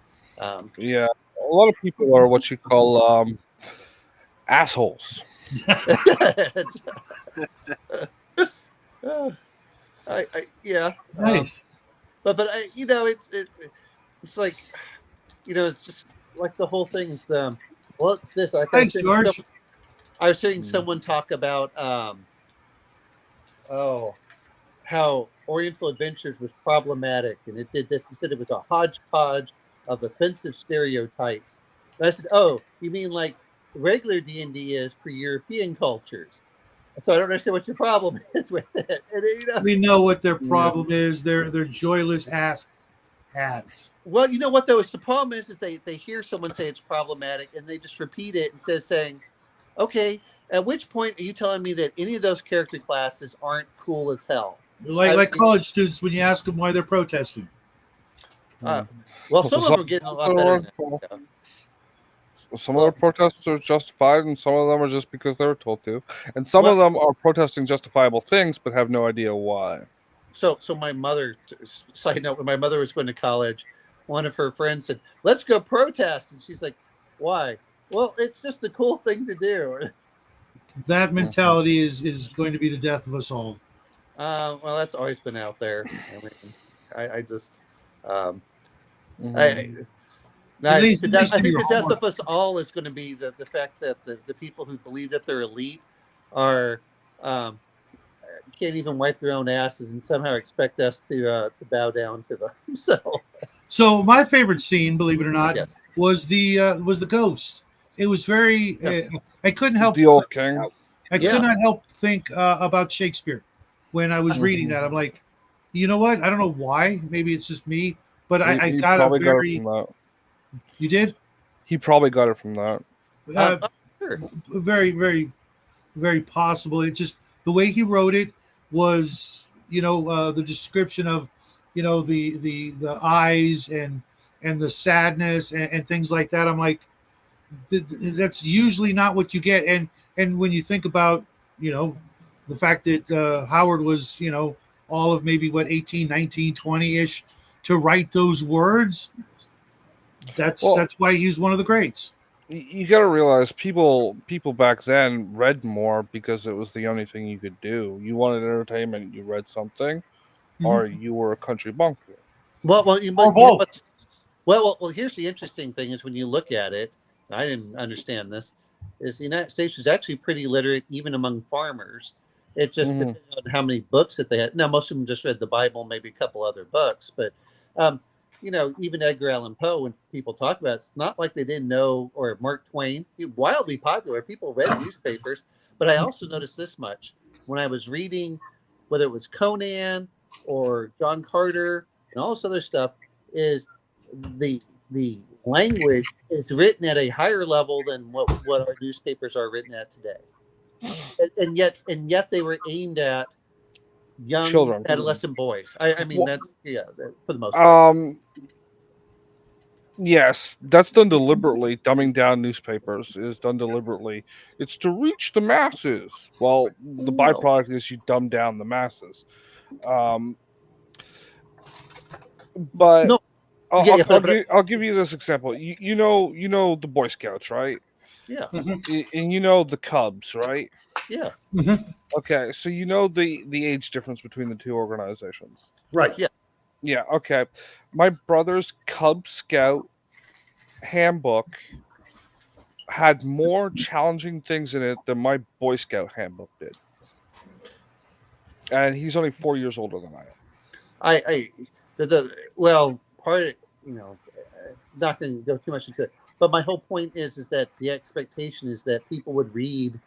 Yeah, a lot of people are what you call assholes. Nice. But it's like, it's just like the whole thing. It's it's this. Thanks, George. I was hearing someone talk about how Oriental Adventures was problematic, and it did this. He said it was a hodgepodge of offensive stereotypes. And I said, "Oh, you mean like regular D&D is for European cultures?" So I don't understand what your problem is with it. And, we know what their problem is. They're joyless ass hats. Well, you know what though? The problem is that they hear someone say it's problematic, and they just repeat it instead of saying, "Okay, at which point are you telling me that any of those character classes aren't cool as hell?" Like college students when you ask them why they're protesting. Well, some of them are getting a lot better now. Some of the protests are justified, and some of them are just because they were told to. And some of them are protesting justifiable things, but have no idea why. So my mother, side note, when my mother was going to college, one of her friends said, "Let's go protest." And she's like, "Why?" "Well, it's just a cool thing to do." That mentality is going to be the death of us all. Well, that's always been out there. I mean, I just, I think the death of us all is going to be the fact that the people who believe that they're elite are can't even wipe their own asses and somehow expect us to bow down to them. So my favorite scene, believe it or not, was the ghost. It was very. I couldn't help the old king. I could not help think about Shakespeare when I was reading that. I'm like, you know what? I don't know why. Maybe it's just me, but I got a very. You did? He probably got it from that. Very, very, very possible. It just the way he wrote it was, the description of, the eyes and the sadness and things like that. I'm like, that's usually not what you get. And when you think about, the fact that Howard was, all of maybe 18, 19, 20-ish to write those words. That's why he's one of the greats. You got to realize people back then read more because it was the only thing you could do. You wanted entertainment, you read something, or you were a country bunker. Well, here's the interesting thing is when you look at it, I didn't understand this, is the United States was actually pretty literate even among farmers. It just depended on how many books that they had. Now, most of them just read the Bible, maybe a couple other books, but even Edgar Allan Poe, when people talk about it, it's not like they didn't know, or Mark Twain, wildly popular. People read newspapers, but I also noticed this much. When I was reading, whether it was Conan or John Carter and all this other stuff, is the language is written at a higher level than what our newspapers are written at today. And yet they were aimed at young children, adolescent boys. I mean, that's for the most part. Yes, that's done deliberately. Dumbing down newspapers is done deliberately. It's to reach the masses. Well, the byproduct is you dumb down the masses. But no. I'll give you this example. You know the Boy Scouts, right? Yeah. And you know the Cubs, right? Yeah. Okay, so you know the age difference between the two organizations. Right. Yeah. Yeah, okay. My brother's Cub Scout handbook had more challenging things in it than my Boy Scout handbook did. And he's only 4 years older than I am. Part of it, not going to go too much into it, but my whole point is that the expectation is that people would read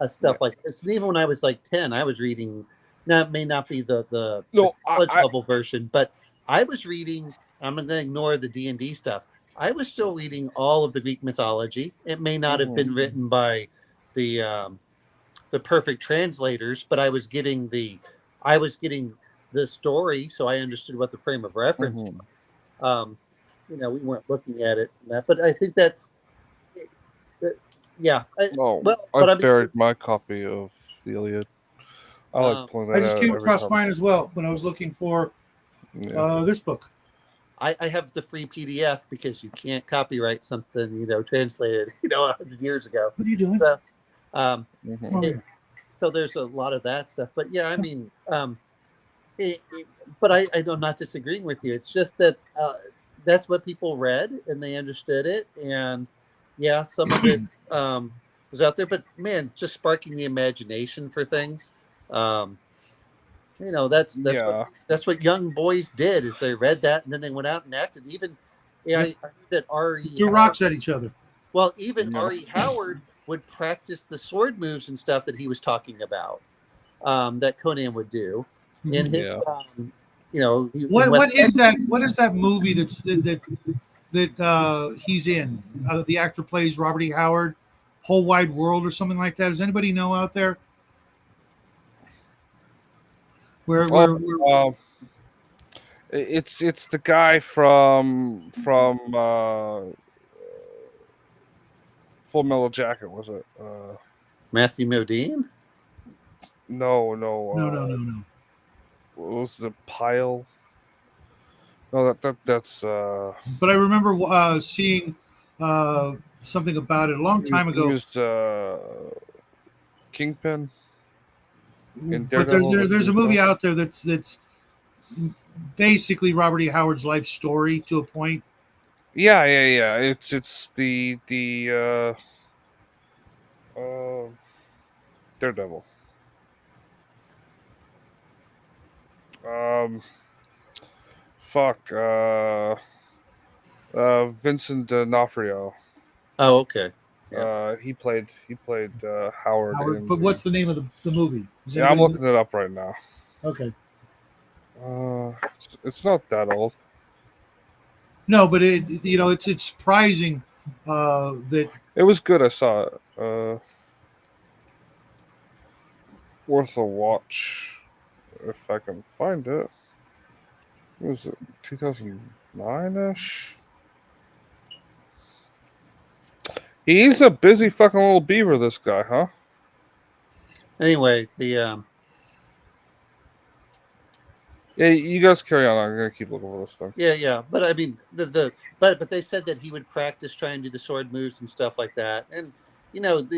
stuff like this. And even when I was like 10, I was reading. Now it may not be the college level version, but I was reading. I'm going to ignore the D&D stuff. I was still reading all of the Greek mythology. It may not have been written by the the perfect translators, but I was getting the story, so I understood what the frame of reference was. We weren't looking at it from that, but I think that's yeah. I buried my copy of the Iliad. I like pulling that out. I just came across mine as well when I was looking for this book. I have the free PDF because you can't copyright something, translated, 100 years ago. What are you doing? So, so there's a lot of that stuff. But yeah, I mean, but I'm not disagreeing with you. It's just that that's what people read and they understood it. And yeah, some of it was out there. But man, just sparking the imagination for things. That's what young boys did, is they read that and then they went out and acted. Even I heard that R.E. threw rocks at each other. Well, even R.E. Howard would practice the sword moves and stuff that he was talking about, that Conan would do. In his, what is that? What is that movie that he's in? The actor plays Robert E. Howard, Whole Wide World or something like that. Does anybody know out there? It's the guy from Full Metal Jacket, was it? Matthew Modine? No. What was the Pile? No, that's. But I remember seeing something about it a long time ago. He was Kingpin. But there's a movie out there that's basically Robert E. Howard's life story to a point. Yeah. It's the Daredevil. Vincent D'Onofrio. Oh, okay. Yeah. He played Howard. But what's the name of the movie? I'm looking it up right now. Okay. It's not that old. No, but it's surprising that it was good. I saw it. Worth a watch if I can find it. Was it 2009-ish? He's a busy fucking little beaver, this guy, huh? Anyway, yeah, you guys carry on. I'm gonna keep looking for this thing. Yeah. But I mean, but they said that he would practice trying to do the sword moves and stuff like that. And not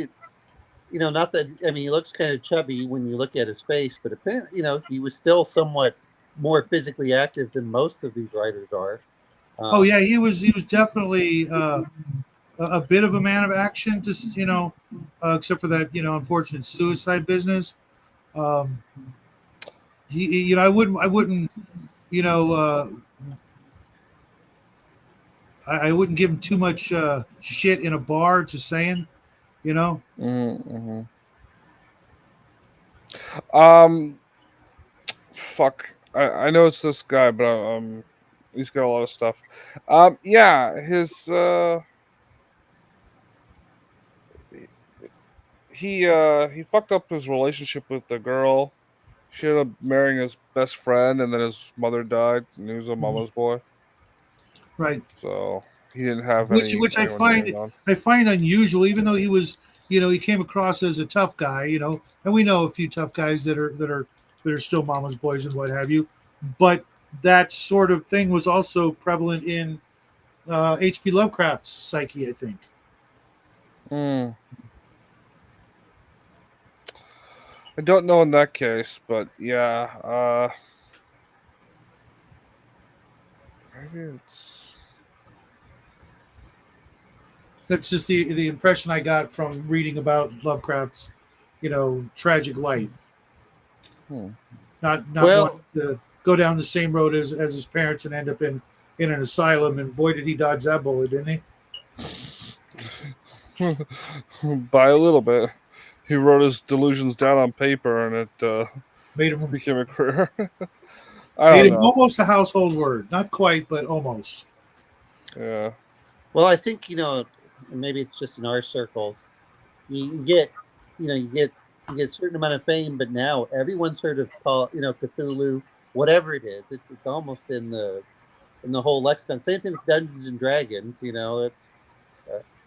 that, I mean, he looks kind of chubby when you look at his face, but apparently, he was still somewhat more physically active than most of these writers are. He was definitely a bit of a man of action, just except for that unfortunate suicide business. I wouldn't I wouldn't give him too much shit in a bar. Just saying, Fuck. I know it's this guy, but he's got a lot of stuff. His he fucked up his relationship with the girl. She ended up marrying his best friend, and then his mother died, and he was a mama's boy. Right. So he didn't have which I find unusual, even though he was, he came across as a tough guy, and we know a few tough guys that are still mama's boys and what have you, but that sort of thing was also prevalent in H.P. Lovecraft's psyche, I think. I don't know in that case, but yeah, maybe it's. That's just the impression I got from reading about Lovecraft's, tragic life. Not wanting to go down the same road as his parents and end up in an asylum. And boy, did he dodge that bullet, didn't he? By a little bit. He wrote his delusions down on paper, and it made him became a career. Made him almost a household word. Not quite, but almost. Yeah. Well, I think maybe it's just in our circles. You get you get a certain amount of fame, but now everyone's heard of Cthulhu, whatever it is. It's almost in the whole lexicon. Same thing with Dungeons and Dragons. It's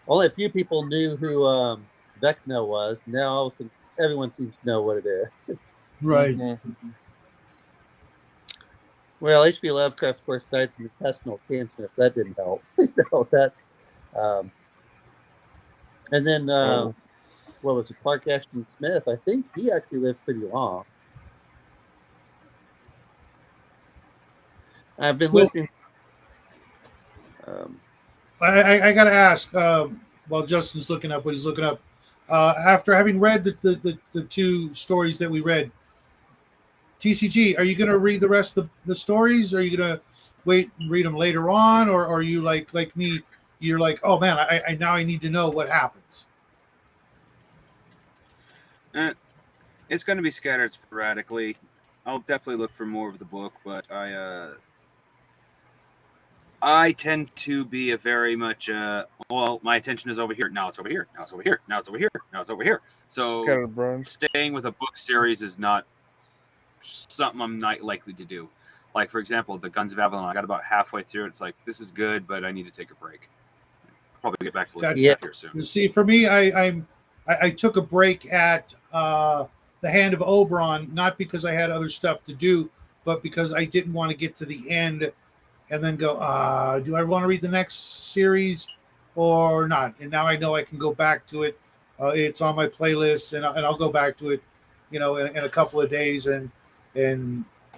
only a few people knew who Vecna was. Now since everyone seems to know what it is. Right. Mm-hmm. Well, H.P. Lovecraft, of course, died from intestinal cancer. If that didn't help, that's. And then, what was it? Clark Ashton Smith. I think he actually lived pretty long. I've been listening. I got to ask. While Justin's looking up what he's looking up, after having read the two stories that we read, TCG, are you going to read the rest of the stories? Or are you going to wait and read them later on, or are you like me? You're like, oh man, I now I need to know what happens. It's going to be scattered sporadically. I'll definitely look for more of the book, but I tend to be a very much my attention is over here. Now it's over here. Now it's over here. Now it's over here. Now it's over here. So staying with a book series is not something I'm not likely to do. Like, for example, the Guns of Avalon. I got about halfway through. It's like, this is good, but I need to take a break. I'll probably get back to listening to that here soon. You see, for me, I took a break at The Hand of Oberon, not because I had other stuff to do, but because I didn't want to get to the end and then go, do I want to read the next series or not? And now I know I can go back to it. It's on my playlist, and I'll go back to it, in a couple of days and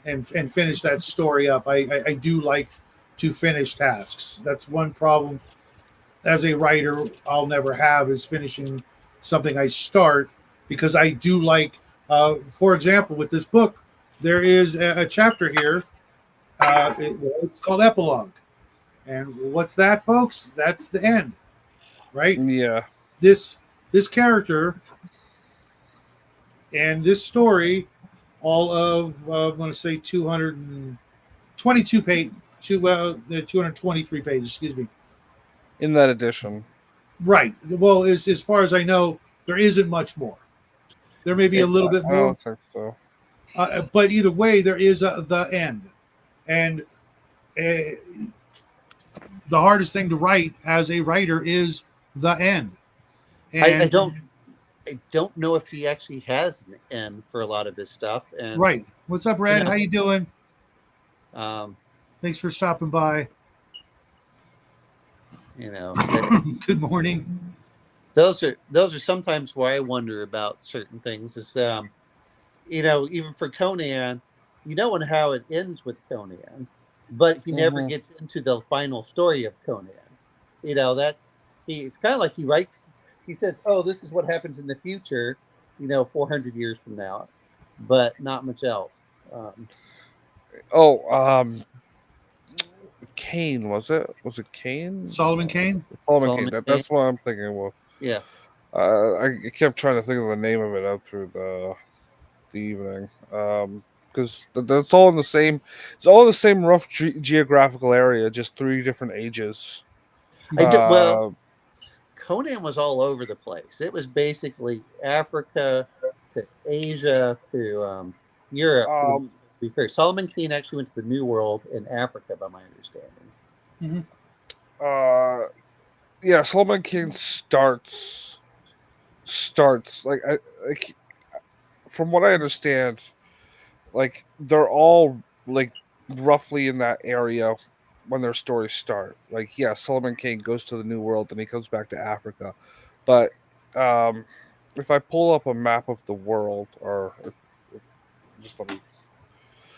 finish that story up. I do like to finish tasks. That's one problem as a writer I'll never have, is finishing something I start, because I do like, for example, with this book, there is a chapter here. It's called Epilogue. And what's that, folks? That's the end, right? Yeah. This character and this story, all of, I'm going to say 222 pages, 223 pages, excuse me. In that edition. Right. Well, as far as I know, there isn't much more. There may be a little bit more. I don't think so. But either way, there is the end. And the hardest thing to write as a writer is the end. And I don't know if he actually has an end for a lot of his stuff. And right. What's up, Red? How you doing? Thanks for stopping by. Good morning. Those are sometimes where I wonder about certain things. Is even for Conan, and how it ends with Conan, but he never gets into the final story of Conan. It's kind of like he writes. He says, "Oh, this is what happens in the future," 400 years from now, but not much else. Kane, was it? Was it Kane? Solomon Kane? Solomon Kane. That's what I'm thinking. Well, yeah. I kept trying to think of the name of it out through the evening. Because that's all in the same. It's all in the same rough geographical area, just 3 different ages. Conan was all over the place. It was basically Africa to Asia to Europe. To be fair, Solomon Kane actually went to the New World in Africa, by my understanding. Yeah, Solomon Kane starts like from what I understand, like they're all like roughly in that area when their stories start. Like, yeah, Solomon Kane goes to the New World and he comes back to Africa, but if I pull up a map of the world, or just let me.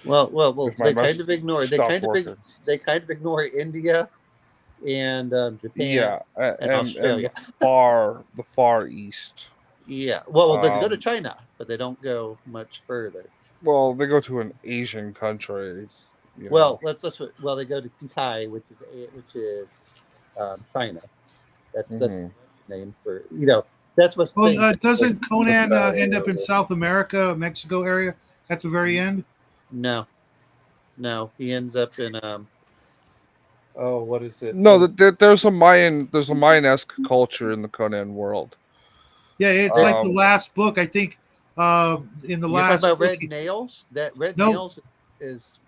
Well, they kind of ignore. They kind of ignore India and Japan. Yeah, and Australia. And the far east. Yeah. Well, they go to China, but they don't go much further. Well, they go to an Asian country. Well, they go to Kitai, which is China. That's the name for That's what's. Doesn't Conan end up in South America, Mexico area at the very end? No, he ends up in what is it? No, there's a Mayan-esque culture in the Conan world. Yeah, it's like the last book. I think in the You're last talking about book. Red Nails? That Red No. Nails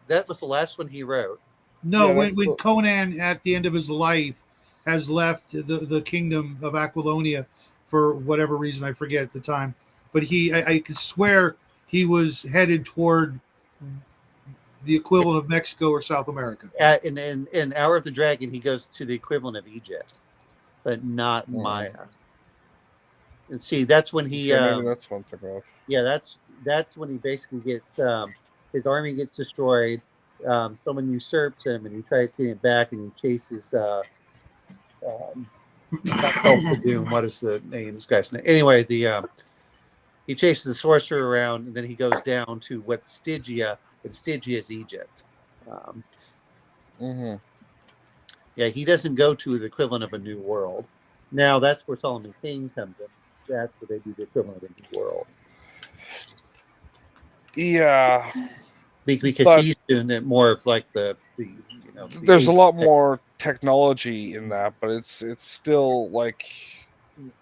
that was the last one he wrote. No, Yeah, when Conan at the end of his life has left the kingdom of Aquilonia for whatever reason, I forget at the time, but I could swear he was headed toward the equivalent of Mexico or South America. In Hour of the Dragon, he goes to the equivalent of Egypt, but not Maya. And see, that's when he. maybe that's one thing of. Yeah, that's when he basically gets his army gets destroyed. Someone usurps him, and he tries getting it back, and he chases. Not Doom. What is the name? This guy's name. Anyway, he chases the sorcerer around, and then he goes down to what Stygia, and Stygia is Egypt. Yeah, he doesn't go to the equivalent of a new world. Now that's where Solomon Kane comes in. That's where they do the equivalent of a new world. Yeah, because he's doing it more of like the there's a lot more technology in that, but it's still like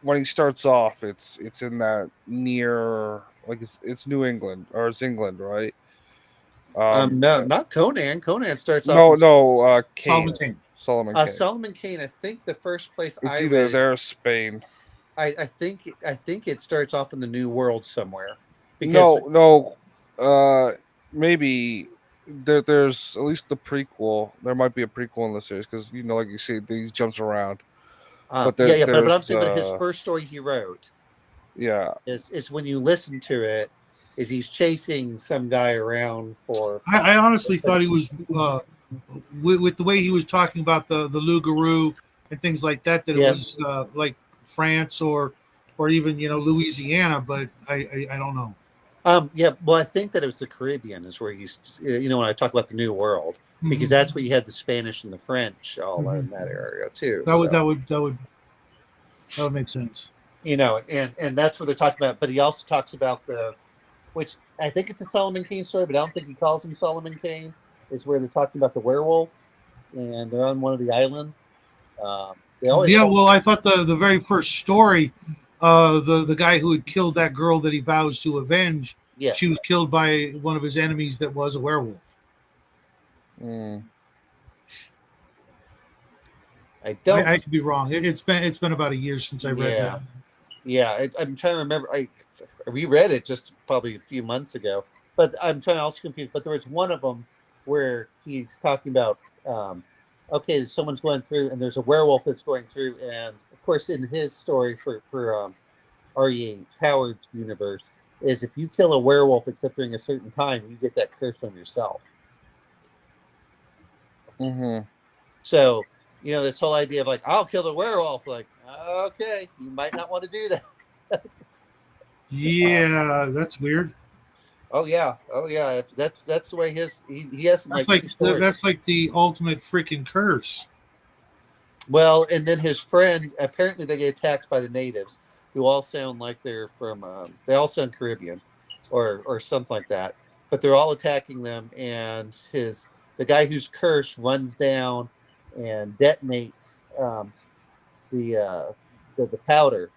when he starts off, it's in that near, like it's New England, or it's England, right? No, not Conan. Conan starts off. Kane. Solomon Kane. Solomon Kane. I think the first place it's either there or Spain. I think it starts off in the New World somewhere. Maybe there's at least the prequel. There might be a prequel in the series because like you see, he jumps around. But I'm saying that his first story he wrote, is when you listen to it, is he's chasing some guy around for. I honestly thought he was with the way he was talking about the Loup-garou and things like that. It was like France or even Louisiana, but I don't know. Well, I think that it was the Caribbean is where he's, when I talk about the New World, because that's where you had the Spanish and the French all in that area too. That would make sense. And that's what they're talking about. But he also talks about which I think it's a Solomon Kane story, but I don't think he calls him Solomon Kane. Is where they're talking about the werewolf, and they're on one of the islands. I thought the very first story, the guy who had killed that girl that he vows to avenge, she was killed by one of his enemies that was a werewolf. I could be wrong. It's been about a year since I read that. Yeah, I'm trying to remember. I reread it just probably a few months ago, but I'm trying to also confuse. But there was one of them where he's talking about. Okay, someone's going through, and there's a werewolf that's going through, and of course, in his story for R.E. Howard's universe, is if you kill a werewolf except during a certain time, you get that curse on yourself. So, this whole idea of like, I'll kill the werewolf, like, okay, you might not want to do that. That's weird. Oh yeah. That's the way he has that's like the ultimate freaking curse. Well, and then his friend, apparently they get attacked by the natives, who all sound like they're from. They all sound Caribbean, or something like that. But they're all attacking them, and the guy who's cursed runs down and detonates the powder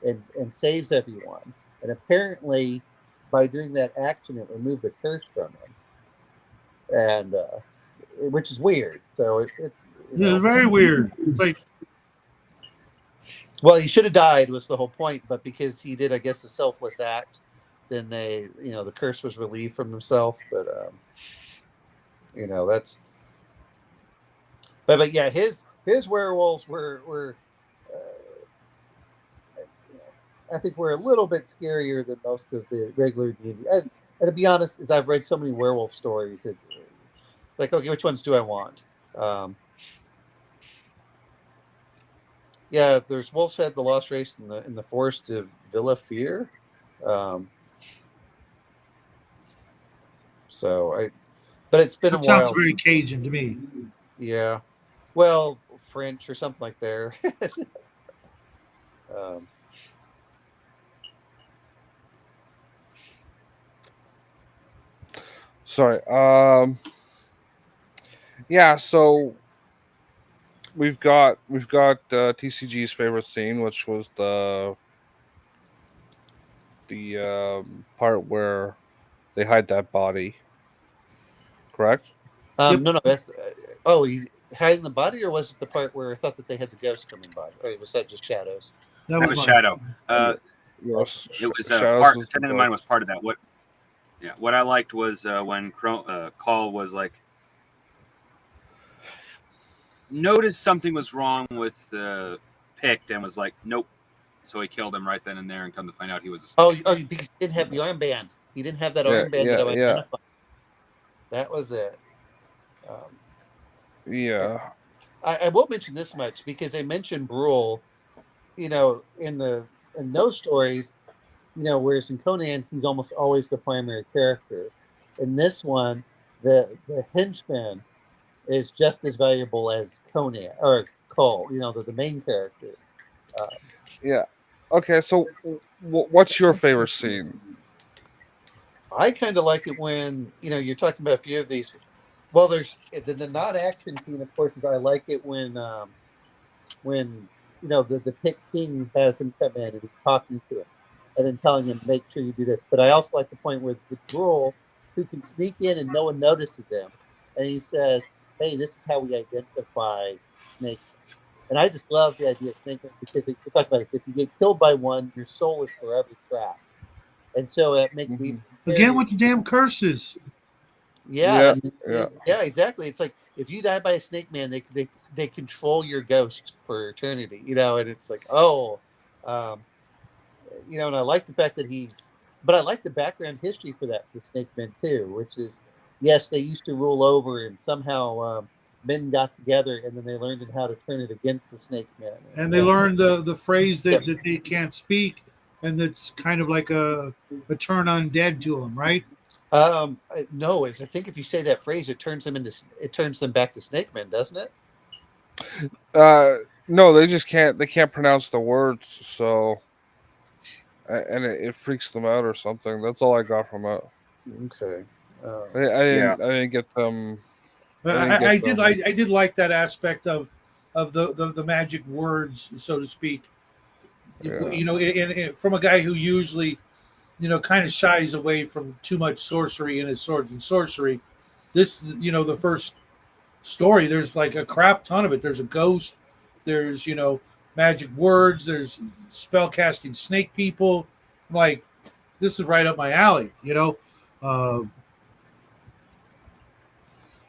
and saves everyone. And apparently, by doing that action, it removed the curse from him, and which is weird. So it's very weird. It's like, well, he should have died was the whole point, but because he did, I guess, a selfless act, then the curse was relieved from himself. But that's. But yeah, his werewolves were I think we're a little bit scarier than most of the regular D&D. And to be honest, as I've read so many werewolf stories, it's like, okay, which ones do I want? There's Wolf's Head, the Lost Race, in the Forest of Villa Fear. But it's been a while. Sounds very Cajun to me. Yeah, well, French or something like there. Sorry. So we've got TCG's favorite scene, which was the the part where they hide that body. Correct? Yep. No, that's oh, he hiding the body, or was it the part where I thought that they had the ghost coming by, or was that just shadows? That That was was mine. Shadow. Yes. It was Shadows part. is the Attendant of book. mine was part of that. What I liked was when Kull was like noticed something was wrong with Pict and was like, nope. So he killed him right then and there, and come to find out he was. Oh, because he didn't have the armband. He didn't have that armband that I would identify. That was it. Yeah. I will mention this much because they mentioned Brule, in those stories, whereas in Conan he's almost always the primary character. In this one, the henchman is just as valuable as Conan or Cole, the main character. Yeah. Okay, so what's your favorite scene? I kind of like it when you're talking about a few of these. Well, there's the not action scene, of course. Is I like it when the Pit King has him come in and he's talking to him and then telling him, make sure you do this. But I also like the point with Gruel, who can sneak in and no one notices him, and he says, hey, this is how we identify snake. And I just love the idea of snake because we talk about this. If you get killed by one, your soul is forever trapped. And so it makes me Again with the damn curses. Yeah, Yeah. exactly. It's like if you die by a snake man, they control your ghost for eternity, and it's like, and I like the fact that but I like the background history for the snake men too, which is, yes, they used to rule over and somehow men got together and then they learned how to turn it against the snake men. And they learned the phrase that they can't speak, and that's kind of like a turn undead to them, right? No, I think if you say that phrase, it turns them back to snake men, doesn't it? No, they just can't. They can't pronounce the words, so and it freaks them out or something. That's all I got from it. Okay. I didn't get them. I did like that aspect of the magic words, so to speak. Yeah. From a guy who usually kind of shies away from too much sorcery in his swords and sorcery. This, the first story, there's like a crap ton of it. There's a ghost, there's, magic words, there's spell casting snake people. I'm like, this is right up my alley, a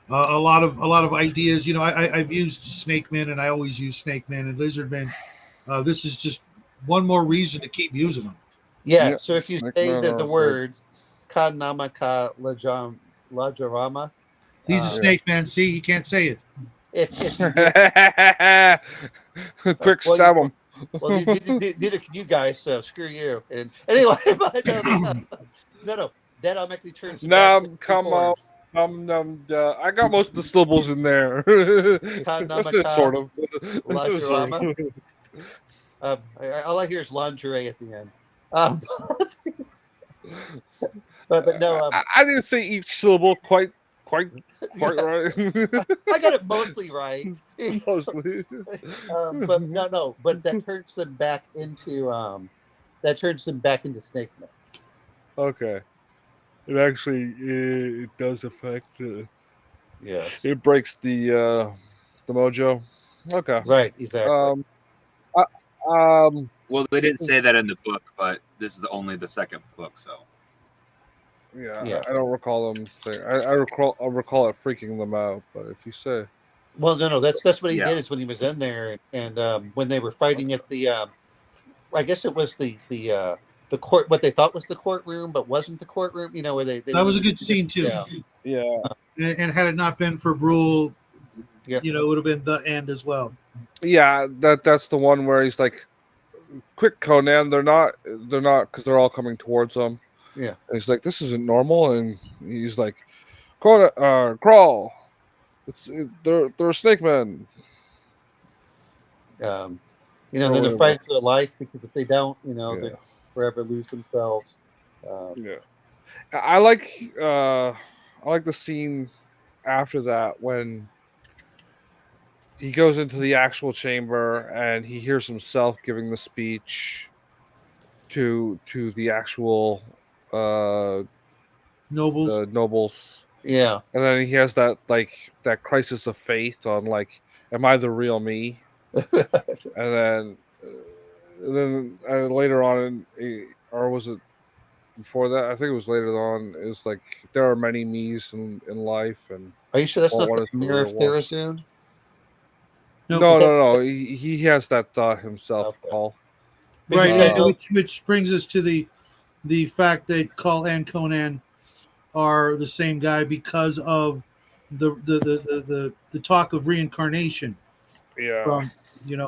lot of ideas. I've used snake men and I always use snake men and lizard men. This is just one more reason to keep using them. Yeah, so if you snake say men the are words Kanamaka Lajarama, He's a snake man. See, he can't say it. if you quick stab him. well, neither can you guys, so screw you. And anyway, but no, that automatically turns back to Come on. I got most of the syllables in there. That's just sort of. Lajarama. All I hear is lingerie at the end. But no, I didn't say each syllable quite right. I got it mostly right. Mostly. But no. But that turns them back into snake men. Okay. It actually it does affect. Yes. It breaks the mojo. Okay. Right. Exactly. Well, they didn't say that in the book, but this is only the second book, so. Yeah. I don't recall them saying. I recall it freaking them out. But if you say, well, no, that's what he did is when he was in there and when they were fighting at the, I guess it was the court, what they thought was the courtroom, but wasn't the courtroom. Where they that was a good scene too. Yeah. And had it not been for Brule, yeah. It would have been the end as well. Yeah, that's the one where he's like, "Quick, Conan! They're not, because they're all coming towards him." Yeah, and he's like, "This isn't normal," and he's like, "Conan, crawl! They're snake men." then they're fighting for their life because if they don't, they forever lose themselves. I like the scene after that when he goes into the actual chamber and he hears himself giving the speech, to the actual Nobles. the nobles, Yeah. and then he has that that crisis of faith on like, am I the real me? And then later on, or was it before that? I think it was later on. It's like there are many me's in life, and Are you sure that's not one the is the Mirror of real one. Therazune? No, No, Was that- no, no. He has that thought himself, Okay. Paul. right, Because I know- which brings us to the fact that Kull and Conan are the same guy because of the talk of reincarnation Yeah. from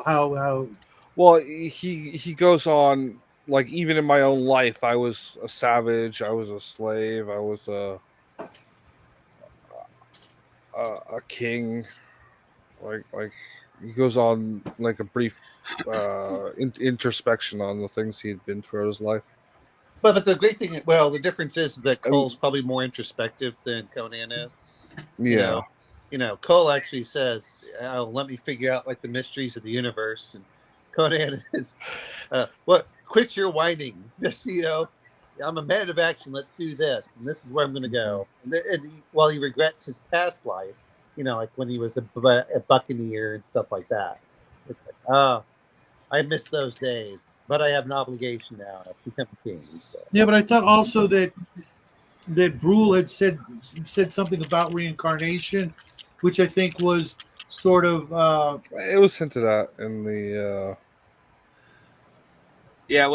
how Well, he goes on like, even in my own life, I was a savage. I was a slave. I was a king. Like he goes on like a brief introspection on the things he had been throughout his life. But the great thing, well, the difference is that I mean- Cole's probably more introspective than Conan is. Yeah. Cole actually says, oh, "Let me figure out like the mysteries of the universe," and Conan is, "What? Quit your whining. Just I'm a man of action. Let's do this, and this is where I'm going to go." While he regrets his past life, like when he was a buccaneer and stuff like that, it's like, oh, I miss those days, but I have an obligation now to become king. So. yeah. But I thought also that Brule had said something about reincarnation, which I think was sort of It was hinted at in the Yeah,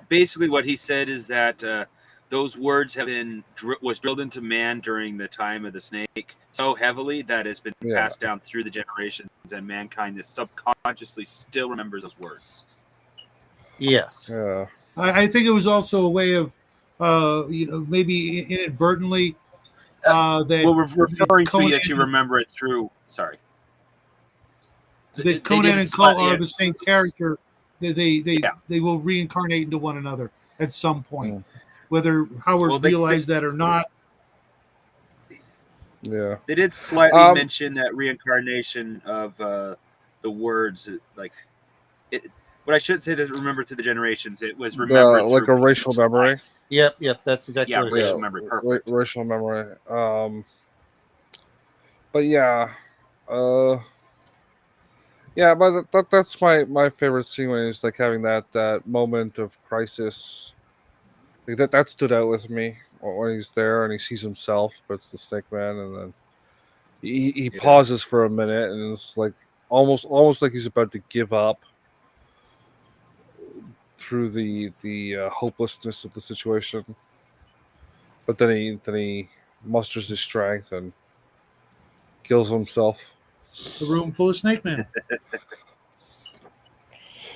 basically what he said is that those words have been was drilled into man during the time of the snake so heavily that it's been passed down through the generations, and mankind is subconsciously still remembers those words. Yes. yeah. I think it was also a way of maybe inadvertently that Well, we're referring to Conan, that you remember it through. Sorry. that Conan and Kull are the same character. They will reincarnate into one another at some point, whether Howard realized that or not. Yeah. They did slightly mention that reincarnation of the words, like it. What I should say is remember through the generations. It was remembered like through a racial memory. Yep. That's exactly what it racial is. memory. Perfect. Racial memory. But yeah, yeah, but that's my favorite scene, when he's like having that moment of crisis. Like that stood out with me when he's there and he sees himself, but it's the Snake Man, and then he pauses for a minute, and it's like almost like he's about to give up through the hopelessness of the situation. But then he musters his strength and kills himself. The room full of Snake Men.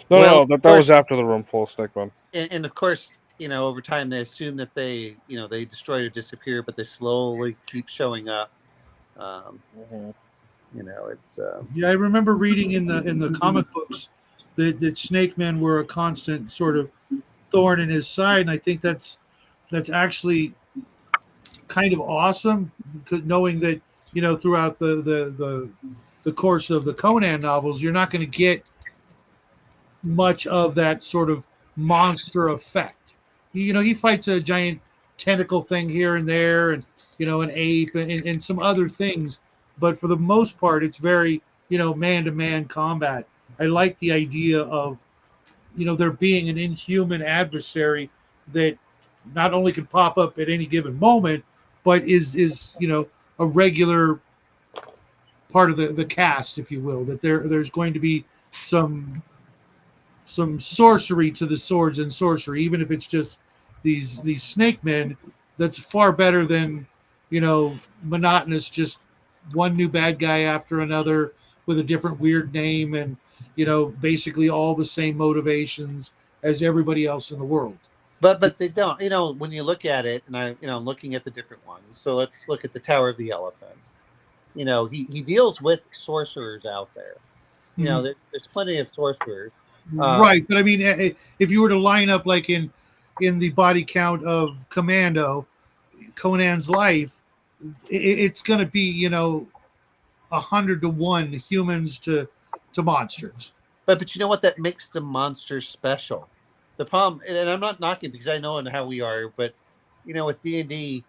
No, that was after the room full of Snake Men. And of course, over time they assume that they destroy or disappear, but they slowly keep showing up. It's yeah. I remember reading in the comic books that Snake Men were a constant sort of thorn in his side, and I think that's actually kind of awesome, because knowing that throughout the course of the Conan novels, you're not going to get much of that sort of monster effect. He fights a giant tentacle thing here and there, and an ape and some other things, but for the most part, it's very man-to-man combat. I like the idea of there being an inhuman adversary that not only can pop up at any given moment, but is a regular part of the cast, if you will. That there's going to be some sorcery to the swords and sorcery, even if it's just these Snake Men. That's far better than monotonous, just one new bad guy after another with a different weird name, and basically all the same motivations as everybody else in the world. But they don't. When you look at it, and I'm looking at the different ones. So let's look at the Tower of the Elephant. He deals with sorcerers out there. There's plenty of sorcerers. Right, but I mean, if you were to line up like in the body count of Conan's life, it's going to be 100 to 1 humans to monsters. But you know what? That makes the monsters special. the problem, and I'm not knocking because I know how we are, but with D&D,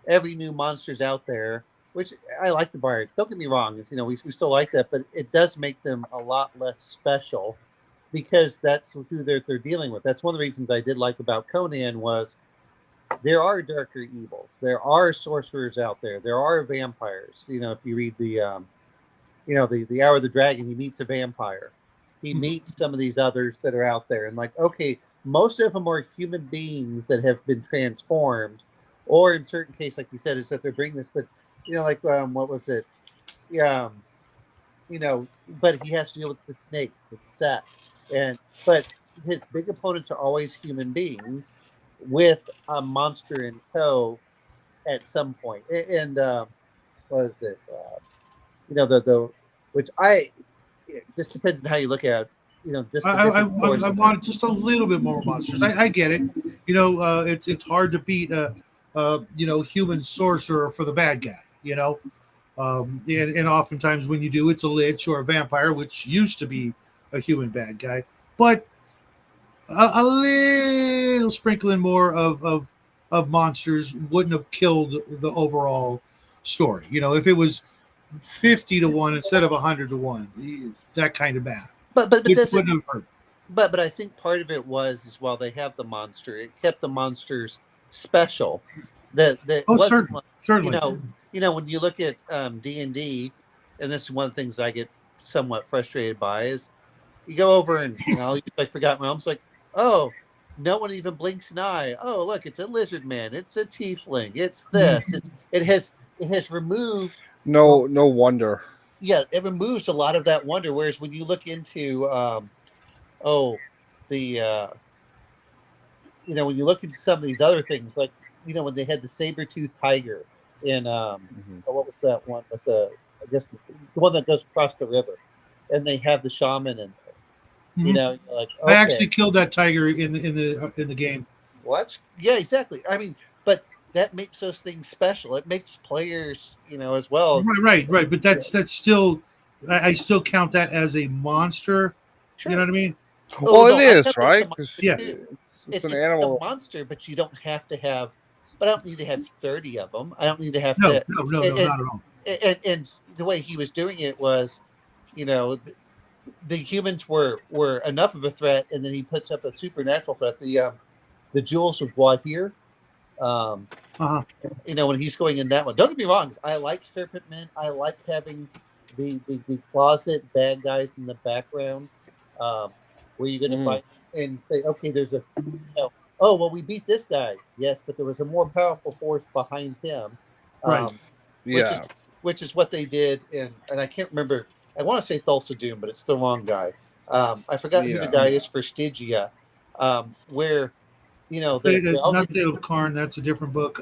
every new monster's out there, which I like the bard. Don't get me wrong, it's we still like that, but it does make them a lot less special because that's who they're dealing with. That's one of the reasons I did like about Conan was there are darker evils. There are sorcerers out there. There are vampires. If you read the Hour of the Dragon, he meets a vampire. He meets some of these others that are out there, and okay, most of them are human beings that have been transformed, or in certain cases, like you said, is that they're bringing this. But what was it? Yeah, but he has to deal with the snakes. It's Seth, but his big opponents are always human beings with a monster in tow at some point. And what is it? The which it just depends on how you look at it. Just I want just a little bit more monsters. I get it. It's hard to beat a human sorcerer for the bad guy. And oftentimes when you do, it's a lich or a vampire, which used to be a human bad guy. But a little sprinkling more of monsters wouldn't have killed the overall story. If it was 50-1 instead of 100-1, that kind of math. But I think part of it was while they have the monster, it kept the monsters special. Certainly. When you look at D&D, and this is one of the things I get somewhat frustrated by is you go over and I forgot my mom's like, oh, no one even blinks an eye. Oh, look, it's a lizard man. It's a tiefling. It's this. It has removed. No wonder. Yeah, it removes a lot of that wonder. Whereas when you look into, when you look into some of these other things, like when they had the saber-toothed tiger in, what was that one with the one that goes across the river, and they have the shaman in there. Okay. I actually killed that tiger in the game. What? Yeah, exactly. I mean, but that makes those things special. It makes players, as well. Right. But that's still, I still count that as a monster. Sure. You know what I mean? Well, it is, right? Yeah, it's an animal monster, but you don't have to have. But I don't need to have 30 of them. I don't need to have no, not at all. And the way he was doing it was, the humans were enough of a threat, and then he puts up a supernatural threat. The jewels of Wahir. When he's going in that one. Don't get me wrong. I like Serpent Men. I like having the closet bad guys in the background, where you're going to fight and say, okay, there's a, oh, well, we beat this guy. Yes, but there was a more powerful force behind him. Right. Which is what they did. And I can't remember. I want to say Thulsa Doom, but it's the wrong guy. I forgot who the guy is for Stygia, where, not the Karn. That's a different book.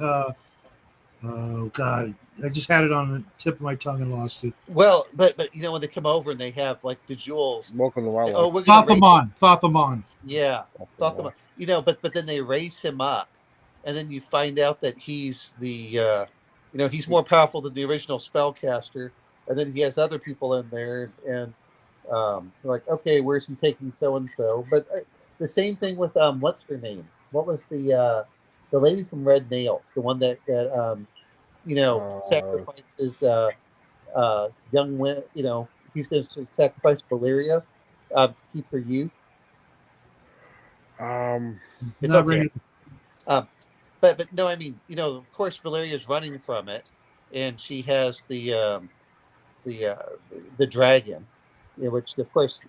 Oh God, I just had it on the tip of my tongue and lost it. Well, but when they come over and they have the jewels. Welcome to Wild. Oh, Thothamon. Yeah, Thothamon. But then they raise him up, and then you find out that he's the he's more powerful than the original spellcaster, and then he has other people in there, and like, okay, where's he taking so and so? But the same thing with what's her name? What was the lady from Red Nails, the one that sacrifices young women? He's going to sacrifice Valeria to keep her youth. It's okay. But no, I mean, of course, Valeria's running from it, and she has the dragon, which of course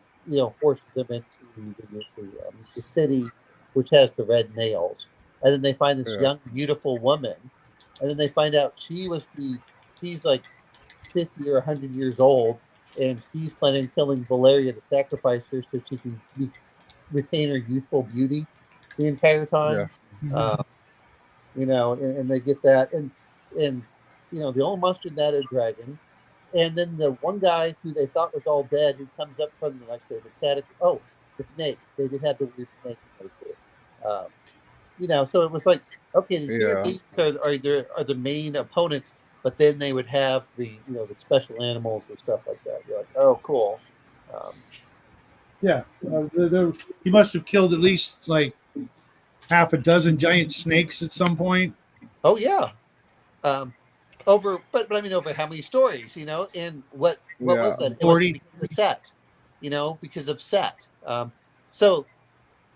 forces them into the city, which has the red nails, and then they find this young, beautiful woman, and then they find out she's like 50 or 100 years old, and she's planning on killing Valeria to sacrifice her so she can retain her youthful beauty the entire time. And they get that, and the only monster in that are dragons, and then the one guy who they thought was all dead, who comes up from the static. Oh, the snake. They did have the weird snake. So it was like, okay, the are the main opponents, but then they would have the the special animals or stuff like that. You're like, oh, cool. He must have killed at least like half a dozen giant snakes at some point. Oh yeah. But I mean, over how many stories, and what was that? It was 40. because of set, because of set. So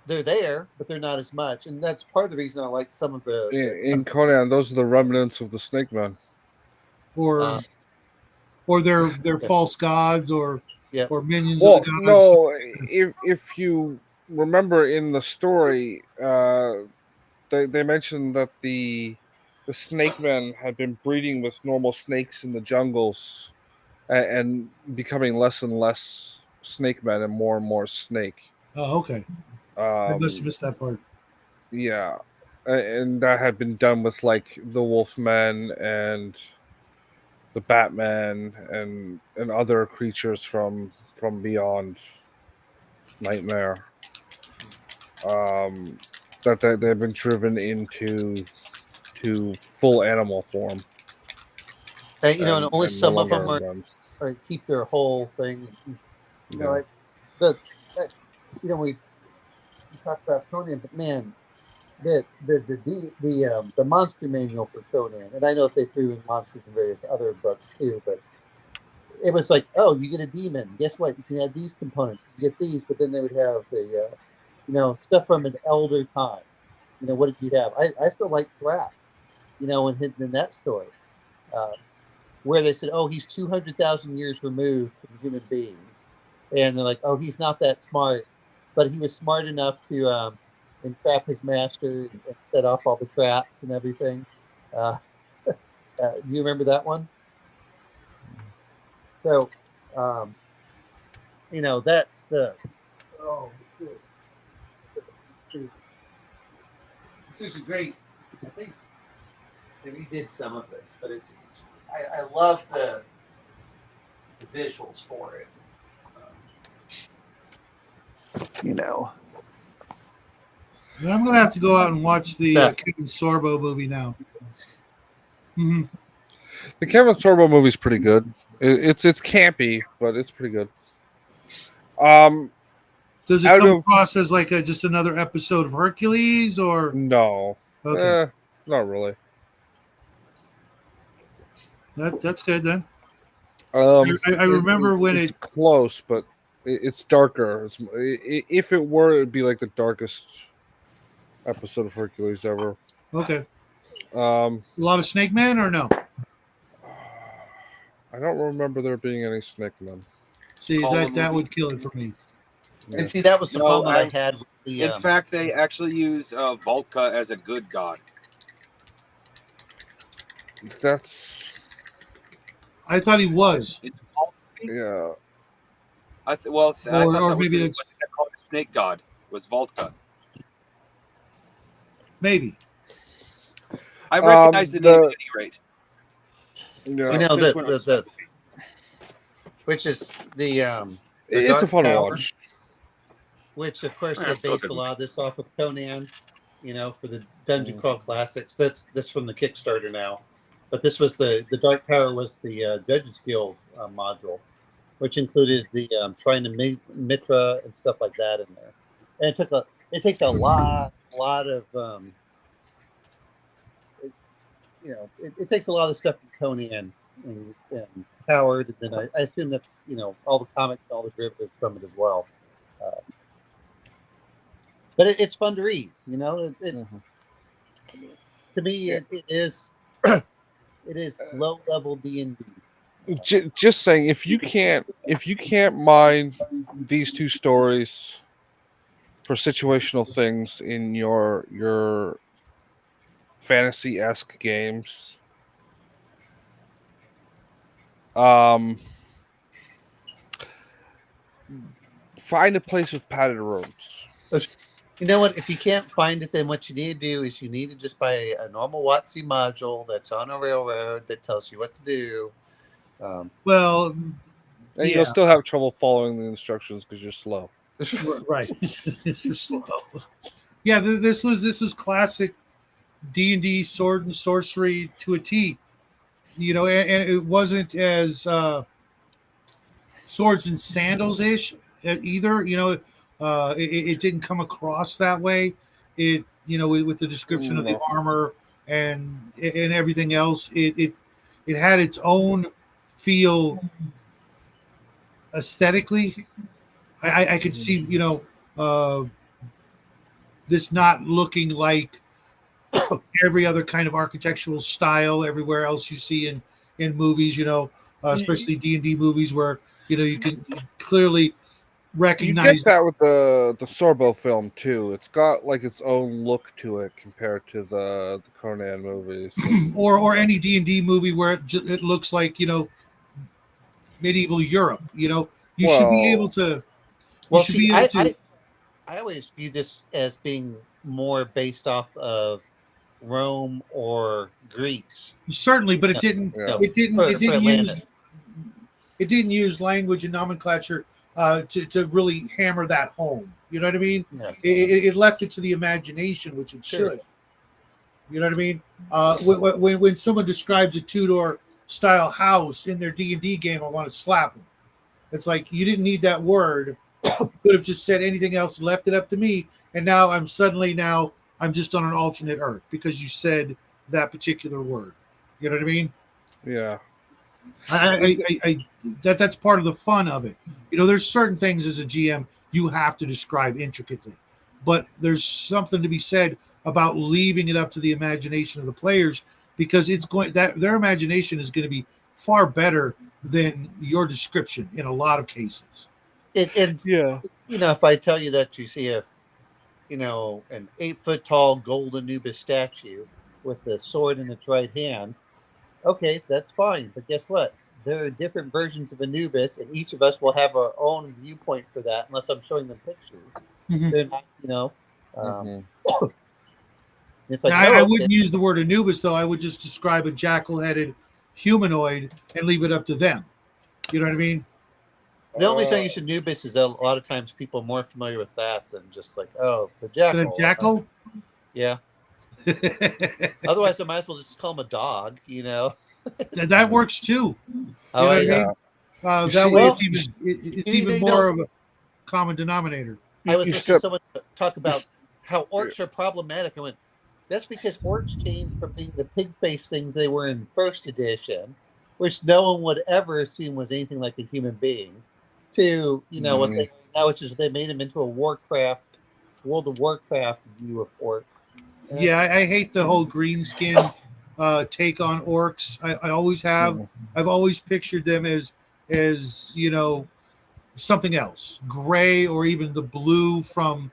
they're there, but they're not as much, and that's part of the reason I like some of the In Conan, those are the remnants of the Snake Men. Or they're false gods or minions Well, of the gods. no, if you remember in the story, they mentioned that the Snake Men had been breeding with normal snakes in the jungles and becoming less and less snake men and more snake. Oh, okay. I must have Um, missed that part. yeah, and that had been done with like the Wolfmen and the Batman and other creatures from beyond Nightmare. That they've been driven into full animal form. and only and some no of them longer are keep their whole thing. Yeah. Like the we talked about Conan, but man, the monster manual for Conan, and I know if they threw in monsters in various other books too, but it was like, oh, you get a demon. Guess what? You can add these components. You get these, but then they would have the stuff from an elder time. What did you have? I still like Thrak, and hidden in that story, where they said, oh, he's 200,000 years removed from human beings, and they're like, oh, he's not that smart, but he was smart enough to entrap his master and set off all the traps and everything. Do you remember that one? So, that's the. Oh, this is great. I think we did some of this, but I love the visuals for it. I'm going to have to go out and watch the Kevin Sorbo movie now. Mm-hmm. The Kevin Sorbo movie's pretty good. It's campy, but it's pretty good. Does it come across as like just another episode of Hercules, or no? Okay, not really. That's good then. I remember when it's close, but it's darker. If it were, it would be like the darkest episode of Hercules ever. Okay. A lot of Snake Men or no? I don't remember there being any Snake Men. See, that would kill it for me. Yeah. And see, that was the problem that I had with the. In fact, they actually use Volca as a good god. I thought he was. Yeah. I thought that maybe was called the snake god was Volca. Maybe. I recognize the name at any rate. Yeah. Which is the it's a fun watch. Which of course they based a lot of this off of Conan, for the Dungeon Crawl Classics. That's from the Kickstarter now. But this was the Dark Tower was the Judges Guild module, which included the Shrine of Mitra and stuff like that in there. And it takes a lot of it takes a lot of stuff from Conan and Howard, and then I assume that all the comics, all the derivatives from it as well. But it's fun to read. It's to me it is it is low level D&D. Just saying, if you can't mine these two stories for situational things in your fantasy-esque games, find a place with padded rooms. You know what? If you can't find it, then what you need to do is you need to just buy a normal WotC module that's on a railroad that tells you what to do. And you'll still have trouble following the instructions because you're slow. Right. You're slow. Yeah, this was classic D&D sword and sorcery to a T. And it wasn't as swords and sandals ish either. It didn't come across that way. it with the description of the armor and everything else. It had its own feel aesthetically. I could see this not looking like every other kind of architectural style everywhere else you see in movies. Especially D&D movies where you can clearly recognize. You get that with the Sorbo film too. It's got like its own look to it compared to the Conan movies, or any D&D movie where it looks like medieval Europe. You should be able to. Well, see, I always view this as being more based off of Rome or Greece. Certainly, but it didn't. Yeah. It didn't use language and nomenclature to really hammer that home. You know what I mean? Yeah. It left it to the imagination, which it should. You know what I mean? When someone describes a Tudor style house in their D&D game, I want to slap them. It's like, you didn't need that word. You could have just said anything else, left it up to me, and now I'm just on an alternate Earth because you said that particular word. You know what I mean? Yeah. That's part of the fun of it. There's certain things as a GM you have to describe intricately, but there's something to be said about leaving it up to the imagination of the players, because their imagination is going to be far better than your description in a lot of cases. If I tell you that you see an 8-foot tall gold Anubis statue with a sword in its right hand, okay, that's fine. But guess what? There are different versions of Anubis, and each of us will have our own viewpoint for that, unless I'm showing them pictures. Mm-hmm. They're not, it's like, I wouldn't use the word Anubis, though. I would just describe a jackal-headed humanoid and leave it up to them. You know what I mean? The only thing you should Anubis is a lot of times people are more familiar with that than just like, the jackal. The jackal? Yeah. Otherwise, I might as well just call him a dog, That works too. Oh, that way it's even more of a common denominator. I was listening to someone talk about how orcs are problematic. I went, that's because orcs changed from being the pig face things they were in first edition, which no one would ever assume was anything like a human being, to what they now, which is they made them into a World of Warcraft view of orcs. Yeah, I hate the whole green skin take on orcs. I always have. I've always pictured them as something else, gray, or even the blue from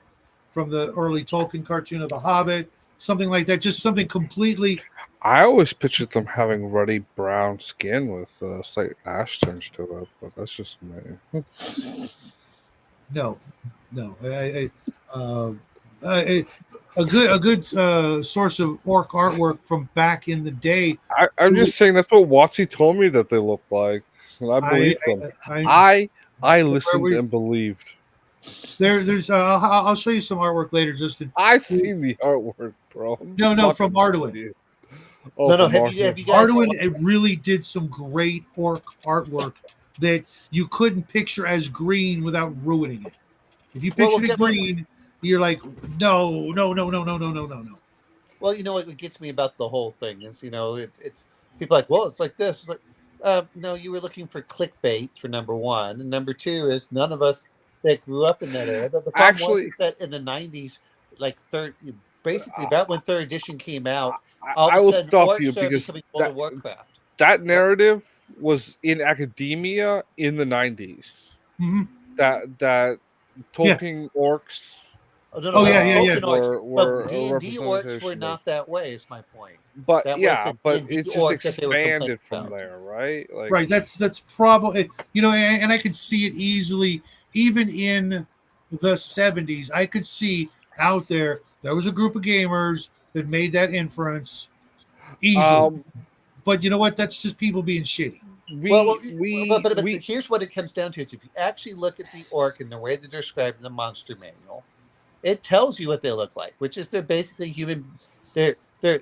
the early Tolkien cartoon of The Hobbit, something like that. Just something completely. I always pictured them having ruddy brown skin with slight ash tinge to it, but that's just me. No. A good source of orc artwork from back in the day. I'm just saying that's what Watsy told me that they look like, and I believed them. I listened and believed. There's I'll show you some artwork later, Justin. I've seen the artwork, bro. No, from Arduin. No. Have you guys? Arduin really did some great orc artwork that you couldn't picture as green without ruining it. If you pictured it green, you're like, no. Well, what gets me about the whole thing is, it's people like, well, it's like this. It's like, no, you were looking for clickbait for number one, and number two is none of us that grew up in that era. The problem was that in the 90s, like basically about when third edition came out, I will stop you because that narrative was in academia in the 90s. Mm-hmm. That Tolkien orcs. Yeah. But D&D orcs were not that way. Is my point. But but it's just expanded from there, right? Right. That's probably and I could see it easily, even in the 70s. I could see out there was a group of gamers that made that inference easily. But you know what? That's just people being shitty. But here's what it comes down to: is if you actually look at the orc and the way they're described in the monster manual, it tells you what they look like, which is they're basically human. They're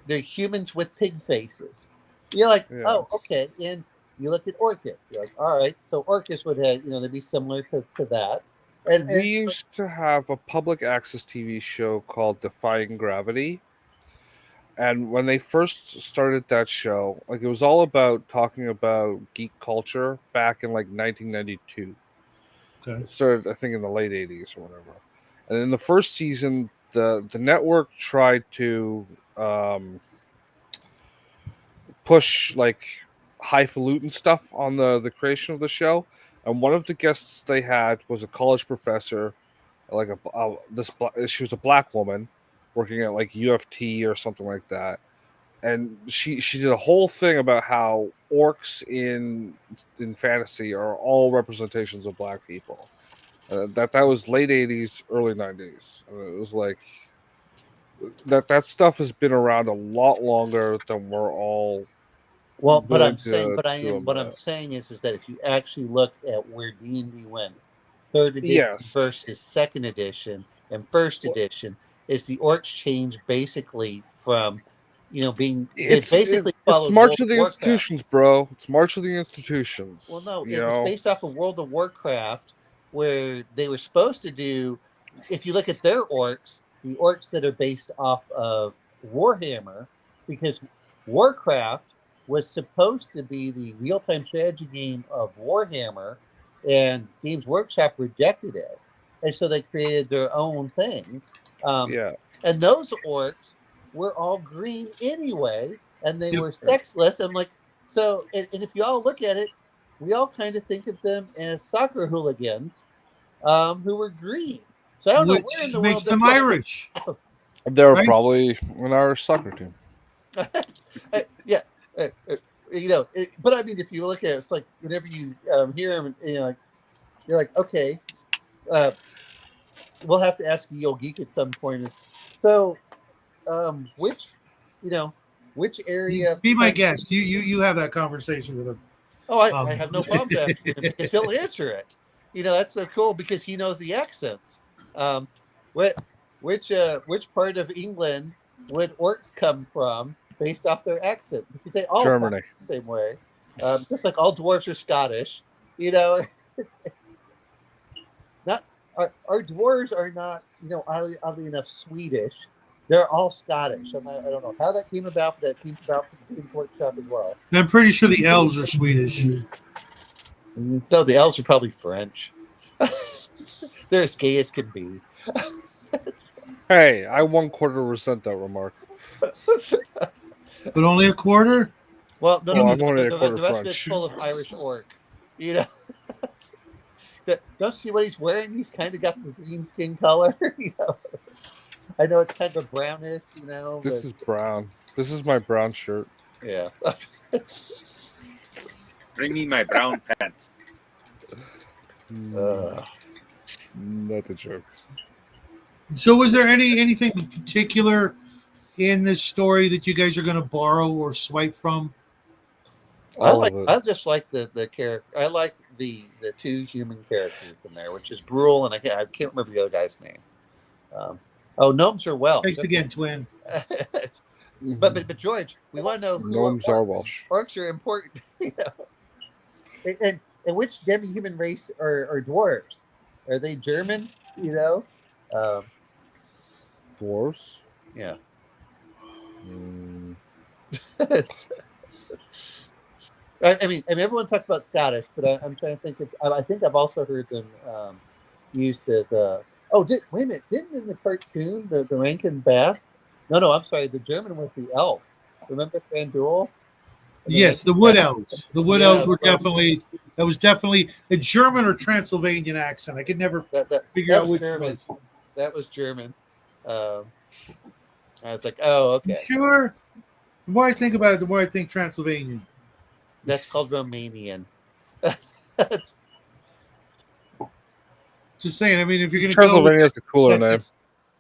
humans with pig faces. You're like, oh, okay. And you look at Orcus. You're like, all right. So Orcus would have, they'd be similar to that. We used to have a public access TV show called Defying Gravity. And when they first started that show, like it was all about talking about geek culture back in like 1992. Okay. It started, I think, in the late 80s or whatever. And in the first season, the network tried to push like highfalutin stuff on the creation of the show. And one of the guests they had was a college professor, like she was a black woman working at like UFT or something like that. And she did a whole thing about how orcs in fantasy are all representations of black people. That was late 80s, early 90s. And it was like that stuff has been around a lot longer than we're all Well, but willing I'm saying, to but I am. What I'm admit. saying is that if you actually look at where D&D went, third edition Yes. versus second edition and first edition, is the orcs changed basically from, being It's followed March World of the Warcraft. Institutions, bro. It's March of the Institutions. Well, no, it was based off of World of Warcraft, where they were supposed to do. If you look at their orcs, the orcs that are based off of Warhammer, because Warcraft was supposed to be the real-time strategy game of Warhammer, and Games Workshop rejected it, and so they created their own thing. And those orcs were all green anyway, and they were sexless. I'm like, so, and if you all look at it, we all kind of think of them as soccer hooligans who were green. So I don't know where in the world makes them Irish. They were probably an Irish soccer team. Yeah. But I mean, if you look at it, it's like whenever you hear them, you're like, okay, we'll have to ask Yo Geek at some point. So, which area? Be my guest. You have that conversation with him. Oh, I have no problems asking him because he'll answer it. That's so cool because he knows the accents. Which part of England would orcs come from based off their accent? Because they all Germany talk the same way. Just like all dwarves are Scottish. It's not our dwarves are not oddly enough Swedish. They're all Scottish. I don't know how that came about, but that came about from the Games Workshop as well. And I'm pretty sure the elves are Swedish. No, the elves are probably French. They're as gay as can be. Hey, I 1/4 resent that remark. But only a quarter? Well, I'm only a quarter the rest French. of it's full of Irish orc. Don't see what he's wearing? He's kind of got the green skin color. I know it's kind of brownish, This is brown. This is my brown shirt. Yeah. Bring me my brown pants. Not a joke. So was there anything in particular in this story that you guys are going to borrow or swipe from? I just like the character. I like the two human characters in there, which is Brule and I can't remember the other guy's name. Gnomes are Welsh. Thanks again, twin. But George, we want to know who Gnomes are Welsh. Orcs are important. And which demi-human race are dwarves? Are they German? Dwarves? Yeah. I mean, everyone talks about Scottish, but I'm trying to think. I think I've also heard them used as wait a minute! Didn't in the cartoon the Rankin Bass? No, I'm sorry. The German was the elf. Remember Thranduil? Yes, the Wood Elves. The Wood Elves were definitely. That was definitely a German or Transylvanian accent. I could never figure out which German. one. That was German. I was like, oh, okay. Sure. The more I think about it, the more I think Transylvanian. That's called Romanian. Just saying. I mean, if you're going to Transylvania is the cooler name.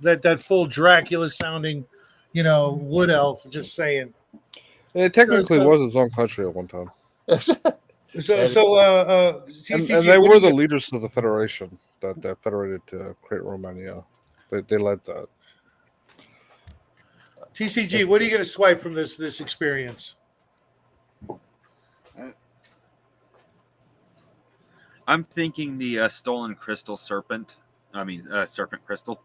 That full Dracula sounding, Wood Elf. Just saying. It technically was its own country at one time. TCG, and they were the leaders of the Federation that federated to create Romania. They led that. TCG, what are you going to swipe from this experience? I'm thinking the stolen crystal serpent. Serpent crystal.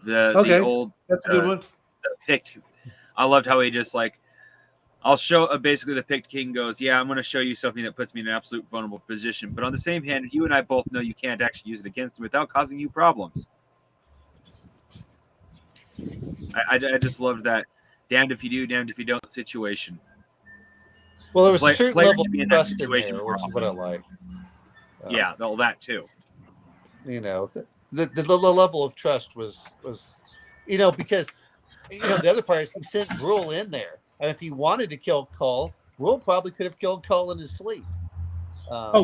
The old. That's a good one. The picked. I loved how he just like. I'll show basically the picked king goes, yeah, I'm going to show you something that puts me in an absolute vulnerable position. But on the same hand, you and I both know you can't actually use it against him without causing you problems. I just loved that damned if you do, damned if you don't situation. Well, there was a certain players level should be of in that trust in situation there, more which is what I often. like. Yeah, all that too. You know, the level of trust was because the other part is he sent Gruul in there, and if he wanted to kill Kull, Gruul probably could have killed Kull in his sleep.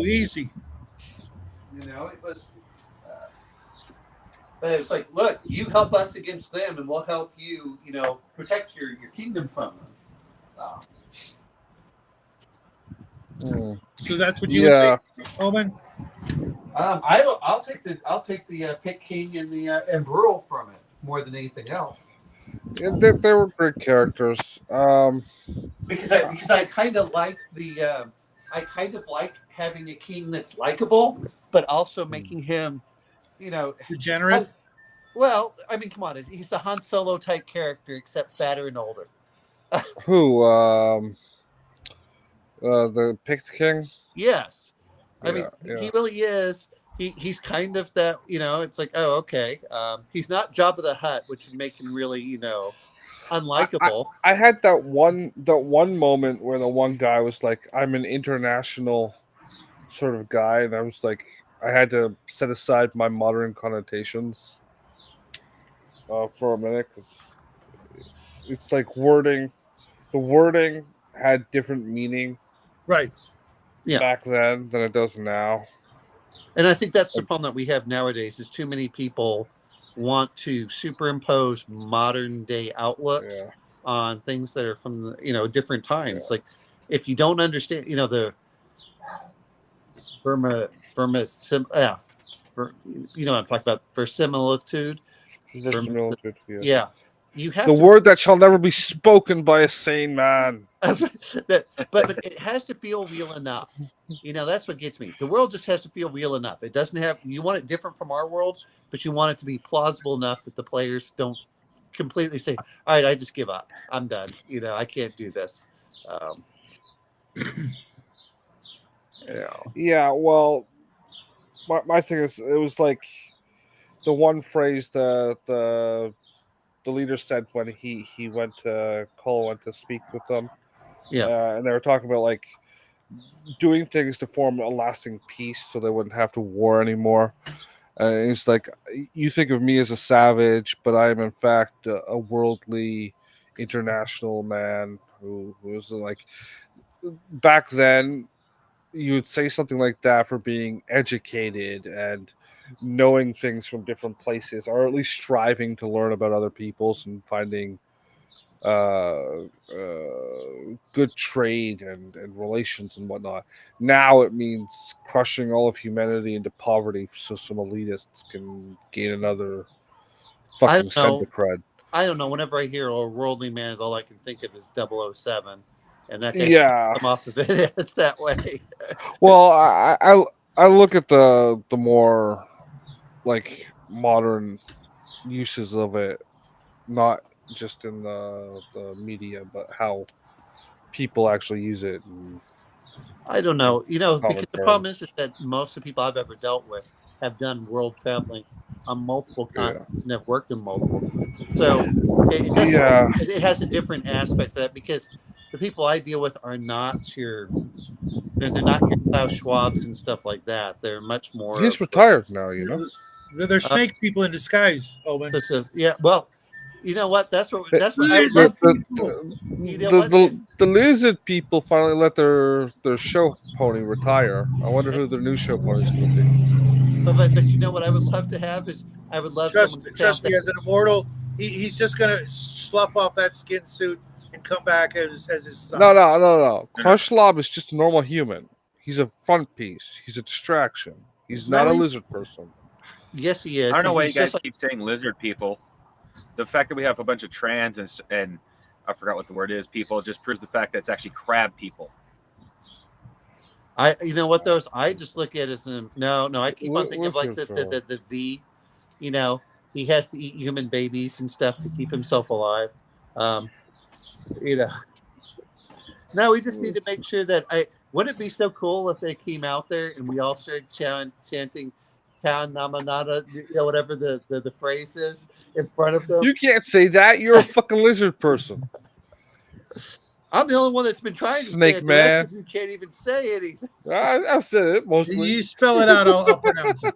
Easy. It was. But it was like, look, you help us against them, and we'll help you, protect your kingdom from them. So that's what you would take, Omen? I'll take the Pit King and the and Gruul from it more than anything else. Yeah, they were great characters. Because I kind of like having a king that's likable, but also making him, Degenerate. Well, I mean, come on, he's the Han Solo type character, except fatter and older. Who? The Picked King? Yes. I Yeah, mean, he really is. He's kind of that, it's like, oh, okay. He's not Jabba the Hutt, which would make him really, unlikable. I had that one moment where the one guy was like, I'm an international sort of guy, and I was like, I had to set aside my modern connotations for a minute, because it's like the wording had different meaning Right. back then than it does now. And I think that's the problem that we have nowadays is too many people want to superimpose modern day outlooks on things that are from different times. Like if you don't understand, the I'm talking about verisimilitude. Verisimilitude, Yeah. You have the word that shall never be spoken by a sane man. but it has to feel real enough. That's what gets me. The world just has to feel real enough. It doesn't have. You want it different from our world, but you want it to be plausible enough that the players don't completely say, "All right, I just give up. I'm done. I can't do this." Yeah. Well, my thing is, it was like the one phrase the leader said when he went to Kull went to speak with them. Yeah. And they were talking about like doing things to form a lasting peace so they wouldn't have to war anymore. It's like, you think of me as a savage, but I am in fact a worldly international man who was like, back then you would say something like that for being educated and knowing things from different places, or at least striving to learn about other people's and finding good trade and relations and whatnot. Now it means crushing all of humanity into poverty so some elitists can gain another fucking cent of cred. I don't know. Whenever I hear a worldly man, is all I can think of is 007. And that guy come off of it as that way. Well, I look at the more like modern uses of it, not just in the media, but how people actually use it. I don't know, because the problem is that most of the people I've ever dealt with have done world traveling on multiple continents and have worked in multiple. So it has a different aspect for that, because the people I deal with are not they're not your Klaus Schwabs and stuff like that. They're much more. He's retired now, They're snake people in disguise. Owen. Yeah, well, you know what? That's what I would love. The lizard people finally let their show pony retire. I wonder who their new show pony is going to be. But you know what I would love to have is I would love trust me, as an immortal, he's just gonna slough off that skin suit and come back as his son. No. Krushlab is just a normal human. He's a front piece. He's a distraction. He's not a lizard person. Yes, he is. I don't know why you guys keep saying lizard people. The fact that we have a bunch of trans and I forgot what the word is, people, just proves the fact that it's actually crab people. You know what those? I just look at it as no. I keep on thinking of like Let's the V. You know, he has to eat human babies and stuff to keep himself alive. You know, no, we just need to make sure that wouldn't it be so cool if they came out there and we all started chanting "Ka Namanada," whatever the phrase is in front of them. You can't say that. You're a fucking lizard person. I'm the only one that's been trying to Snake say it. The man. rest of you can't even say anything. I said it mostly. You spell it out, I'll pronounce it.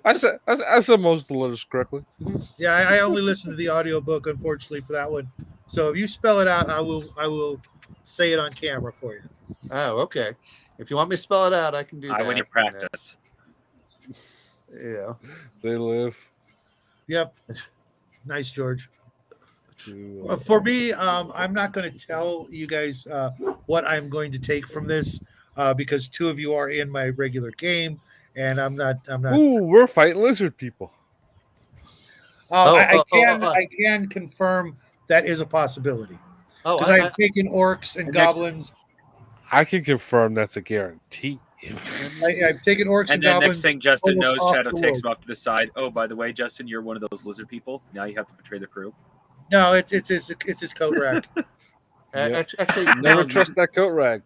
I said most of the letters correctly. Yeah, I only listened to the audiobook, unfortunately, for that one. So if you spell it out, I will say it on camera for you. Oh, okay. If you want me to spell it out, I can do that. I when you practice. Yeah. They live. Yep. Nice, George. For me, I'm not going to tell you guys what I'm going to take from this because two of you are in my regular game, and I'm not. Ooh, we're fighting lizard people. I can confirm that is a possibility because I've taken orcs and goblins. I can confirm that's a guarantee. I've taken orcs and goblins. Next thing Justin knows, off Shadow the takes world. him off to the side. Oh, by the way, Justin, you're one of those lizard people. Now you have to betray the crew. No, it's his coat rack. Actually, Never trust that coat rag.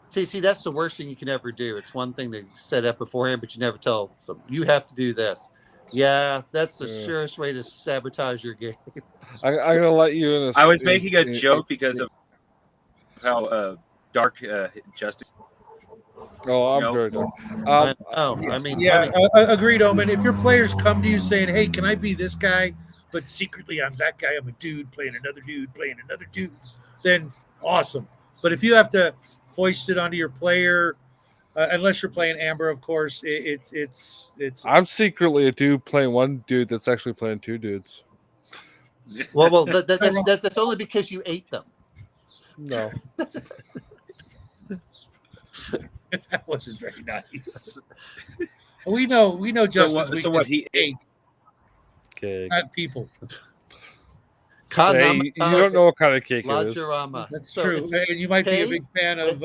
See, that's the worst thing you can ever do. It's one thing to set up beforehand, but you never tell them you have to do this. Yeah, that's the surest way to sabotage your game. I'm gonna let you in. I was making a joke because of how dark Justin. Oh, I'm very dark. I mean, yeah, agreed, Omen. If your players come to you saying, "Hey, can I be this guy?" but secretly I'm that guy. I'm a dude playing another dude, then awesome. But if you have to foist it onto your player, unless you're playing Amber, of course, it's. I'm secretly a dude playing one dude that's actually playing two dudes. Well, that's only because you ate them. No. That wasn't very nice. We know Justin's so what he ate. Cake. Not people. Hey, you don't know what kind of cake it is. That's true. And you might be a big fan of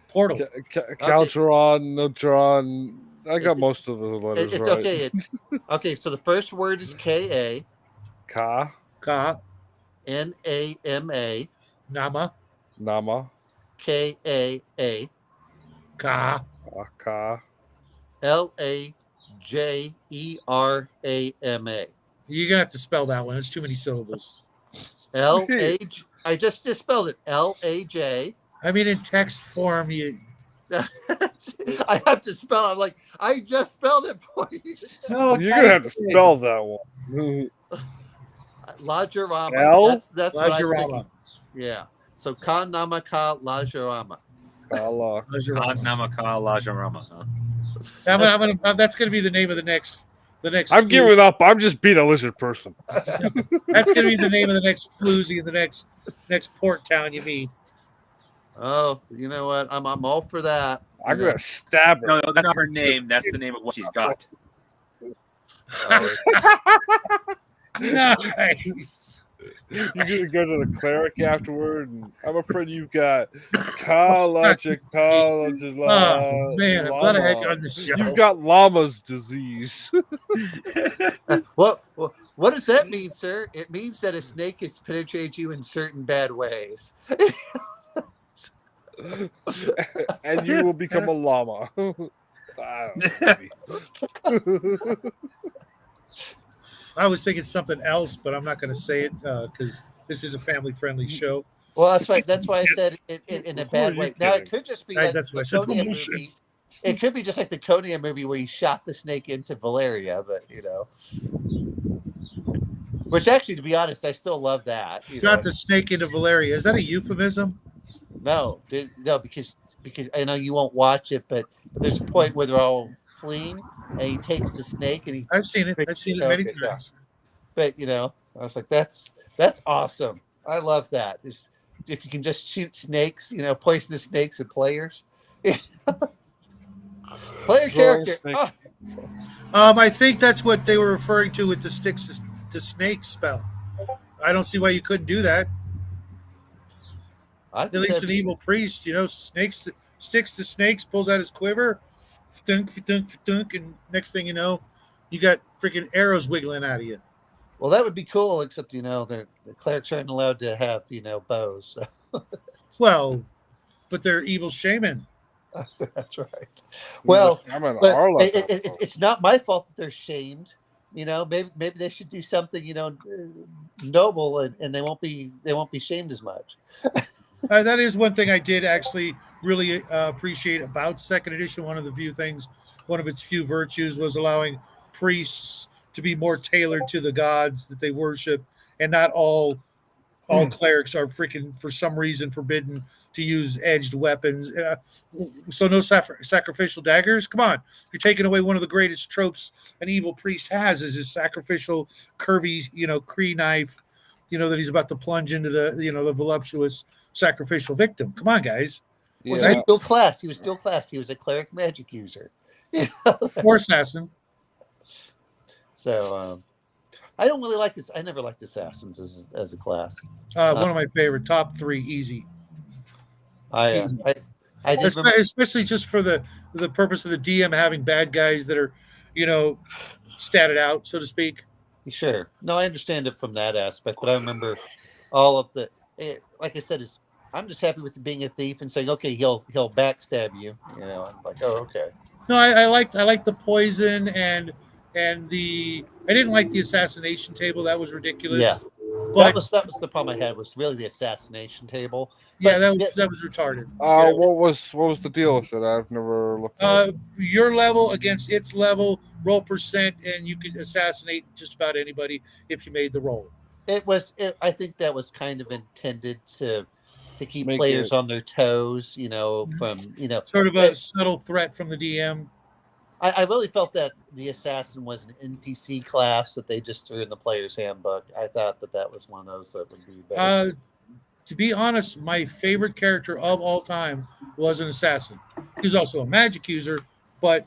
Portal. Caltron, Neutron. I got most of the letters it's right. okay. It's okay. So the first word is Ka. Ka. Nama. Nama. Kaa. Ka. Lajerama. You're gonna have to spell that one. It's too many syllables. I just spelled it. Laj. I mean, in text form, you. I have to spell. I'm like, I just spelled it for you. No, you're gonna have to spell that one. Lajerama. That's Lajerama. Yeah. So Kanamaka Lajerama. Namaka Lajarama. That's gonna be the name of the next. I'm giving up. I'm just being a lizard person. That's gonna be the name of the next floozy in the next port town you meet. Oh, you know what? I'm all for that. I'm gonna stab her. No, that's not her name. That's the name of what she's got. Nice. You're gonna go to the cleric afterward, and I'm afraid you've got college. Oh man, I'm glad I had you on the show. You've got llama's disease. What does that mean, sir? It means that a snake has penetrated you in certain bad ways. And you will become a llama. I was thinking something else, but I'm not going to say it because this is a family-friendly show. Well, that's why I said it in a bad way. Now it could just be like that's the Conan movie. It could be just like the Conan movie where he shot the snake into Valeria, but which actually, to be honest, I still love that. Shot the snake into Valeria. Is that a euphemism? No, because I know you won't watch it, but there's a point where they're all fleeing, and he takes the snake and I've seen it. I've seen it many times. But I was like, that's awesome. I love that. If you can just shoot snakes, poisonous snakes at players. Player character. I think that's what they were referring to with the sticks to snake spell. I don't see why you couldn't do that. At least an evil priest, snakes sticks to snakes, pulls out his quiver, thunk, thunk, thunk, and next thing you know, you got freaking arrows wiggling out of you. Well, that would be cool, except the clerics aren't allowed to have bows. So. Well, but they're evil shaman. That's right. Well, but like it's not my fault that they're shamed. Maybe they should do something noble, and they won't be shamed as much. That is one thing I did actually really appreciate about second edition. One of its few virtues was allowing priests to be more tailored to the gods that they worship, and not all clerics are freaking for some reason forbidden to use edged weapons. So no sacrificial daggers. Come on, you're taking away one of the greatest tropes an evil priest has is his sacrificial curvy, Cree knife, that he's about to plunge into the voluptuous sacrificial victim. Come on, guys. Well, he was still classed. He was a cleric magic user, or assassin. So I don't really like this. I never liked assassins as a class. One of my favorite, top 3, easy. I did especially just for the purpose of the DM having bad guys that are, statted out, so to speak. Sure. No, I understand it from that aspect, but I remember all of the. Like I said, I'm just happy with being a thief and saying, okay, he'll backstab you. I'm like, oh, okay. No, I liked the poison and the. I didn't like the assassination table. That was ridiculous. Yeah, but that was the problem I had. Was really the assassination table. Yeah, that was retarded. What was the deal with it? I've never looked at it. Your level against its level, roll percent, and you could assassinate just about anybody if you made the roll. I think that was kind of intended to keep players on their toes. From sort of a subtle threat from the DM. I really felt that the assassin was an NPC class that they just threw in the player's handbook. I thought that was one of those that would be better. To be honest, my favorite character of all time was an assassin. He was also a magic user, but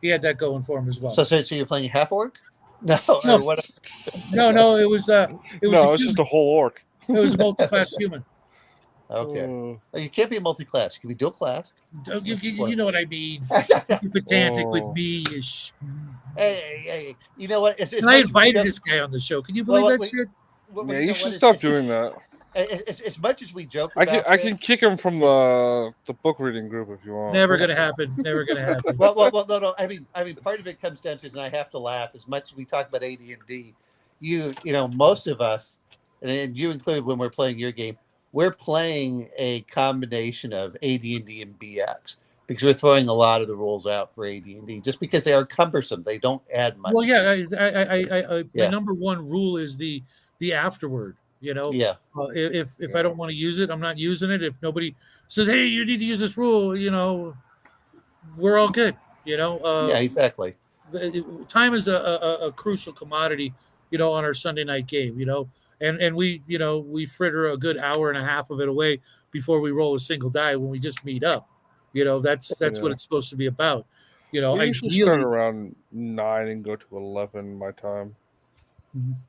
he had that going for him as well. So you're playing half orc? No. No, what? No. It was just a whole orc. It was a multi-class human. Okay. You can't be multi-class. You can be dual-classed. You know what I mean. You're pedantic with me. Hey, you know what? I invited this guy on the show. Can you believe that shit? Yeah, you should stop doing that. As much as we joke about I can kick him from the book reading group if you want. Never gonna happen. well, no. I mean, part of it comes down to, and I have to laugh as much as we talk about AD&D. Most of us, and you included, when we're playing your game, we're playing a combination of AD&D and BX because we're throwing a lot of the rules out for AD&D just because they are cumbersome. They don't add much. Well, yeah, my number one rule is the afterword. Yeah. If I don't want to use it, I'm not using it. If nobody says, "Hey, you need to use this rule," we're all good. Yeah, exactly. Time is a crucial commodity, on our Sunday night game. And we fritter a good hour and a half of it away before we roll a single die when we just meet up. That's what it's supposed to be about. I usually start around 9 and go to 11 my time.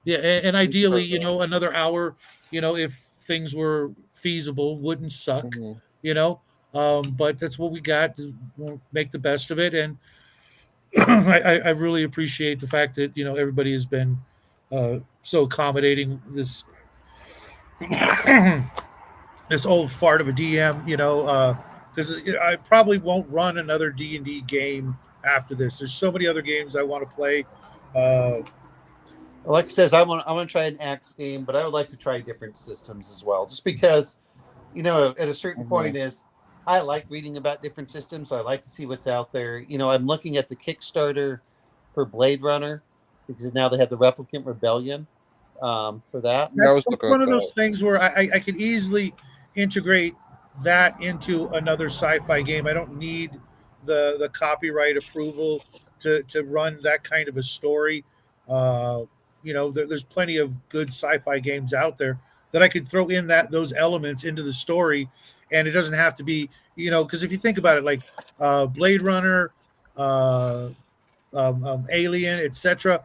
Yeah, and ideally, another hour, if things were feasible, wouldn't suck. But that's what we got. We'll make the best of it, and I really appreciate the fact that everybody has been so accommodating. This this old fart of a DM, because I probably won't run another D&D game after this. There's so many other games I want to play. Like I says, I want to try an Axe game, but I would like to try different systems as well. Just because, at a certain point is, I like reading about different systems. I like to see what's out there. I'm looking at the Kickstarter for Blade Runner because now they have the Replicant Rebellion for that. That's one of those things where I could easily integrate that into another sci-fi game. I don't need the copyright approval to run that kind of a story. There's plenty of good sci-fi games out there that I could throw in those elements into the story, and it doesn't have to be, because if you think about it, like Blade Runner, Alien, etc.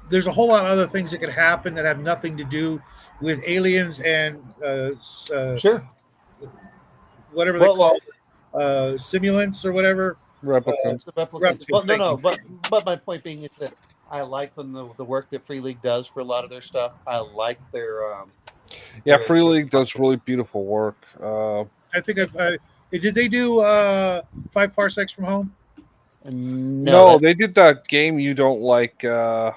There's a whole lot of other things that could happen that have nothing to do with aliens and sure, whatever they call it. simulants or whatever. Replicant. It's a replicant. Replicant, Well, no, thank no, you. but my point being is that I like when the work that Free League does for a lot of their stuff. I like their Yeah, their- Free their- League does really beautiful work. I think did they do 5 parsecs from home? No, that- they did that game you don't like. Film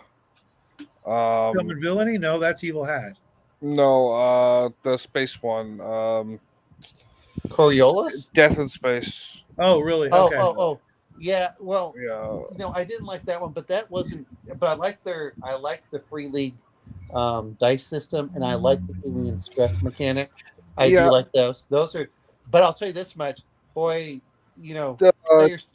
and Villainy? No, that's Evil Hat. No, the space one. Coriolis. Death in Space. Oh, really? Oh, Okay. oh. Yeah. Well, Yeah. I didn't like that one, but that wasn't. But I like the Free League dice system, and I like the alien stress mechanic. I Yeah. do like those. Those are. But I'll tell you this much, boy. Players.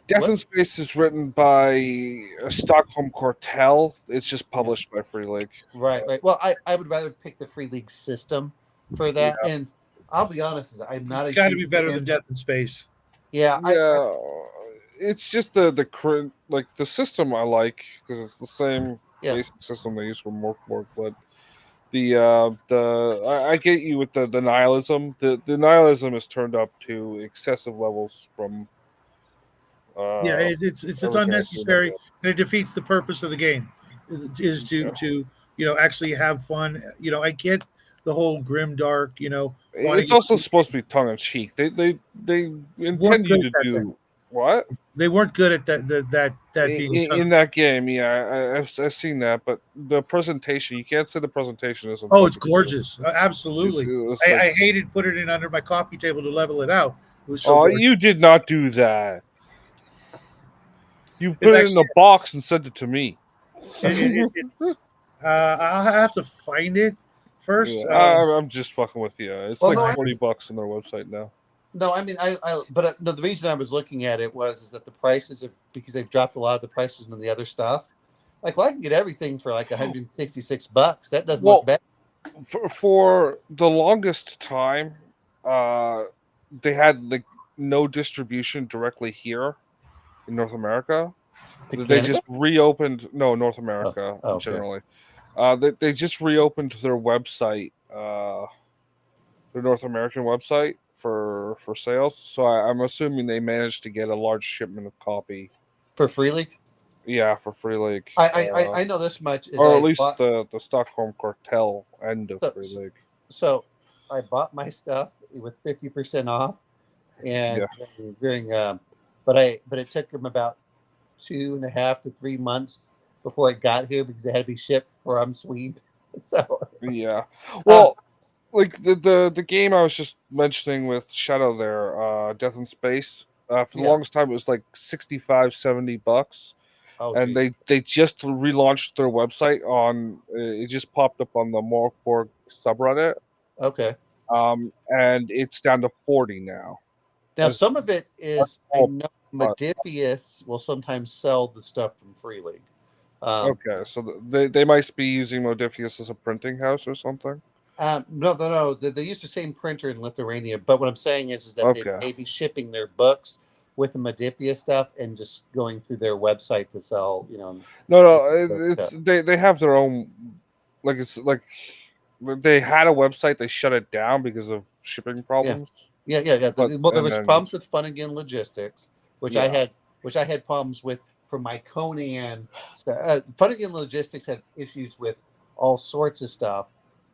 Death What? in Space is written by Stockholm Cartel. It's just published by Free League. Right. Well, I would rather pick the Free League system for that, and I'll be honest, I'm not. It's got to be better than Death in Space. Yeah. Yeah, it's just the system I like because it's the same basic system they use for Morkborg, but I get you with the nihilism. The nihilism is turned up to excessive levels from. It's unnecessary and it defeats the purpose of the game. Is to actually have fun. I get the whole grim dark. It's also supposed to be tongue in cheek. They intend you to do what? They weren't good at that being in that game. Yeah, I've seen that, but the presentation, you can't say the presentation isn't. Oh, it's gorgeous. Absolutely. It's I hated putting it under my coffee table to level it out. It was you did not do that. You put it in a box and sent it to me. I'll have to find it first. Yeah, I'm just fucking with you. It's like $40 on their website now. No, I mean, the reason I was looking at it is that the prices because they've dropped a lot of the prices on the other stuff. Like, well, I can get everything for like $166. That doesn't look bad. For the longest time, they had like no distribution directly here in North America. They just reopened. No, North America generally. They just reopened their website, their North American website for sales. So I'm assuming they managed to get a large shipment of copy for Free League. Yeah, for Free League. I know this much, or at least the Stockholm Cartel end of Free League. So I bought my stuff with 50% off, and but it took them about 2.5 to 3 months before it got here because it had to be shipped from Sweden. So yeah, well, like the game I was just mentioning with Shadow there, Death in Space. For the longest time, it was like $65-$70. And they just relaunched their website on. It just popped up on the Morkborg subreddit. Okay. And it's down to 40 now. Now some of it is I know Modifius will sometimes sell the stuff from Free League. Okay, so they might be using Modifius as a printing house or something. No. They use the same printer in Lithuania, but what I'm saying is that they may be shipping their books with the Modifius stuff and just going through their website to sell. No, it's they have their own. Like it's like they had a website, they shut it down because of shipping problems. Yeah. Well, there was problems with Fun Again Logistics, which I had problems with for my Conan. Fun Again Logistics had issues with all sorts of stuff.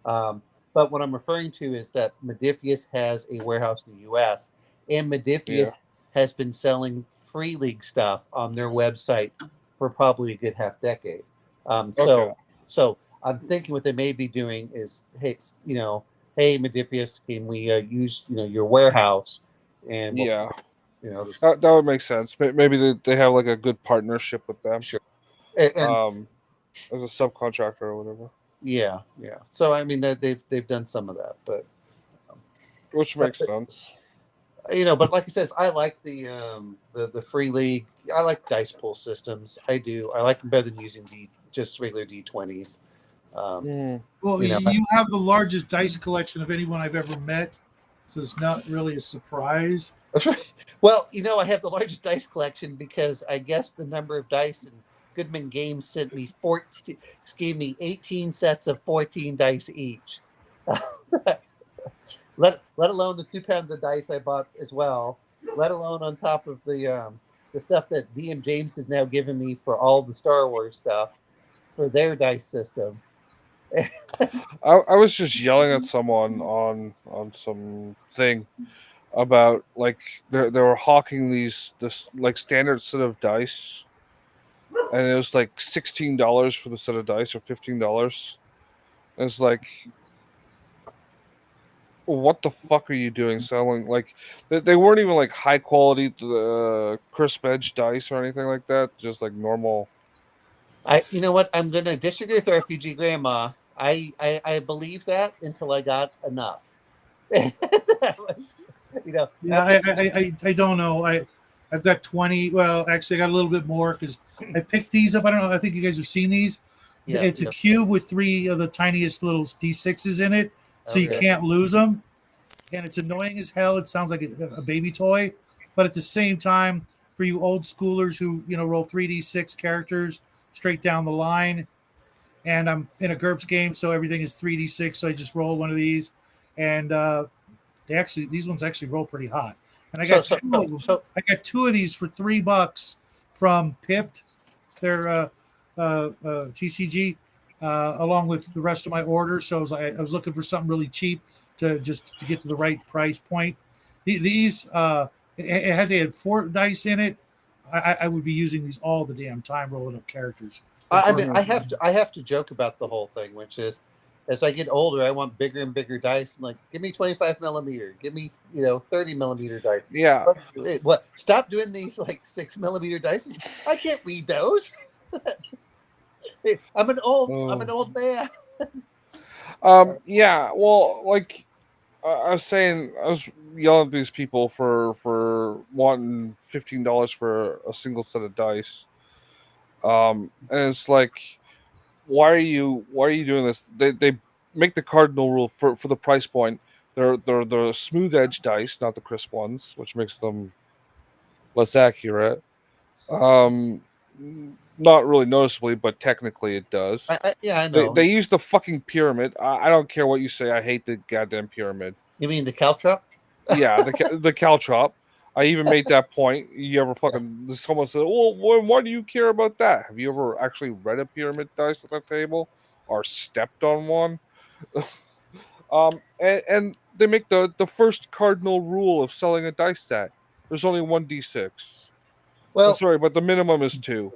But what I'm referring to is that Modifius has a warehouse in the U.S. and Modifius has been selling Free League stuff on their website for probably a good half decade. So I'm thinking what they may be doing is, hey, Modifius, can we use your warehouse? And that would make sense. Maybe they have like a good partnership with them. Sure. And as a subcontractor or whatever. Yeah. So I mean that they've done some of that, but which makes sense. But like I said, I like the Free League. I like dice pool systems. I do. I like them better than using just regular D20s. Well, you have the largest dice collection of anyone I've ever met, so it's not really a surprise. That's right. Well, I have the largest dice collection because I guess the number of dice and Goodman Games gave me 18 sets of 14 dice each. Let alone the 2 pounds of dice I bought as well. Let alone on top of the stuff that DM James has now given me for all the Star Wars stuff for their dice system. I was just yelling at someone on some thing about like they were hawking this like standard set of dice, and it was like $16 for the set of dice or $15. And it's like, what the fuck are you doing selling? Like they weren't even like high quality crisp edge dice or anything like that. Just like normal. You know what? I'm gonna disagree with RPG Grandma. I believe that until I got enough. That was, Yeah, I don't know. I've got 20. Well, actually, I got a little bit more because I picked these up. I don't know. I think you guys have seen these. Yeah, It's a cube with 3 of the tiniest little D6s in it, so you Okay. can't lose them. And it's annoying as hell. It sounds like a baby toy, but at the same time, for you old schoolers who roll 3D6 characters straight down the line, and I'm in a GURPS game, so everything is 3D6. So I just roll one of these, and these ones actually roll pretty hot. And I got I got 2 of these for $3 from Pipped, their TCG, along with the rest of my order. So I was looking for something really cheap to get to the right price point. These had they had 4 dice in it, I would be using these all the damn time rolling up characters. I mean, I have to joke about the whole thing, which is, as I get older, I want bigger and bigger dice. I'm like, give me 25 millimeter, give me 30 millimeter dice. Yeah. What? Stop doing these like 6 millimeter dice. I can't read those. I'm an old man. Yeah. Well, like I was saying, I was yelling at these people for wanting $15 for a single set of dice. And it's like, why are you doing this? They make the cardinal rule for the price point. They're the smooth edge dice, not the crisp ones, which makes them less accurate. Not really noticeably, but technically it does. I know. They use the fucking pyramid. I don't care what you say. I hate the goddamn pyramid. You mean the caltrop? Yeah, the caltrop. I even made that point. You ever fucking someone said, "Well, why do you care about that? Have you ever actually read a pyramid dice at the table or stepped on one?" And they make the first cardinal rule of selling a dice set. There's only 1d6. Well, I'm sorry, but the minimum is 2.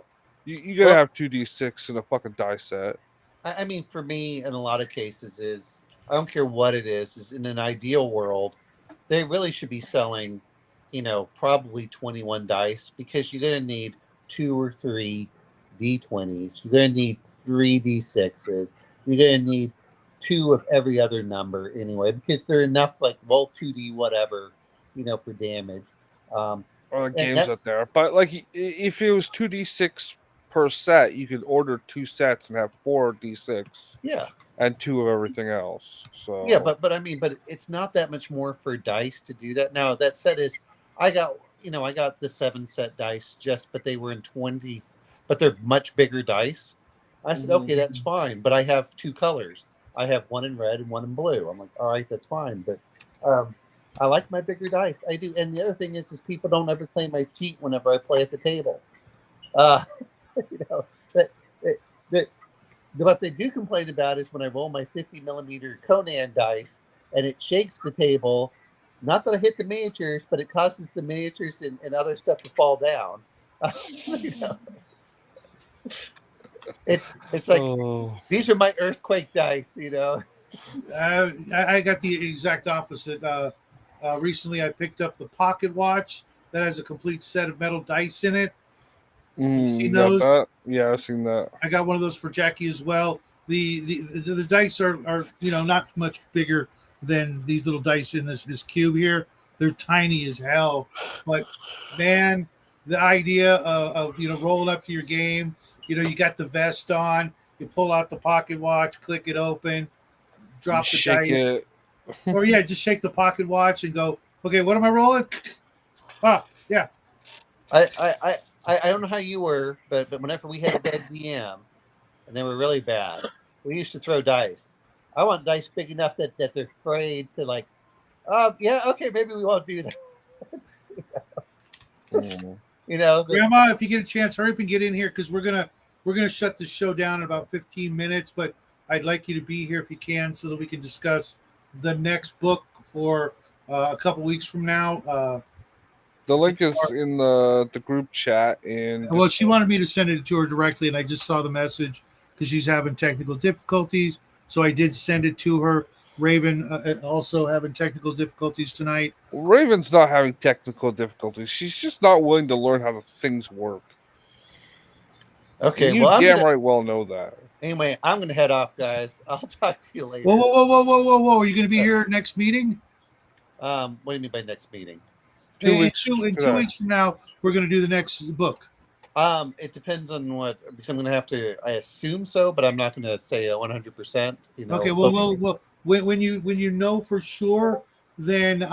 You gotta have 2d6 in a fucking dice set. I mean, for me, in a lot of cases, is I don't care what it is in an ideal world, they really should be selling, probably 21 dice, because you're going to need 2 or 3 D20s. You're going to need 3 D6s. You're going to need 2 of every other number anyway, because they're enough, like roll 2D whatever, for damage. Or the games out there. But like, if it was 2d6 per set, you could order 2 sets and have 4 d6. Yeah. And 2 of everything else. So yeah, but it's not that much more for dice to do that. Now that set is, I got the 7 set dice but they were in 20, but they're much bigger dice. I said, okay, that's fine, but I have 2 colors. I have one in red and one in blue. I'm like, all right, that's fine, but I like my bigger dice. I do, and the other thing is people don't ever claim I cheat whenever I play at the table. What they do complain about is when I roll my 50 millimeter Conan dice and it shakes the table. Not that I hit the miniatures, but it causes the miniatures and other stuff to fall down. It's like these are my earthquake dice, I got the exact opposite. Recently, I picked up the pocket watch that has a complete set of metal dice in it. You seen those? That? Yeah, I've seen that. I got one of those for Jackie as well. The dice are not much bigger than these little dice in this cube here. They're tiny as hell. But man, the idea of rolling up to your game, you got the vest on, you pull out the pocket watch, click it open, drop the dice. It. Or just shake the pocket watch and go, okay, what am I rolling? Yeah. I don't know how you were, but whenever we had a bad DM and they were really bad, we used to throw dice. I want dice big enough that they're afraid to Yeah, okay, maybe we won't do that. Mm. You know, Grandma, if you get a chance, hurry up and get in here because we're gonna shut the show down in about 15 minutes. But I'd like you to be here if you can, so that we can discuss the next book for a couple weeks from now. The link is in the group chat. And Well, she wanted me to send it to her directly, and I just saw the message because she's having technical difficulties. So I did send it to her. Raven also having technical difficulties tonight. Raven's not having technical difficulties. She's just not willing to learn how things work. okay, And you well, damn right well know that. anyway, I'm going to head off, guys. I'll talk to you later. Whoa! Are you going to be here next meeting? What do you mean by next meeting? 2 weeks. In 2 weeks from now, we're going to do the next book. It depends on what, because I'm going to have to. I assume so, but I'm not going to say 100%. You know. Okay. Well, when you know for sure, then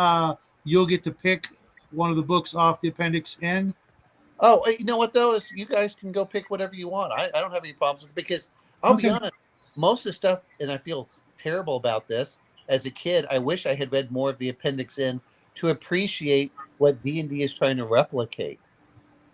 you'll get to pick one of the books off the Appendix N. Oh, you know what though is you guys can go pick whatever you want. I don't have any problems with it because I'll be honest, most of the stuff, and I feel terrible about this. As a kid, I wish I had read more of the Appendix N to appreciate what D&D is trying to replicate.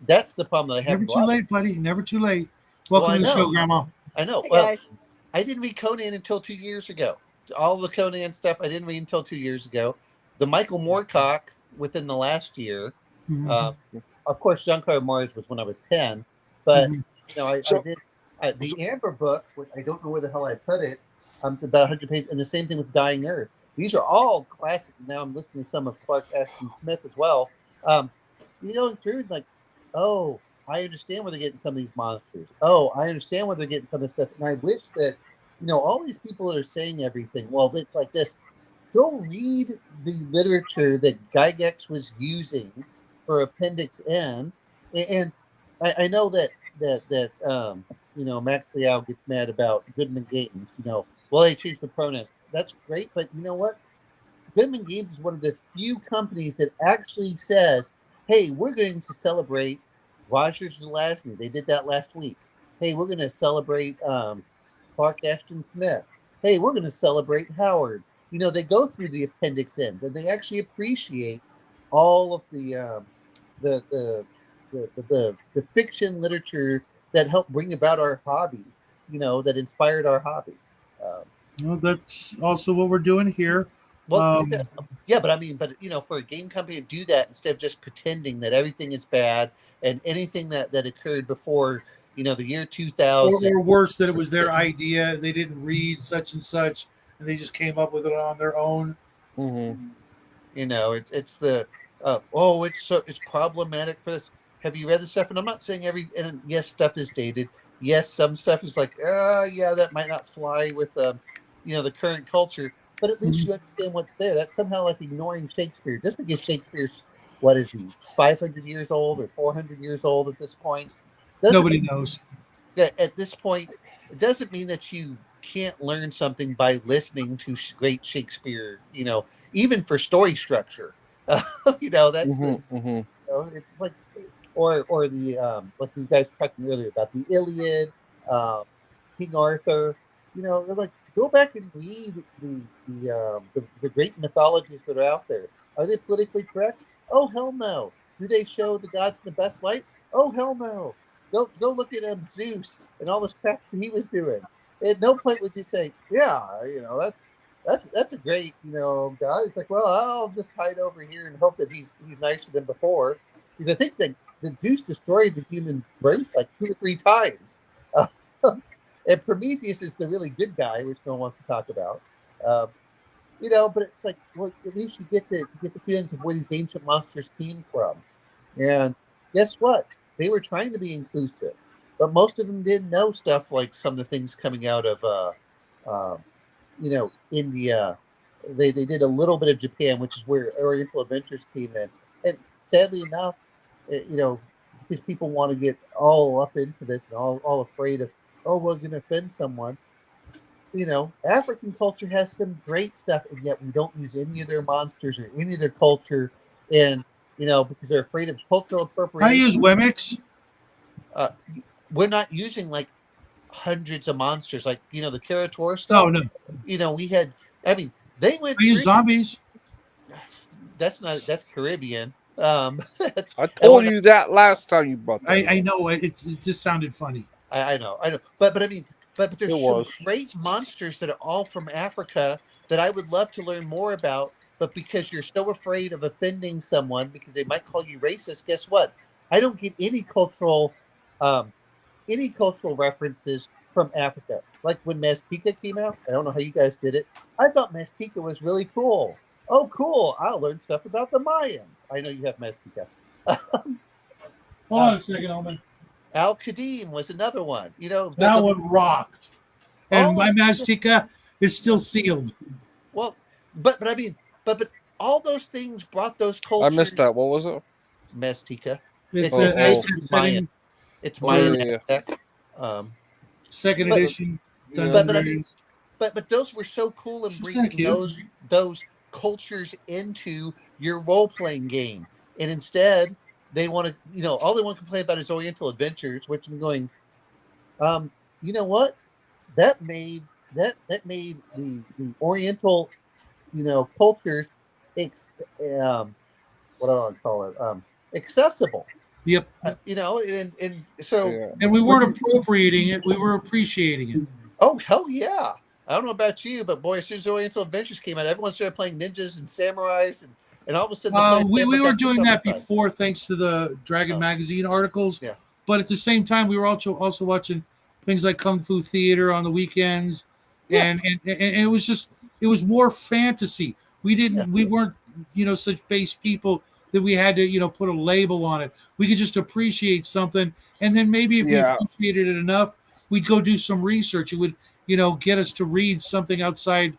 That's the problem that I have. Never too late, buddy. Never too late. Welcome to the show, Grandma. I know. Hey, well, guys. I didn't read Conan until 2 years ago. All the Conan stuff I didn't read until 2 years ago. The Michael Moorcock within the last year. Mm-hmm. Of course, Junkyard Mars was when I was 10. But, you know, I did the Amber book, which I don't know where the hell I put it, about 100 pages. And the same thing with Dying Earth. These are all classics. Now I'm listening to some of Clark Ashton Smith as well. You know, it's like, oh, I understand where they're getting some of these monsters. Oh, I understand where they're getting some of this stuff. And I wish that, you know, all these people that are saying everything, well, it's like this. Go read the literature that Gygax was using for Appendix N. And I know that you know, Max Liao gets mad about Goodman Games. You know, well, they changed the pronoun. That's great, but you know what? Goodman Games is one of the few companies that actually says, hey, we're going to celebrate Roger Zelazny. They did that last week. Hey, we're going to celebrate Clark Ashton Smith. Hey, we're going to celebrate Howard. You know, they go through the Appendix Ns, and they actually appreciate all of the fiction literature that helped bring about our hobby, you know, that inspired our hobby. Well, that's also what we're doing here. Well, yeah, but I mean, but you know, for a game company to do that instead of just pretending that everything is bad and anything that occurred before, you know, the year 2000, or worse, that it was their idea, they didn't read such and such, and they just came up with it on their own. Mm-hmm. You know, it's the it's problematic for this. Have you read the stuff? And I'm not saying and yes, stuff is dated. Yes, some stuff is like, yeah, that might not fly with you know, the current culture. But at least you understand what's there. That's somehow like ignoring Shakespeare. Just because Shakespeare's, what is he, 500 years old or 400 years old at this point? Nobody knows. Yeah, at this point, it doesn't mean that you can't learn something by listening to great Shakespeare, you know, even for story structure. You know, that's you know, it's like, or the, like you guys talked earlier about the Iliad, King Arthur, you know, they're like, go back and read the great mythologies that are out there. Are they politically correct? Oh, hell no. Do they show the gods in the best light? Oh, hell no. Go look at Zeus and all this crap that he was doing. At no point would you say, yeah, you know, that's a great, you know, guy. It's like, well, I'll just hide over here and hope that he's nicer than before. Because I think that Zeus destroyed the human race like 2 or 3 times. And Prometheus is the really good guy, which no one wants to talk about. You know, but it's like, well, at least you get the feelings of where these ancient monsters came from. And guess what? They were trying to be inclusive, but most of them didn't know stuff like some of the things coming out of, you know, India. They did a little bit of Japan, which is where Oriental Adventures came in. And sadly enough, you know, because people want to get all up into this and all afraid of, oh, we're going to offend someone. You know, African culture has some great stuff, and yet we don't use any of their monsters or any of their culture, and you know, because they're afraid of cultural appropriation. I use Wemix. We're not using like hundreds of monsters, like, you know, the Karator stuff. No. You know, we had. I mean, they went. I use zombies. that's Caribbean. That's, I told you that last time you brought that. I up. know it just sounded funny. I know, but I mean, but there's It some was. great monsters that are all from Africa that I would love to learn more about. But because you're so afraid of offending someone because they might call you racist, guess what? I don't get any cultural references from Africa. Like when Mastika came out, I don't know how you guys did it. I thought Mastika was really cool. Oh, cool! I'll learn stuff about the Mayans. I know you have Mastika. Hold on a second, Omen. Al Qadim was another one. You know, That one rocked. And Oh, my Mastika is still sealed. well, but I mean, but all those things brought those I cultures. missed that. What was it? Mastika. It's, It's a basically setting, Mayan. It's Oh, Mayan yeah. Aztec. second But- edition. Yeah. Dungeon But I mean, Dragons. but those were so cool in Thank bringing you. those cultures into your role playing game, and instead they want to, you know, all they want to complain about is Oriental Adventures, which I'm going, you know what? That made the Oriental, you know, cultures, what do I want to call it? Accessible. Yep. You know, and so Yeah. And we weren't appropriating it, we were appreciating it. oh hell yeah! I don't know about you, but boy, as soon as Oriental Adventures came out, everyone started playing ninjas and samurais, and all of a sudden, the We family were got doing kids all that the time. before, thanks to the Dragon Oh. Magazine articles. Yeah. But at the same time, we were also watching things like Kung Fu Theater on the weekends, Yes. and it was more fantasy. We weren't such base people that we had to put a label on it. We could just appreciate something, and then maybe if we Yeah. appreciated it enough, we'd go do some research. It would get us to read something outside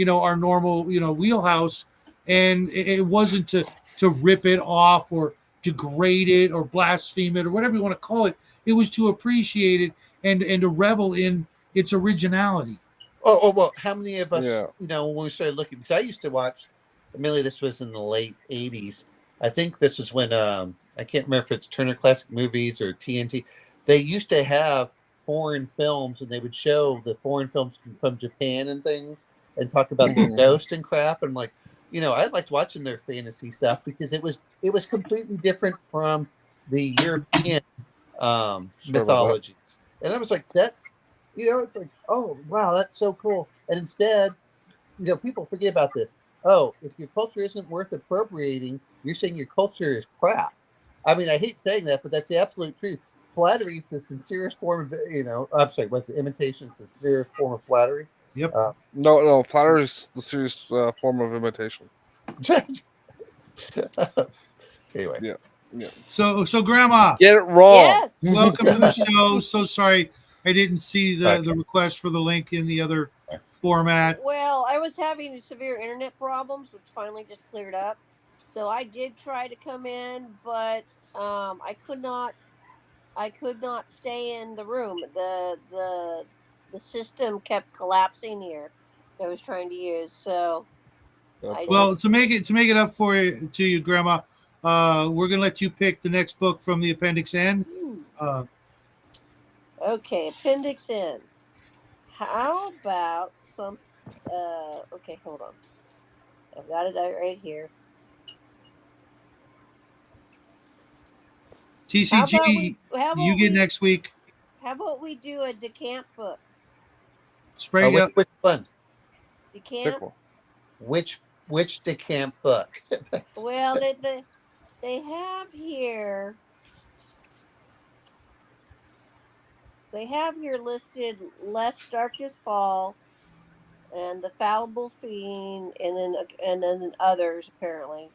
our normal wheelhouse, and it wasn't to rip it off or degrade it or blaspheme it or whatever you want to call it. It was to appreciate it and to revel in its originality. Oh well, how many of us, Yeah. when we started looking? Because I used to watch. Mainly, this was in the late '80s. I think this was when I can't remember if it's Turner Classic Movies or TNT. They used to have foreign films, and they would show the foreign films from Japan and things, and talk about their Mhm. ghost and crap. And like, I liked watching their fantasy stuff because it was completely different from the European Sorry about that. mythologies. And I was like, that's, it's like, oh wow, that's so cool. And instead, people forget about this. Oh, if your culture isn't worth appropriating, you're saying your culture is crap. I mean, I hate saying that, but that's the absolute truth. Flattery is the sincerest form of, I'm sorry, what's it? Imitation is the sincerest form of flattery. Yep. No, flattery is the serious form of imitation. Anyway. Yeah. So Grandma, Get it wrong. Yes. welcome to the show. So sorry I didn't see Right. the request for the link in the other format. Well, I was having severe internet problems, which finally just cleared up. So I did try to come in, but I could not. I could not stay in the room. The system kept collapsing here that I was trying to use. So That's Well, all. to make it up for you, Grandma, we're gonna let you pick the next book from the Appendix N. okay, Appendix N. How about some? Okay, hold on. I've got it right here. TCG, you get next week. How about we do a decamp book? Spray up. Which one? Pick Decamp. one. Which decamp book? Well, they have here. They have here listed Lest Darkness Fall, and the Fallible Fiend, and then others apparently.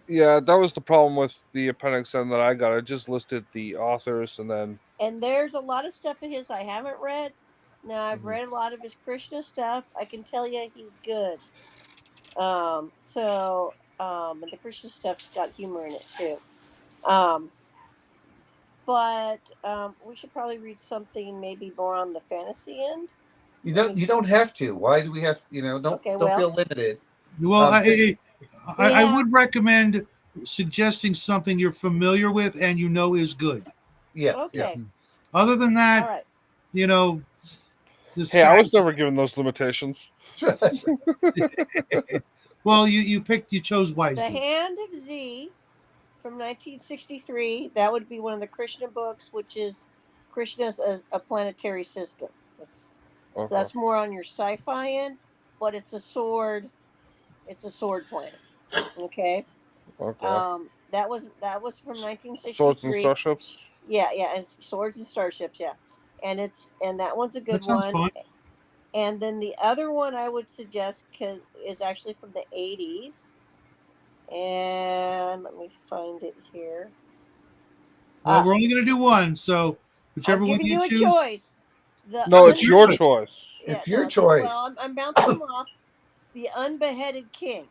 Yeah, that was the problem with the Appendix N that I got. It just listed the authors and then And there's a lot of stuff of his I haven't read. Now I've Mhm. read a lot of his Krishna stuff. I can tell you he's good. And the Krishna stuff's got humor in it too. But we should probably read something maybe more on the fantasy end. You don't have to. Why do we have? Don't Okay, don't well- feel limited. Well, I Yeah. would recommend suggesting something you're familiar with and is good. Yes. Okay. Other than All that, right. The hey, I was stacks- never given those limitations. Yeah. Well, you chose The wisely. Hand of Z from 1963. That would be one of the Krishna books, which is Krishna's a planetary system. So that's more on your sci-fi end, but it's a sword. It's a sword planet. Okay. Okay. That was from 1963. Swords and starships. Yeah, and swords and starships. Yeah, and that one's a good That sounds one. fun. And then the other one I would suggest is actually from the 80s. And let me find it here. Well, we're only going to do one, so whichever I'm one giving you you a choose. choice. No, it's your choice. It's your choice. Well, I'm bouncing them off. The Unbeheaded King.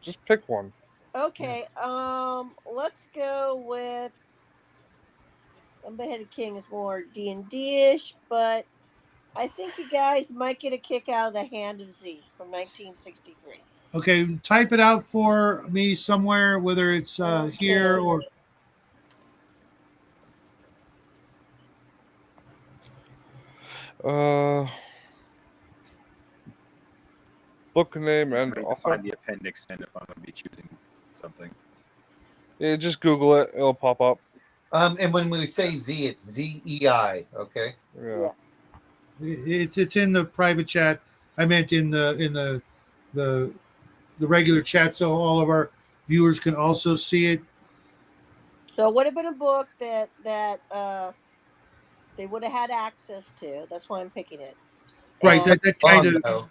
Just pick one. Okay. Let's go with Unbeheaded King is more D&D-ish, but I think you guys might get a kick out of The Hand of Z from 1963. Okay, type it out for me somewhere, whether it's here or. Book name and Trying to author. find the appendix and if I'm going to be choosing something. Yeah, just Google it. It'll pop up. And when we say Z, it's ZEI. Okay. Yeah. It's in the private chat. I meant in the regular chat, so all of our viewers can also see it. So it would have been a book that they would have had access to. That's why I'm picking it. Right. That kind of.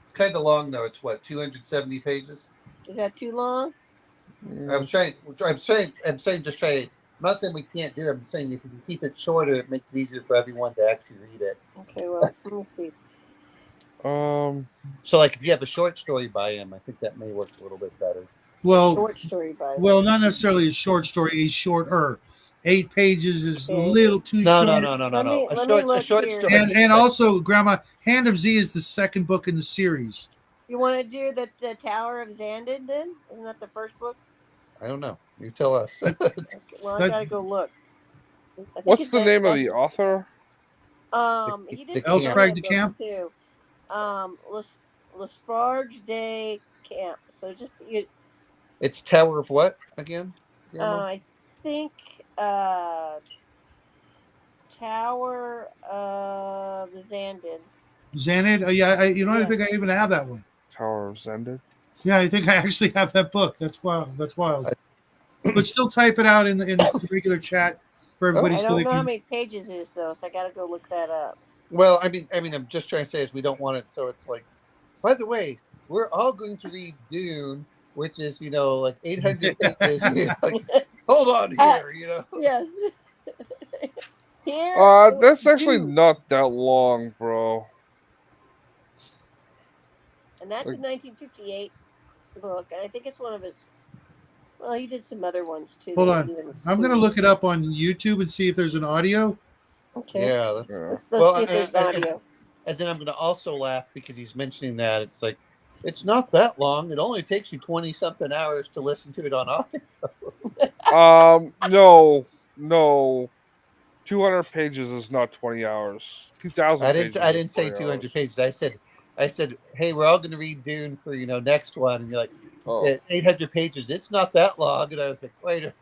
It's kind of long though. It's what 270 pages. Is that too long? I'm saying, just try. I'm not saying we can't do it. I'm saying if you can keep it shorter, it makes it easier for everyone to actually read it. Okay, well, let me see. So, like, if you have a short story by him, I think that may work a little bit better. Well, short story by him. Well, not necessarily a short story. A shorter. 8 pages is a little too short. No. A short story. And also, Grandma, Hand of Z is the second book in the series. You want to do the Tower of Xandin then? Isn't that the first book? I don't know. You tell us. Okay, well, I gotta go look. What's the name of the author? He did Elsprag de books Camp too. Lesparge de Camp. So just It's Tower of what again? I think Tower of Xandin. Xanid? Yeah, I think I even have that one. Tower of Xandin. Yeah, I think I actually have that book. That's wild. But still type it out in the regular chat for everybody. I don't know how many pages it is though, so I got to go look that up. Well, I mean, I'm just trying to say is we don't want it, so it's like. By the way, we're all going to read Dune, which is like 800 pages. Like, hold on here, Yes. Here. That's actually not that long, bro. And that's a 1958 book, and I think it's one of his. Well, he did some other ones too. Hold on, I'm going to look it up on YouTube and see if there's an audio. Okay. Yeah, let's see if there's audio. And then I'm going to also laugh because he's mentioning that it's like it's not that long. It only takes you 20-something hours to listen to it on audio. No. 200 pages is not 20 hours. 2,000 pages. I didn't say 200 pages. I said, hey, we're all going to read Dune for next one, and you're like, 800 pages. It's not that long, and I was like, wait a.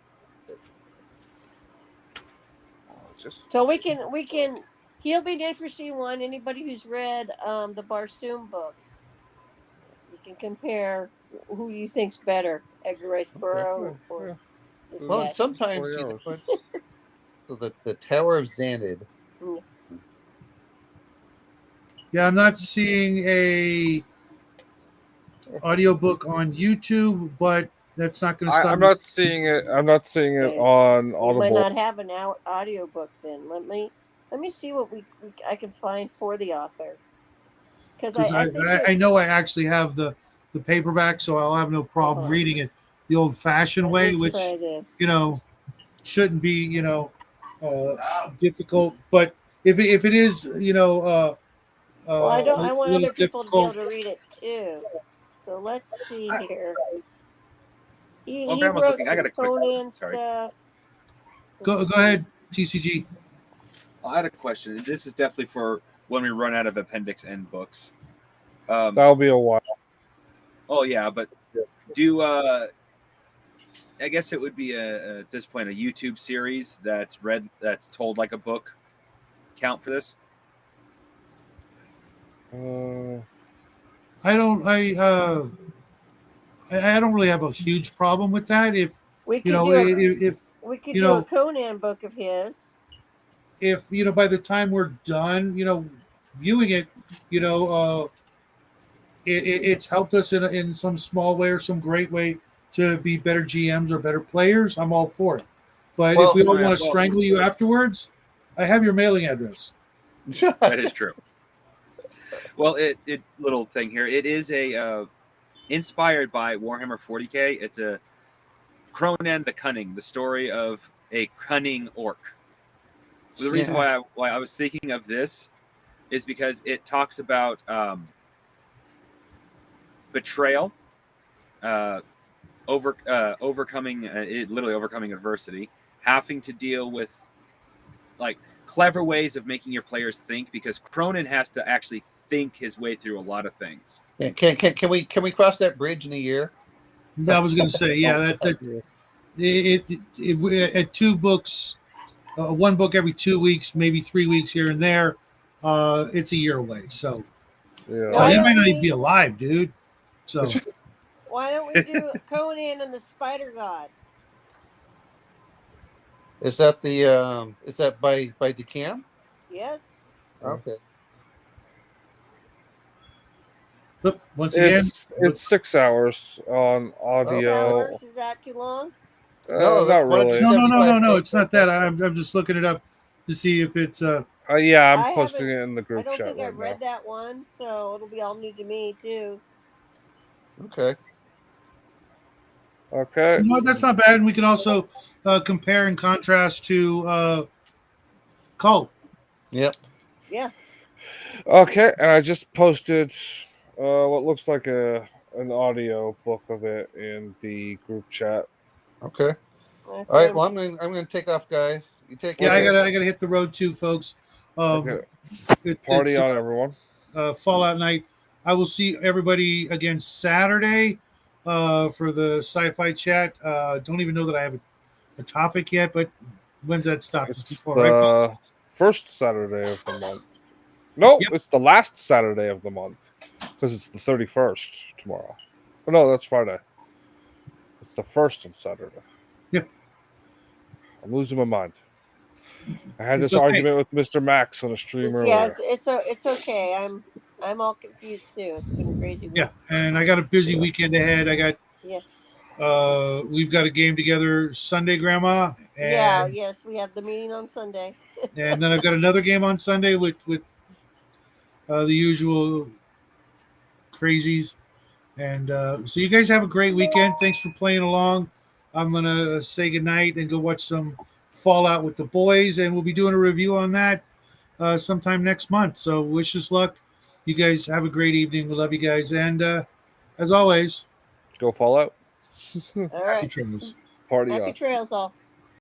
So we can. He'll be an interesting one. Anybody who's read the Barsoom books, you can compare who you think's better, Edgar Rice Burroughs or. Well, sometimes it's so the Tower of Xanid. Yeah, I'm not seeing a audiobook on YouTube, but that's not going to stop. I'm not seeing it. I'm not seeing it on Audible. You might not have an audiobook then. Let me see what I can find for the author. Because I know I actually have the paperback, so I'll have no problem reading it the old-fashioned way, which shouldn't be difficult. But if it is I want other people to be able to read it too. So let's see here. He wrote some Conan stuff. Go ahead, TCG. I had a question. This is definitely for when we run out of Appendix N books. That'll be a while. Oh yeah, but I guess it would be at this point a YouTube series that's told like a book. Count for this? I don't really have a huge problem with that. If We could you know, do we could you do know, a Conan book of his. if by the time we're done, viewing it, it's helped us in some small way or some great way to be better GMs or better players. I'm all for it. But if we don't want to strangle you afterwards, I have your mailing address. That is true. Well, it little thing here. It is a inspired by Warhammer 40K. It's a Cronan the Cunning, the story of a cunning orc. The reason why I was thinking of this is because it talks about betrayal, overcoming literally overcoming adversity, having to deal with like clever ways of making your players think, because Cronan has to actually think his way through a lot of things. Yeah, can we cross that bridge in a year? I was going to say, yeah, at 2 books, 1 book every 2 weeks, maybe 3 weeks here and there, it's a year away. So you might not even be alive, dude. So why don't we do Conan and the Spider God? Is that by DeCam? Yes. Okay. Look, once again, it's 6 hours on audio. 6 hours, is that too long? No, not really. No. It's not that. I'm just looking it up to see if it's. Yeah, I'm posting it in the group chat. I don't think I've read that one, so it'll be all new to me too. Okay. You know what, that's not bad. And we can also compare and contrast to Kull. Yep. Yeah. Okay, and I just posted what looks like an audio book of it in the group chat. Okay. All right. Well, I'm going to take off, guys. You take care. Yeah, I gotta hit the road too, folks. Party on, everyone. Fallout night. I will see everybody again Saturday for the sci-fi chat. Don't even know that I have a topic yet, but when's that stop? It's the first Saturday of the month. No, it's the last Saturday of the month because it's the 31st tomorrow. Oh, no, that's Friday. It's the first on Saturday. Yep. I'm losing my mind. I had this argument with Mr. Max on a stream earlier. Yeah, it's okay. I'm all confused too. It's been a crazy week. Yeah, and I got a busy weekend ahead. I got we've got a game together Sunday, Grandma. And, yes, we have the meeting on Sunday. And then I've got another game on Sunday with the usual crazies. And so you guys have a great weekend. Thanks for playing along. I'm going to say goodnight and go watch some Fallout with the boys, and we'll be doing a review on that sometime next month. So wish us luck. You guys have a great evening. We love you guys. And as always, go Fallout. All right. Happy trails. Party Happy on. trails all.